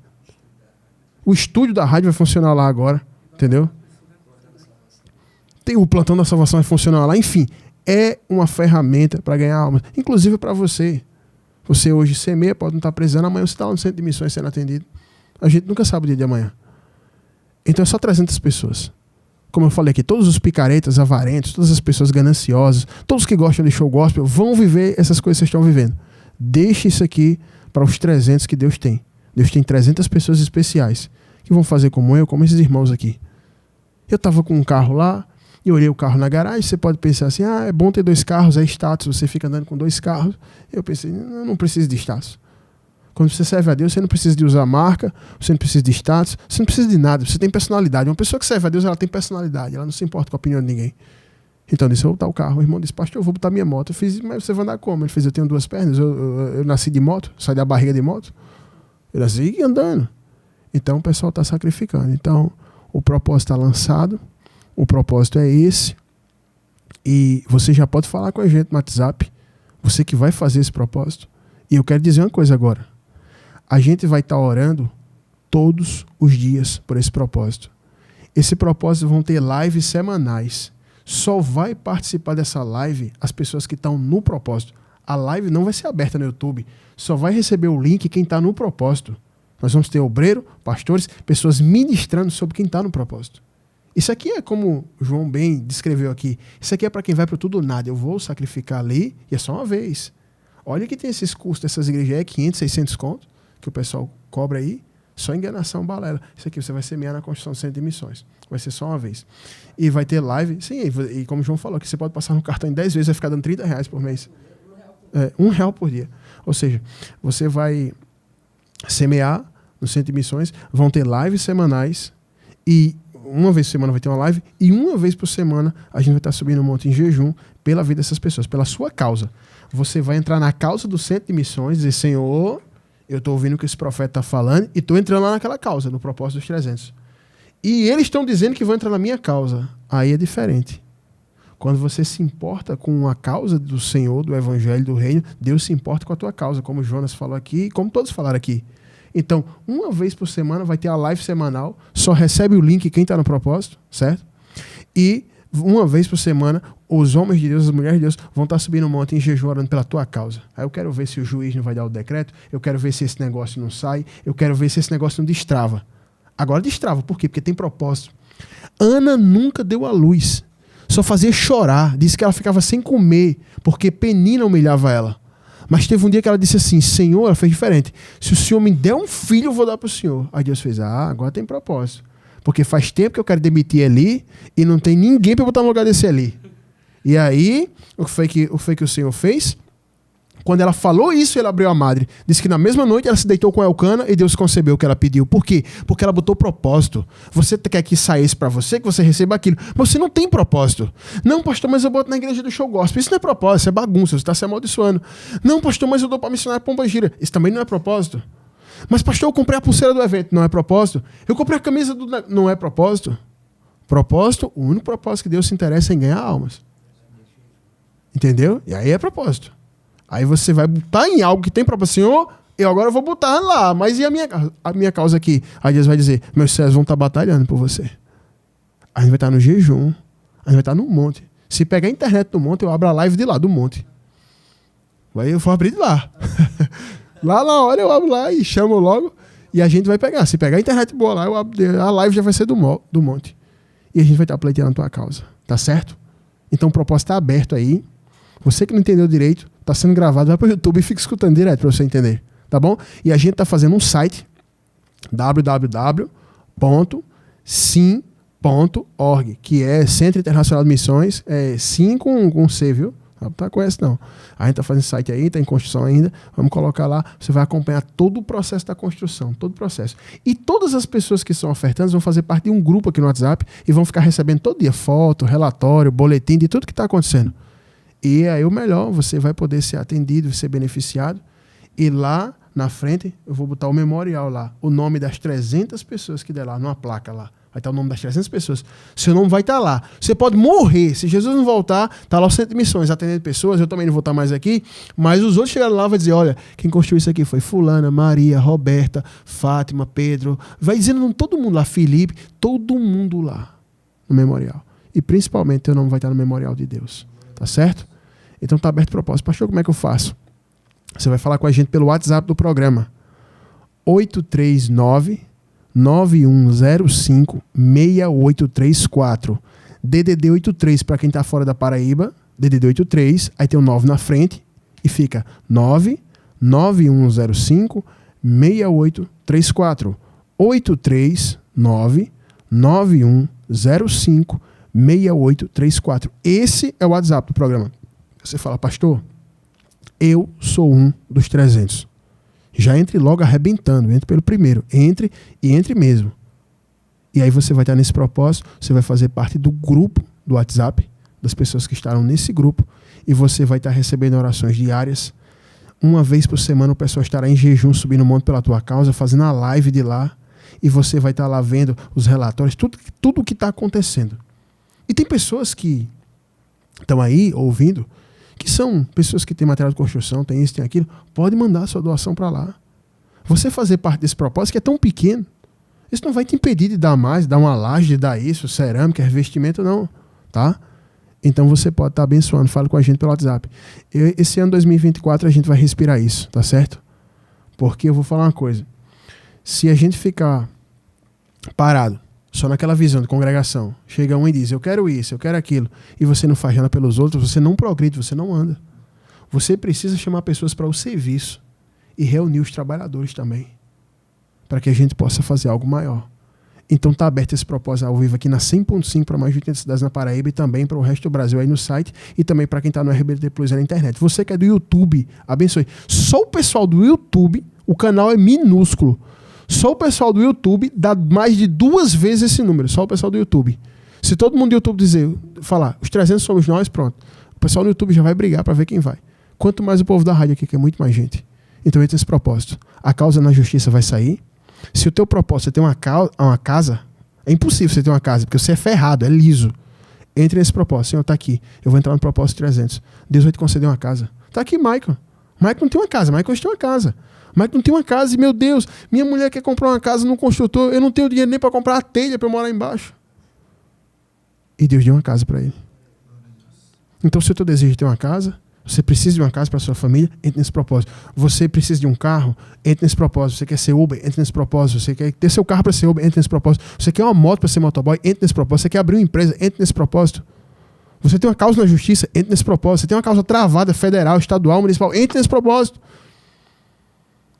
O estúdio da rádio vai funcionar lá agora, entendeu? Tem o plantão da salvação vai funcionar lá. Enfim, é uma ferramenta para ganhar almas. Inclusive para você. Você hoje semeia, pode não estar precisando, amanhã você está lá no centro de missões sendo atendido. A gente nunca sabe o dia de amanhã. Então é só 300 pessoas. Como eu falei aqui, todos os picaretas, avarentos, todas as pessoas gananciosas, todos que gostam de show gospel, vão viver essas coisas que vocês estão vivendo. Deixe isso aqui para os 300 que Deus tem. Deus tem 300 pessoas especiais que vão fazer como eu, como esses irmãos aqui. Eu estava com um carro lá, e olhei o carro na garagem. Você pode pensar assim, é bom ter 2 carros, é status, você fica andando com 2 carros. Eu pensei, não preciso de status. Quando você serve a Deus, você não precisa de usar marca, você não precisa de status, você não precisa de nada, você tem personalidade. Uma pessoa que serve a Deus, ela tem personalidade, ela não se importa com a opinião de ninguém. Então eu disse, eu vou botar o carro. O irmão disse, pastor, eu vou botar minha moto. Eu fiz, mas você vai andar como? Ele fez, eu tenho 2 pernas, eu nasci de moto, saí da barriga de moto. Eu nasci andando. Então o pessoal está sacrificando. Então o propósito está lançado, o propósito é esse, e você já pode falar com a gente no WhatsApp, você que vai fazer esse propósito. E eu quero dizer uma coisa agora. A gente vai estar orando todos os dias por esse propósito. Esse propósito vão ter lives semanais. Só vai participar dessa live as pessoas que estão no propósito. A live não vai ser aberta no YouTube. Só vai receber o link quem está no propósito. Nós vamos ter obreiro, pastores, pessoas ministrando sobre quem está no propósito. Isso aqui é como o João bem descreveu aqui. Isso aqui é para quem vai para tudo ou nada. Eu vou sacrificar ali e é só uma vez. Olha que tem esses custos dessas igrejas, 500, 600 contos, que o pessoal cobra aí. Só enganação, balela. Isso aqui você vai semear na construção do centro de missões. Vai ser só uma vez. E vai ter live. Sim, e como o João falou, que você pode passar no cartão em 10 vezes, vai ficar dando R$30 por mês. R$1 por dia. Ou seja, você vai semear no centro de missões, vão ter lives semanais e uma vez por semana vai ter uma live e uma vez por semana a gente vai estar subindo um monte em jejum pela vida dessas pessoas, pela sua causa. Você vai entrar na causa do centro de missões e dizer, Senhor, eu estou ouvindo o que esse profeta está falando e estou entrando lá naquela causa, no propósito dos 300. E eles estão dizendo que vão entrar na minha causa. Aí é diferente. Quando você se importa com a causa do Senhor, do Evangelho, do Reino, Deus se importa com a tua causa, como o Jonas falou aqui e como todos falaram aqui. Então, uma vez por semana vai ter a live semanal, só recebe o link quem está no propósito, certo? E uma vez por semana, os homens de Deus, as mulheres de Deus vão estar subindo um monte em jejum orando pela tua causa. Aí eu quero ver se o juiz não vai dar o decreto, eu quero ver se esse negócio não sai, eu quero ver se esse negócio não destrava. Agora destrava, por quê? Porque tem propósito. Ana nunca deu à luz, só fazia chorar, disse que ela ficava sem comer, porque Penina humilhava ela. Mas teve um dia que ela disse assim, Senhor, ela fez diferente, se o Senhor me der um filho, eu vou dar para o Senhor. Aí Deus fez, agora tem propósito. Porque faz tempo que eu quero demitir Eli e não tem ninguém para botar no lugar desse Eli. E aí, o que foi que o Senhor fez? Quando ela falou isso, ele abriu a madre. Disse que na mesma noite ela se deitou com Elcana e Deus concebeu o que ela pediu. Por quê? Porque ela botou propósito. Você quer que saia isso pra você, que você receba aquilo. Mas você não tem propósito. Não, pastor, mas eu boto na igreja do show gospel. Isso não é propósito, isso é bagunça, você está se amaldiçoando. Não, pastor, mas eu dou pra missionário Pombagira. Isso também não é propósito. Mas, pastor, eu comprei a pulseira do evento. Não é propósito. Eu comprei a camisa do... Não é propósito. Propósito, o único propósito que Deus se interessa é em ganhar almas. Entendeu? E aí é propósito. Aí você vai botar em algo que tem propósito. Senhor, eu agora vou botar lá. Mas e a minha causa aqui? Aí Deus vai dizer, meus céus vão estar batalhando por você. A gente vai estar no jejum. A gente vai estar no monte. Se pegar a internet do monte, eu abro a live de lá, do monte. Aí eu vou abrir de lá. Lá na hora eu abro lá e chamo logo. E a gente vai pegar. Se pegar a internet boa lá, eu abro, a live já vai ser do monte. E a gente vai estar pleiteando a tua causa. Tá certo? Então o propósito está aberto aí. Você que não entendeu direito, está sendo gravado, vai para o YouTube e fica escutando direto para você entender. Tá bom? E a gente está fazendo um site www.sim.org, que é Centro Internacional de Missões, sim com C, viu? Não tá com essa não. A gente está fazendo site aí, está em construção ainda. Vamos colocar lá, você vai acompanhar todo o processo da construção, todo o processo. E todas as pessoas que são ofertantes vão fazer parte de um grupo aqui no WhatsApp e vão ficar recebendo todo dia foto, relatório, boletim de tudo que está acontecendo. E aí o melhor, você vai poder ser atendido, ser beneficiado. E lá na frente, eu vou botar o memorial lá, o nome das 300 pessoas que der lá, numa placa lá. Vai estar o nome das 300 pessoas. Seu nome vai estar lá. Você pode morrer. Se Jesus não voltar, está lá o Centro de Missões, atendendo pessoas. Eu também não vou estar mais aqui. Mas os outros chegaram lá e vão dizer, olha, quem construiu isso aqui foi fulana, Maria, Roberta, Fátima, Pedro. Vai dizendo todo mundo lá, Felipe, todo mundo lá no memorial. E principalmente teu nome vai estar no memorial de Deus. Tá certo? Então está aberto o propósito. Pastor, como é que eu faço? Você vai falar com a gente pelo WhatsApp do programa. 839-9105-6834. DDD 83 para quem está fora da Paraíba. DDD 83, aí tem o 9 na frente e fica 99105-6834. 839-9105-6834. Esse é o WhatsApp do programa. Você fala, pastor, eu sou um dos 300. Já entre logo arrebentando, entre pelo primeiro. Entre e entre mesmo. E aí você vai estar nesse propósito, você vai fazer parte do grupo do WhatsApp, das pessoas que estarão nesse grupo, e você vai estar recebendo orações diárias. Uma vez por semana o pessoal estará em jejum, subindo o monte pela tua causa, fazendo a live de lá, e você vai estar lá vendo os relatórios, tudo o que está acontecendo. E tem pessoas que estão aí ouvindo, que são pessoas que têm material de construção, tem isso, tem aquilo, pode mandar sua doação para lá. Você fazer parte desse propósito que é tão pequeno, isso não vai te impedir de dar mais, dar uma laje, de dar isso, cerâmica, revestimento, não, tá? Então você pode estar abençoando, fala com a gente pelo WhatsApp. Esse ano 2024 a gente vai respirar isso, tá certo? Porque eu vou falar uma coisa, se a gente ficar parado, só naquela visão de congregação, chega um e diz, eu quero isso, eu quero aquilo, e você não faz nada pelos outros, você não progride, você não anda. Você precisa chamar pessoas para o serviço e reunir os trabalhadores também, para que a gente possa fazer algo maior. Então está aberto esse propósito ao vivo aqui na 100.5 para mais de 80 cidades na Paraíba e também para o resto do Brasil aí no site e também para quem está no RBT Plus aí na internet. Você que é do YouTube, abençoe. Só o pessoal do YouTube, o canal é minúsculo. Só o pessoal do YouTube dá mais de 2 vezes esse número. Só o pessoal do YouTube. Se todo mundo do YouTube falar, os 300 somos nós, pronto. O pessoal do YouTube já vai brigar para ver quem vai. Quanto mais o povo da rádio aqui, que é muito mais gente. Então entra esse propósito. A causa na justiça vai sair. Se o teu propósito é ter uma casa, é impossível você ter uma casa, porque você é ferrado, é liso. Entre nesse propósito. Senhor, tá aqui. Eu vou entrar no propósito 300. Deus vai te conceder uma casa. Tá aqui, Michael. Michael não tem uma casa. Michael hoje tem uma casa. Michael não tem uma casa e, meu Deus, minha mulher quer comprar uma casa num construtor. Eu não tenho dinheiro nem para comprar a telha para eu morar embaixo. E Deus deu uma casa para ele. Então, se o teu desejo é ter uma casa, você precisa de uma casa para sua família, entre nesse propósito. Você precisa de um carro, entre nesse propósito. Você quer ser Uber, entre nesse propósito. Você quer ter seu carro para ser Uber, entre nesse propósito. Você quer uma moto para ser motoboy, entre nesse propósito. Você quer abrir uma empresa, entre nesse propósito. Você tem uma causa na justiça, entre nesse propósito. Você tem uma causa travada, federal, estadual, municipal, entre nesse propósito.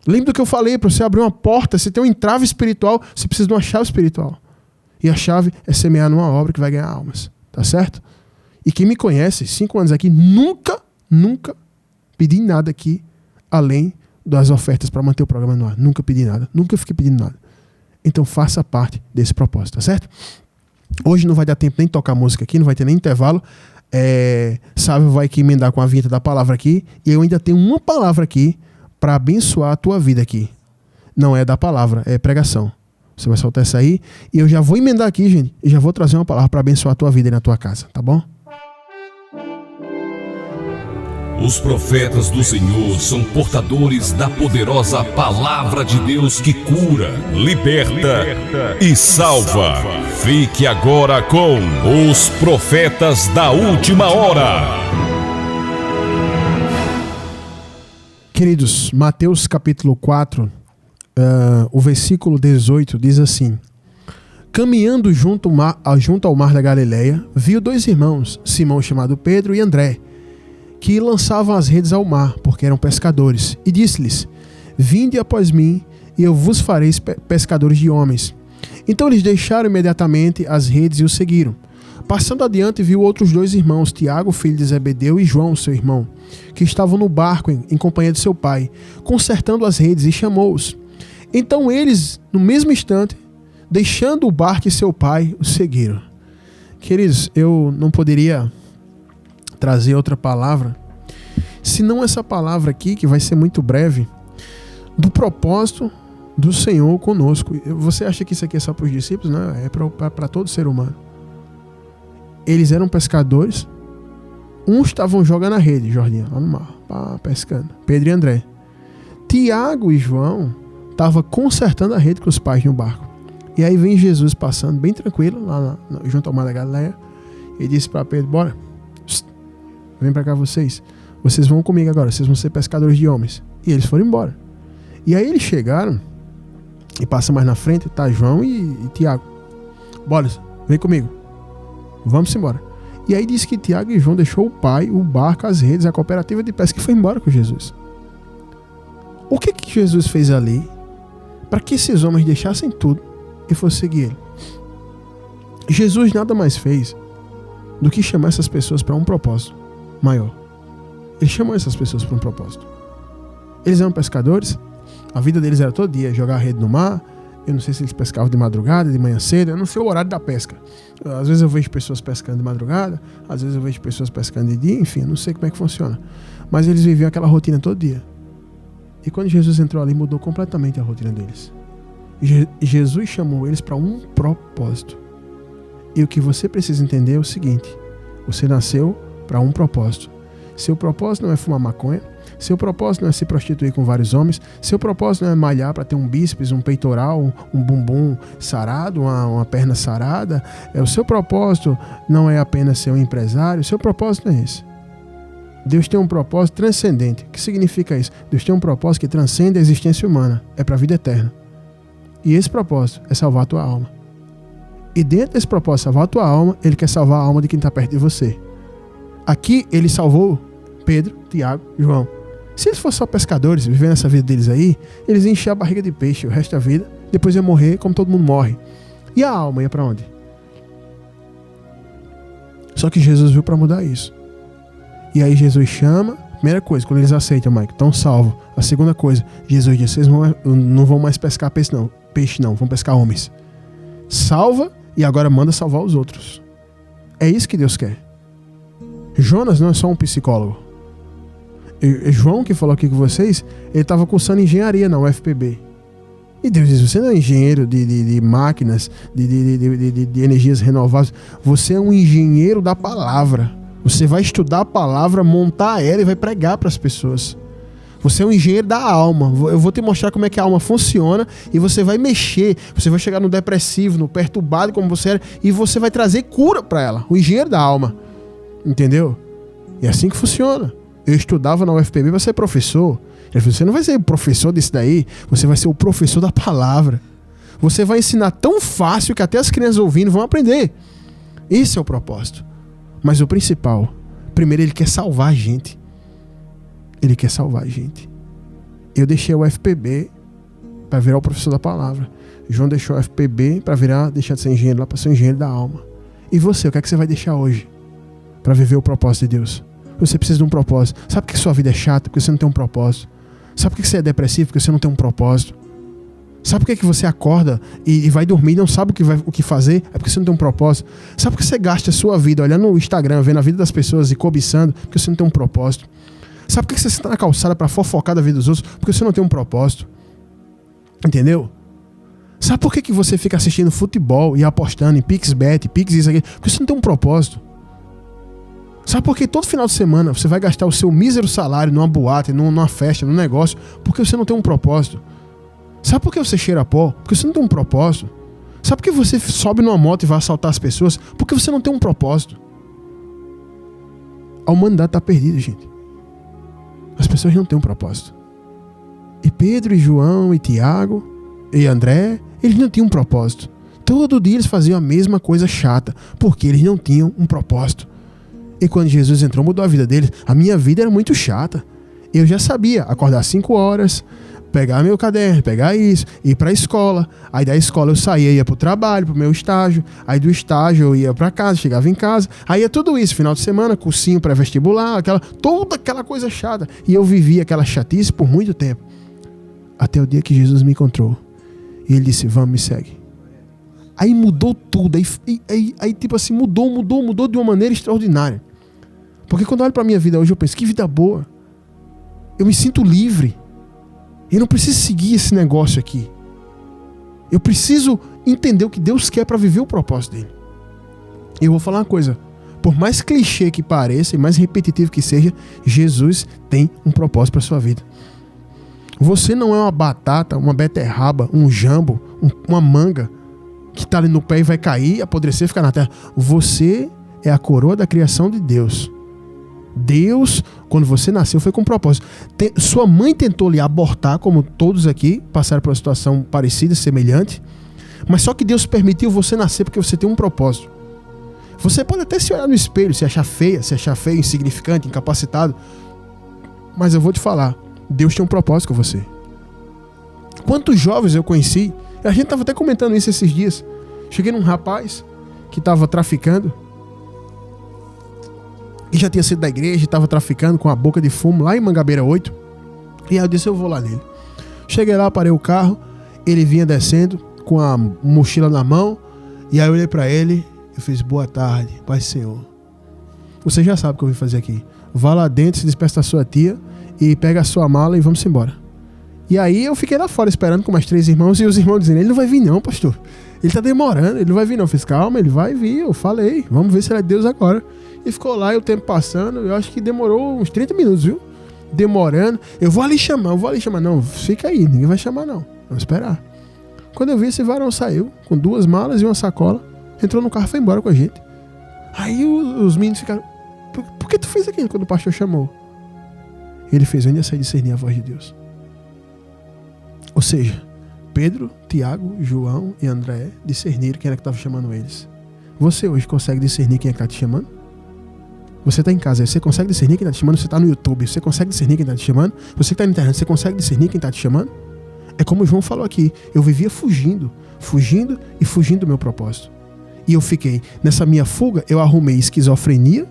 Lembre do que eu falei, para você abrir uma porta, você tem um entrave espiritual, você precisa de uma chave espiritual. E a chave é semear numa obra que vai ganhar almas. Tá certo? E quem me conhece, 5 anos aqui, nunca pedi nada aqui, além das ofertas para manter o programa no ar. Nunca pedi nada. Nunca fiquei pedindo nada. Então faça parte desse propósito, tá certo? Hoje não vai dar tempo nem de tocar música aqui, não vai ter nem intervalo. Sávio vai aqui emendar com a vinheta da palavra aqui. E eu ainda tenho uma palavra aqui para abençoar a tua vida aqui. Não é da palavra, é pregação. Você vai soltar essa aí. E eu já vou emendar aqui, gente. E já vou trazer uma palavra para abençoar a tua vida aí na tua casa, tá bom? Os profetas do Senhor são portadores da poderosa palavra de Deus que cura, liberta e salva. Fique agora com os profetas da última hora. Queridos, Mateus capítulo 4, o versículo 18 diz assim: caminhando junto ao mar da Galileia, viu 2 irmãos, Simão chamado Pedro e André, que lançavam as redes ao mar, porque eram pescadores, e disse-lhes: vinde após mim, e eu vos farei pescadores de homens. Então eles deixaram imediatamente as redes e o seguiram. Passando adiante, viu outros 2 irmãos, Tiago, filho de Zebedeu, e João, seu irmão, que estavam no barco em companhia de seu pai, consertando as redes, e chamou-os. Então eles, no mesmo instante, deixando o barco e seu pai, o seguiram. Queridos, eu não poderia trazer outra palavra, senão essa palavra aqui, que vai ser muito breve, do propósito do Senhor conosco. Você acha que isso aqui é só para os discípulos? Não, é para todo ser humano. Eles eram pescadores, uns estavam jogando a rede, Jordinha, lá no mar, pescando, Pedro e André. Tiago e João estavam consertando a rede com os pais no barco. E aí vem Jesus passando bem tranquilo, lá junto ao mar da Galileia, e disse para Pedro: bora, vem para cá vocês vão comigo agora, vocês vão ser pescadores de homens. E eles foram embora. E aí eles chegaram, e passa mais na frente, tá João e Tiago: bora, vem comigo, vamos embora. E aí diz que Tiago e João deixou o pai, o barco, as redes, a cooperativa de pesca, e foi embora com Jesus. O que Jesus fez ali para que esses homens deixassem tudo e fossem seguir ele? Jesus nada mais fez do que chamar essas pessoas para um propósito maior. Ele chamou essas pessoas para um propósito. Eles eram pescadores, a vida deles era todo dia jogar a rede no mar. Eu não sei se eles pescavam de madrugada, de manhã cedo, eu não sei o horário da pesca. Às vezes eu vejo pessoas pescando de madrugada, às vezes eu vejo pessoas pescando de dia, enfim, eu não sei como é que funciona. Mas eles viviam aquela rotina todo dia. E quando Jesus entrou ali, mudou completamente a rotina deles. Jesus chamou eles para um propósito. E o que você precisa entender é o seguinte: você nasceu para um propósito. Seu propósito não é fumar maconha, seu propósito não é se prostituir com vários homens, seu propósito não é malhar para ter um bíceps, um peitoral, um bumbum sarado, uma perna sarada. O seu propósito não é apenas ser um empresário, seu propósito não é esse. Deus tem um propósito transcendente. O que significa isso? Deus tem um propósito que transcende a existência humana, é para a vida eterna. E esse propósito é salvar a tua alma. E dentro desse propósito, salvar a tua alma, Ele quer salvar a alma de quem está perto de você. Aqui Ele salvou Pedro, Tiago e João. Se eles fossem só pescadores, vivendo essa vida deles aí, eles iam encher a barriga de peixe o resto da vida, depois iam morrer como todo mundo morre. E a alma ia para onde? Só que Jesus veio para mudar isso. E aí Jesus chama, primeira coisa, quando eles aceitam, Mike, estão salvos. A segunda coisa, Jesus diz: vocês não vão mais pescar peixe não, vão pescar homens. Salva e agora manda salvar os outros. É isso que Deus quer. Jonas não é só um psicólogo. João, que falou aqui com vocês, ele estava cursando engenharia na UFPB. E Deus diz: você não é engenheiro de máquinas, de energias renováveis. Você é um engenheiro da palavra. Você vai estudar a palavra, montar ela e vai pregar para as pessoas. Você é um engenheiro da alma. Eu vou te mostrar como é que a alma funciona e você vai mexer. Você vai chegar no depressivo, no perturbado como você era, e você vai trazer cura para ela. O engenheiro da alma. Entendeu? É assim que funciona. Eu estudava na UFPB para ser professor. Ele falou: você não vai ser professor disso daí, você vai ser o professor da palavra. Você vai ensinar tão fácil que até as crianças ouvindo vão aprender. Esse é o propósito. Mas o principal, primeiro, Ele quer salvar a gente. Ele quer salvar a gente. Eu deixei o UFPB para virar o professor da palavra. João deixou o UFPB para deixar de ser engenheiro lá para ser um engenheiro da alma. E você, o que é que você vai deixar hoje para viver o propósito de Deus? Você precisa de um propósito. Sabe por que sua vida é chata? Porque você não tem um propósito. Sabe por que você é depressivo? Porque você não tem um propósito. Sabe por que você acorda e vai dormir e não sabe o que fazer? É porque você não tem um propósito. Sabe por que você gasta a sua vida olhando no Instagram, vendo a vida das pessoas e cobiçando? Porque você não tem um propósito. Sabe por que você está na calçada para fofocar da vida dos outros? Porque você não tem um propósito. Entendeu? Sabe por que você fica assistindo futebol e apostando em PixBet, Pix isso aqui? Porque você não tem um propósito. Sabe por que todo final de semana você vai gastar o seu mísero salário numa boate, numa festa, num negócio? Porque você não tem um propósito. Sabe por que você cheira pó? Porque você não tem um propósito. Sabe por que você sobe numa moto e vai assaltar as pessoas? Porque você não tem um propósito. A humanidade está perdida, gente. As pessoas não têm um propósito. E Pedro, e João, e Tiago, e André, eles não tinham um propósito. Todo dia eles faziam a mesma coisa chata, porque eles não tinham um propósito. E quando Jesus entrou, mudou a vida deles. A minha vida era muito chata. Eu já sabia acordar 5 horas, pegar meu caderno, pegar isso, ir para a escola. Aí da escola eu saía, ia para o trabalho, para o meu estágio. Aí do estágio eu ia para casa, chegava em casa. Aí ia tudo isso, final de semana, cursinho pré-vestibular, toda aquela coisa chata. E eu vivia aquela chatice por muito tempo. Até o dia que Jesus me encontrou. E ele disse, vamos, me segue. Aí mudou tudo. Aí tipo assim, mudou de uma maneira extraordinária. Porque quando eu olho para a minha vida hoje, eu penso, que vida boa. Eu me sinto livre. Eu não preciso seguir esse negócio aqui. Eu preciso entender o que Deus quer para viver o propósito dele. E eu vou falar uma coisa. Por mais clichê que pareça e mais repetitivo que seja, Jesus tem um propósito para sua vida. Você não é uma batata, uma beterraba, um jambo, uma manga que está ali no pé e vai cair, apodrecer e ficar na terra. Você é a coroa da criação de Deus. Deus, quando você nasceu, foi com um propósito. Sua mãe tentou lhe abortar, como todos aqui passaram por uma situação parecida, semelhante, mas só que Deus permitiu você nascer porque você tem um propósito. Você pode até se olhar no espelho, se achar feia, insignificante, incapacitado, mas eu vou te falar, Deus tem um propósito com você. Quantos jovens eu conheci, a gente estava até comentando isso esses dias. Cheguei num rapaz que estava traficando, e já tinha sido da igreja, estava traficando com a boca de fumo lá em Mangabeira 8. E aí eu disse, eu vou lá nele. Cheguei lá, parei o carro, ele vinha descendo com a mochila na mão, e aí eu olhei para ele, eu fiz, boa tarde, Pai Senhor. Você já sabe o que eu vim fazer aqui. Vá lá dentro, se despeça da sua tia, e pega a sua mala e vamos embora. E aí eu fiquei lá fora esperando com mais 3 irmãos, e os irmãos dizendo, ele não vai vir não, pastor. Ele tá demorando, ele não vai vir não. Eu fiz, calma, ele vai vir, eu falei, vamos ver se ele é Deus agora. E ficou lá, e o tempo passando, eu acho que demorou uns 30 minutos, viu? Demorando, eu vou ali chamar. Não, fica aí, ninguém vai chamar não, vamos esperar. Quando eu vi, esse varão saiu, com 2 malas e uma sacola, entrou no carro e foi embora com a gente. Aí os meninos ficaram, por que tu fez aquilo quando o pastor chamou? Ele fez, eu ainda sei discernir a voz de Deus. Ou seja, Pedro, Tiago, João e André discerniram quem era que estava chamando eles. Você hoje consegue discernir quem é que está te chamando? Você está em casa, você consegue discernir quem está te chamando? Você está no YouTube, você consegue discernir quem está te chamando? Você que está na internet, você consegue discernir quem está te chamando? É como o João falou aqui, eu vivia fugindo do meu propósito. E eu fiquei, nessa minha fuga, eu arrumei esquizofrenia,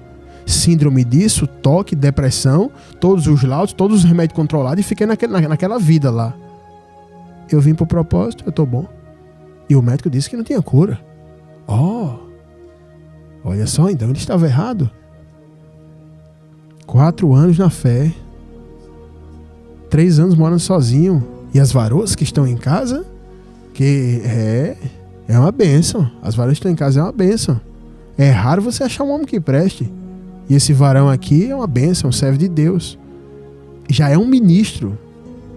síndrome disso, toque, depressão, todos os laudos, todos os remédios controlados, e fiquei naquela vida lá. Eu vim pro propósito, eu tô bom. E o médico disse que não tinha cura. Olha só, então ele estava errado. 4 anos na fé, 3 anos morando sozinho, e as varoas que estão em casa, que é uma bênção. As varoas que estão em casa é uma bênção. É raro você achar um homem que preste. E esse varão aqui é uma bênção, serve de Deus. Já é um ministro.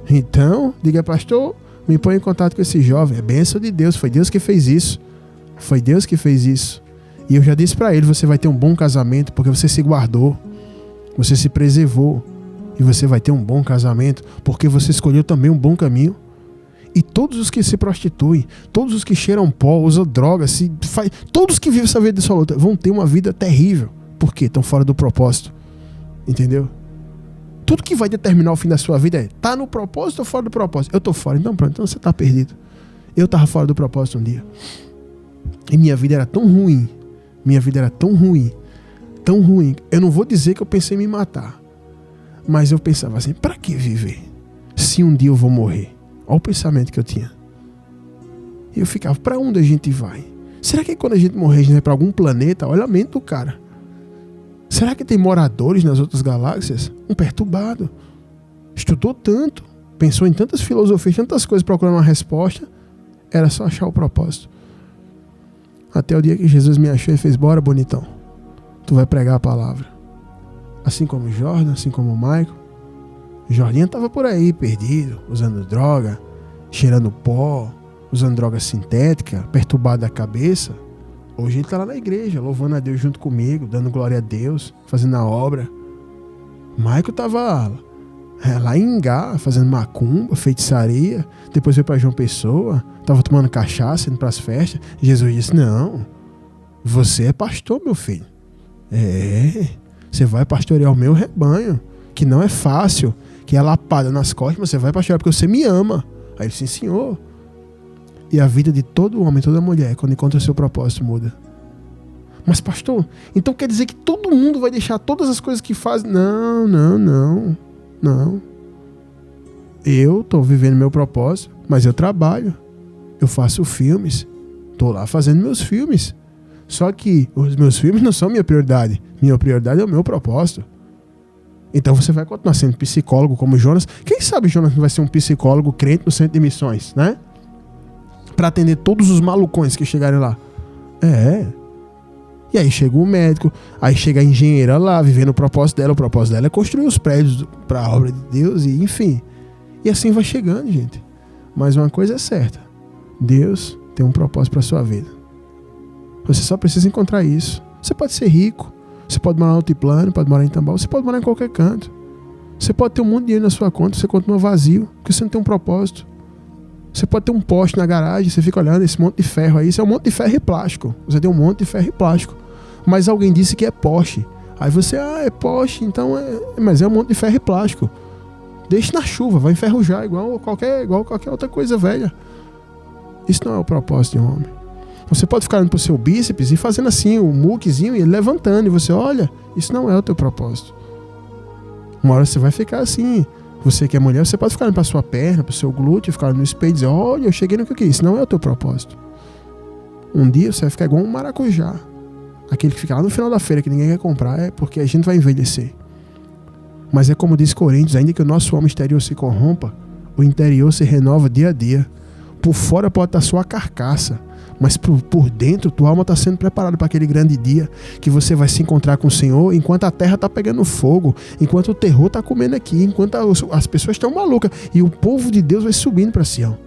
Então, diga, pastor, me põe em contato com esse jovem. É bênção de Deus, foi Deus que fez isso. Foi Deus que fez isso. E eu já disse para ele, você vai ter um bom casamento porque você se guardou. Você se preservou. E você vai ter um bom casamento porque você escolheu também um bom caminho. E todos os que se prostituem, todos os que cheiram pó, usam drogas, todos que vivem essa vida dissoluta vão ter uma vida terrível. Por quê? Estão fora do propósito. Entendeu? Tudo que vai determinar o fim da sua vida é, tá no propósito ou fora do propósito? Eu tô fora, então pronto, então você tá perdido. Eu tava fora do propósito um dia. E minha vida era tão ruim, tão ruim. Eu não vou dizer que eu pensei em me matar, mas eu pensava assim, para que viver? Se um dia eu vou morrer. Olha o pensamento que eu tinha. E eu ficava, para onde a gente vai? Será que quando a gente morrer a gente vai para algum planeta? Olha a mente do cara. Será que tem moradores nas outras galáxias? Um perturbado. Estudou tanto, pensou em tantas filosofias, tantas coisas procurando uma resposta. Era só achar o propósito. Até o dia que Jesus me achou e fez, bora bonitão, tu vai pregar a palavra. Assim como o Jordan, assim como o Michael. O Jordinho estava por aí, perdido, usando droga, cheirando pó, usando droga sintética, perturbado da cabeça. Hoje ele está lá na igreja, louvando a Deus junto comigo, dando glória a Deus, fazendo a obra. Michael estava lá em Ingá, fazendo macumba, feitiçaria. Depois veio para João Pessoa, estava tomando cachaça, indo para as festas. Jesus disse, não, você é pastor, meu filho. Você vai pastorear o meu rebanho, que não é fácil, que é lapada nas costas, mas você vai pastorear porque você me ama. Aí ele disse, sim, senhor. E a vida de todo homem, toda mulher, quando encontra o seu propósito, muda. Mas pastor, então quer dizer que todo mundo vai deixar todas as coisas que faz? Não. Eu estou vivendo meu propósito, mas eu trabalho. Eu faço filmes. Estou lá fazendo meus filmes. Só que os meus filmes não são minha prioridade. Minha prioridade é o meu propósito. Então você vai continuar sendo psicólogo como Jonas. Quem sabe Jonas não vai ser um psicólogo crente no centro de missões, né? Para atender todos os malucões que chegarem lá. E aí chega o médico, aí chega a engenheira lá, vivendo o propósito dela. O propósito dela é construir os prédios para a obra de Deus, e enfim. E assim vai chegando, gente. Mas uma coisa é certa: Deus tem um propósito para sua vida. Você só precisa encontrar isso. Você pode ser rico, você pode morar no Altiplano, pode morar em Tambaú, você pode morar em qualquer canto. Você pode ter um monte de dinheiro na sua conta, você continua vazio, porque você não tem um propósito. Você pode ter um poste na garagem, você fica olhando esse monte de ferro aí, isso é um monte de ferro e plástico. Você tem um monte de ferro e plástico. Mas alguém disse que é poste. Aí você, é poste, então mas é um monte de ferro e plástico. Deixe na chuva, vai enferrujar, igual qualquer outra coisa velha. Isso não é o propósito de um homem. Você pode ficar olhando pro seu bíceps e fazendo assim, o muquezinho, e ele levantando, e você olha, isso não é o teu propósito. Uma hora você vai ficar assim. Você que é mulher, você pode ficar olhando pra sua perna, pro seu glúteo, ficar no espelho e dizer, olha, eu cheguei no que eu queria. Isso não é o teu propósito. Um dia você vai ficar igual um maracujá. Aquele que fica lá no final da feira que ninguém quer comprar, é porque a gente vai envelhecer. Mas é como diz Coríntios, ainda que o nosso homem exterior se corrompa, o interior se renova dia a dia. Por fora pode estar só a carcaça, mas por dentro tua alma está sendo preparada para aquele grande dia que você vai se encontrar com o Senhor enquanto a terra está pegando fogo, enquanto o terror está comendo aqui, enquanto as pessoas estão malucas e o povo de Deus vai subindo para Sião.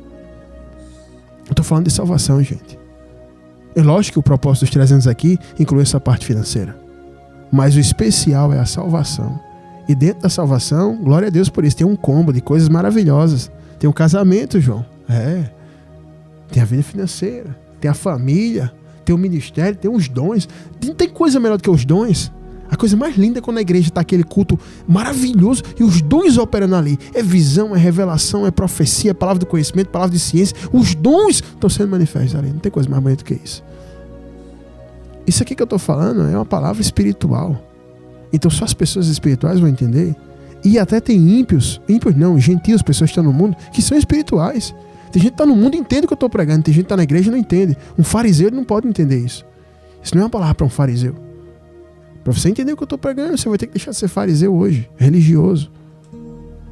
Eu estou falando de salvação, gente. É lógico que o propósito dos 300 aqui inclui essa parte financeira, mas o especial é a salvação. E dentro da salvação, glória a Deus por isso, tem um combo de coisas maravilhosas. Tem o casamento, João. Tem a vida financeira, tem a família, tem o ministério, tem os dons. Não tem coisa melhor do que os dons. A coisa mais linda é quando a igreja está aquele culto maravilhoso e os dons operando ali. É visão, é revelação, é profecia, é palavra do conhecimento, palavra de ciência. Os dons estão sendo manifestos ali. Não tem coisa mais bonita do que isso. Isso aqui que eu estou falando é uma palavra espiritual. Então só as pessoas espirituais vão entender. E até tem ímpios não, gentios, pessoas que estão no mundo, que são espirituais. Tem gente que está no mundo e entende o que eu estou pregando. Tem gente que está na igreja e não entende. Um fariseu não pode entender isso. Isso não é uma palavra para um fariseu. Para você entender o que eu estou pregando, você vai ter que deixar de ser fariseu hoje, religioso.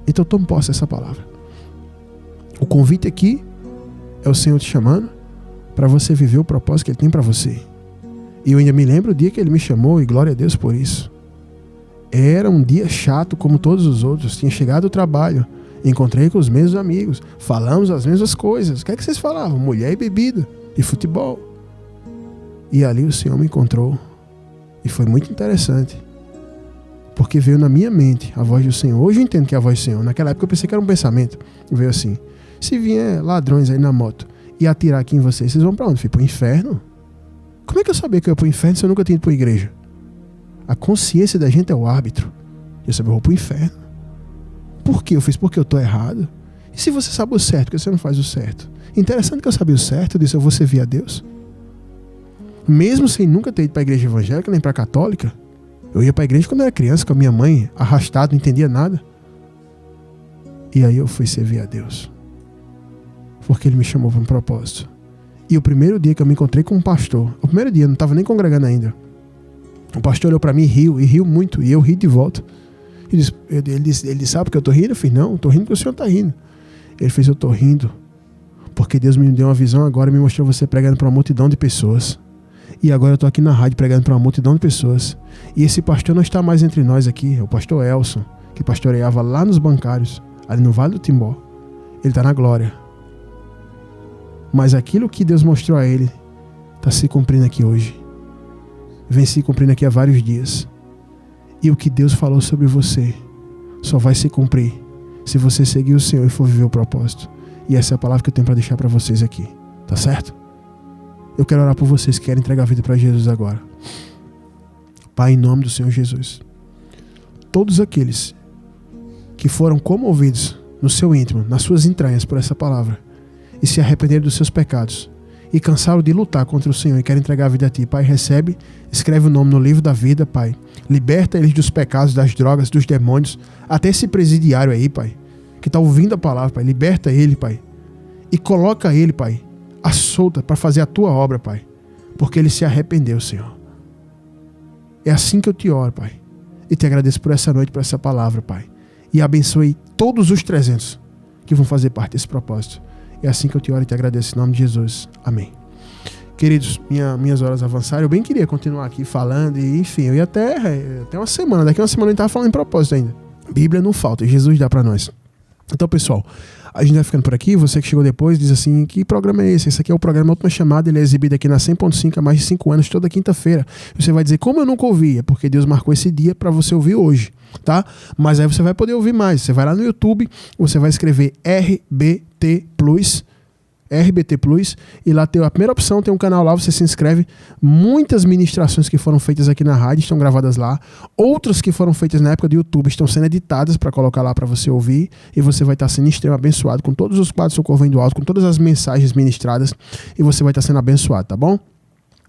Então tome posse dessa palavra. O convite aqui é o Senhor te chamando para você viver o propósito que Ele tem para você. E eu ainda me lembro o dia que Ele me chamou, e glória a Deus por isso. Era um dia chato como todos os outros. Tinha chegado do trabalho, encontrei com os mesmos amigos, falamos as mesmas coisas. O que é que vocês falavam? Mulher e bebida, e futebol. E ali o Senhor me encontrou. E foi muito interessante, porque veio na minha mente a voz do Senhor. Hoje eu entendo que é a voz do Senhor. Naquela época eu pensei que era um pensamento. Veio assim: se vier ladrões aí na moto e atirar aqui em vocês vão pra onde? Fui pro inferno? Como é que eu sabia que eu ia pro inferno se eu nunca tinha ido pra igreja? A consciência da gente é o árbitro. Eu sabia, eu vou pro inferno. Por quê? Eu fiz porque eu tô errado. E se você sabe o certo, porque você não faz o certo? Interessante que eu sabia o certo, eu disse, eu vou servir a Deus. Mesmo sem nunca ter ido para a igreja evangélica, nem para a católica, Eu ia pra igreja quando eu era criança, com a minha mãe, arrastado, não entendia nada. E aí eu fui servir a Deus. Porque Ele me chamou para um propósito. E o primeiro dia que eu me encontrei com um pastor, o primeiro dia, eu não estava nem congregando ainda. O pastor olhou para mim e riu muito, e eu ri de volta. Ele disse, sabe porque eu tô rindo? Eu fiz, não, eu tô rindo porque o senhor tá rindo. Ele fez, eu tô rindo porque Deus me deu uma visão agora e me mostrou você pregando para uma multidão de pessoas. E agora eu tô aqui na rádio pregando para uma multidão de pessoas. E esse pastor não está mais entre nós aqui, é o pastor Elson, que pastoreava lá nos bancários, ali no Vale do Timbó. Ele tá na glória. Mas aquilo que Deus mostrou a ele está se cumprindo aqui hoje. Vem se cumprindo aqui há vários dias. E o que Deus falou sobre você só vai se cumprir se você seguir o Senhor e for viver o propósito. E essa é a palavra que eu tenho para deixar para vocês aqui. Tá certo? Eu quero orar por vocês que querem entregar a vida para Jesus agora. Pai, em nome do Senhor Jesus, todos aqueles que foram comovidos no seu íntimo, nas suas entranhas por essa palavra, e se arrependeram dos seus pecados, e cansaram de lutar contra o Senhor e querem entregar a vida a Ti, Pai, recebe, escreve o nome no livro da vida, Pai. Liberta eles dos pecados, das drogas, dos demônios, até esse presidiário aí, Pai, que está ouvindo a palavra, Pai. Liberta ele, Pai, e coloca ele, Pai, à solta para fazer a Tua obra, Pai, porque ele se arrependeu, Senhor. É assim que eu te oro, Pai, e te agradeço por essa noite, por essa palavra, Pai, e abençoe todos os 300 que vão fazer parte desse propósito. É assim que eu te oro e te agradeço em nome de Jesus. Amém. Queridos, minhas horas avançaram. Eu bem queria continuar aqui falando e, enfim, eu ia até uma semana. Daqui a uma semana eu estava falando em propósito ainda. Bíblia não falta, Jesus dá para nós. Então, pessoal, a gente vai ficando por aqui. Você que chegou depois diz assim, que programa é esse? Esse aqui é o programa Última Chamada. Ele é exibido aqui na 100.5 há mais de 5 anos, toda quinta-feira. Você vai dizer, como eu nunca ouvi? É porque Deus marcou esse dia para você ouvir hoje, tá? Mas aí você vai poder ouvir mais. Você vai lá no YouTube, você vai escrever RBT Plus, e lá tem a primeira opção, tem um canal lá, você se inscreve. Muitas ministrações que foram feitas aqui na rádio estão gravadas lá. Outras que foram feitas na época do YouTube estão sendo editadas para colocar lá para você ouvir. E você vai estar sendo extremamente abençoado com todos os quadros Socorro Vem do Alto, com todas as mensagens ministradas. E você vai estar sendo abençoado, tá bom?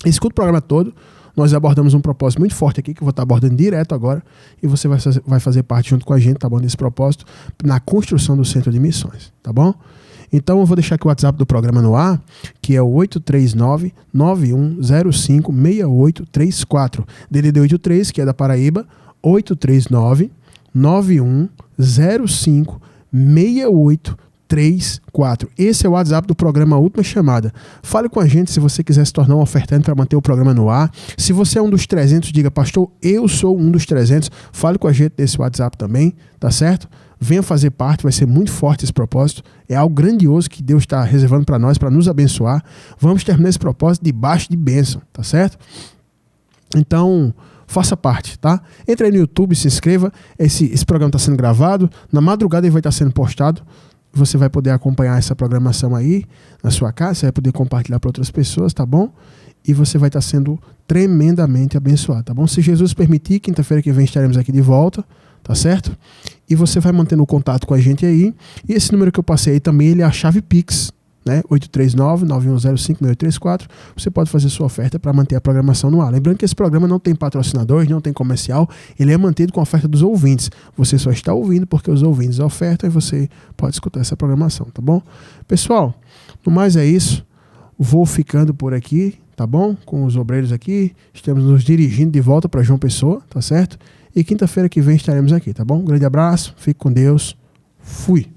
Escuta o programa todo. Nós abordamos um propósito muito forte aqui, que eu vou estar abordando direto agora. E você vai fazer parte junto com a gente, tá bom? Nesse propósito, na construção do Centro de Missões, tá bom? Então eu vou deixar aqui o WhatsApp do programa no ar, que é o 839-9105-6834. DDD 83, que é da Paraíba, 839-9105-6834. Esse é o WhatsApp do programa Última Chamada. Fale com a gente se você quiser se tornar um ofertante para manter o programa no ar. Se você é um dos 300, diga, pastor, eu sou um dos 300. Fale com a gente nesse WhatsApp também, tá certo? Venha fazer parte, vai ser muito forte esse propósito. É algo grandioso que Deus está reservando para nós, para nos abençoar. Vamos terminar esse propósito debaixo de bênção, tá certo? Então, faça parte, tá? Entre aí no YouTube, se inscreva. Esse programa está sendo gravado. Na madrugada ele vai estar sendo postado. Você vai poder acompanhar essa programação aí na sua casa. Você vai poder compartilhar para outras pessoas, tá bom? E você vai estar sendo tremendamente abençoado, tá bom? Se Jesus permitir, quinta-feira que vem estaremos aqui de volta, tá certo? E você vai mantendo o contato com a gente aí. E esse número que eu passei aí também, ele é a chave Pix, né? 839-9105-6834. Você pode fazer sua oferta para manter a programação no ar. Lembrando que esse programa não tem patrocinadores, não tem comercial. Ele é mantido com a oferta dos ouvintes. Você só está ouvindo porque os ouvintes ofertam e você pode escutar essa programação, tá bom? Pessoal, no mais é isso. Vou ficando por aqui, tá bom? Com os obreiros aqui. Estamos nos dirigindo de volta para João Pessoa, tá certo? E quinta-feira que vem estaremos aqui, tá bom? Um grande abraço, fique com Deus. Fui!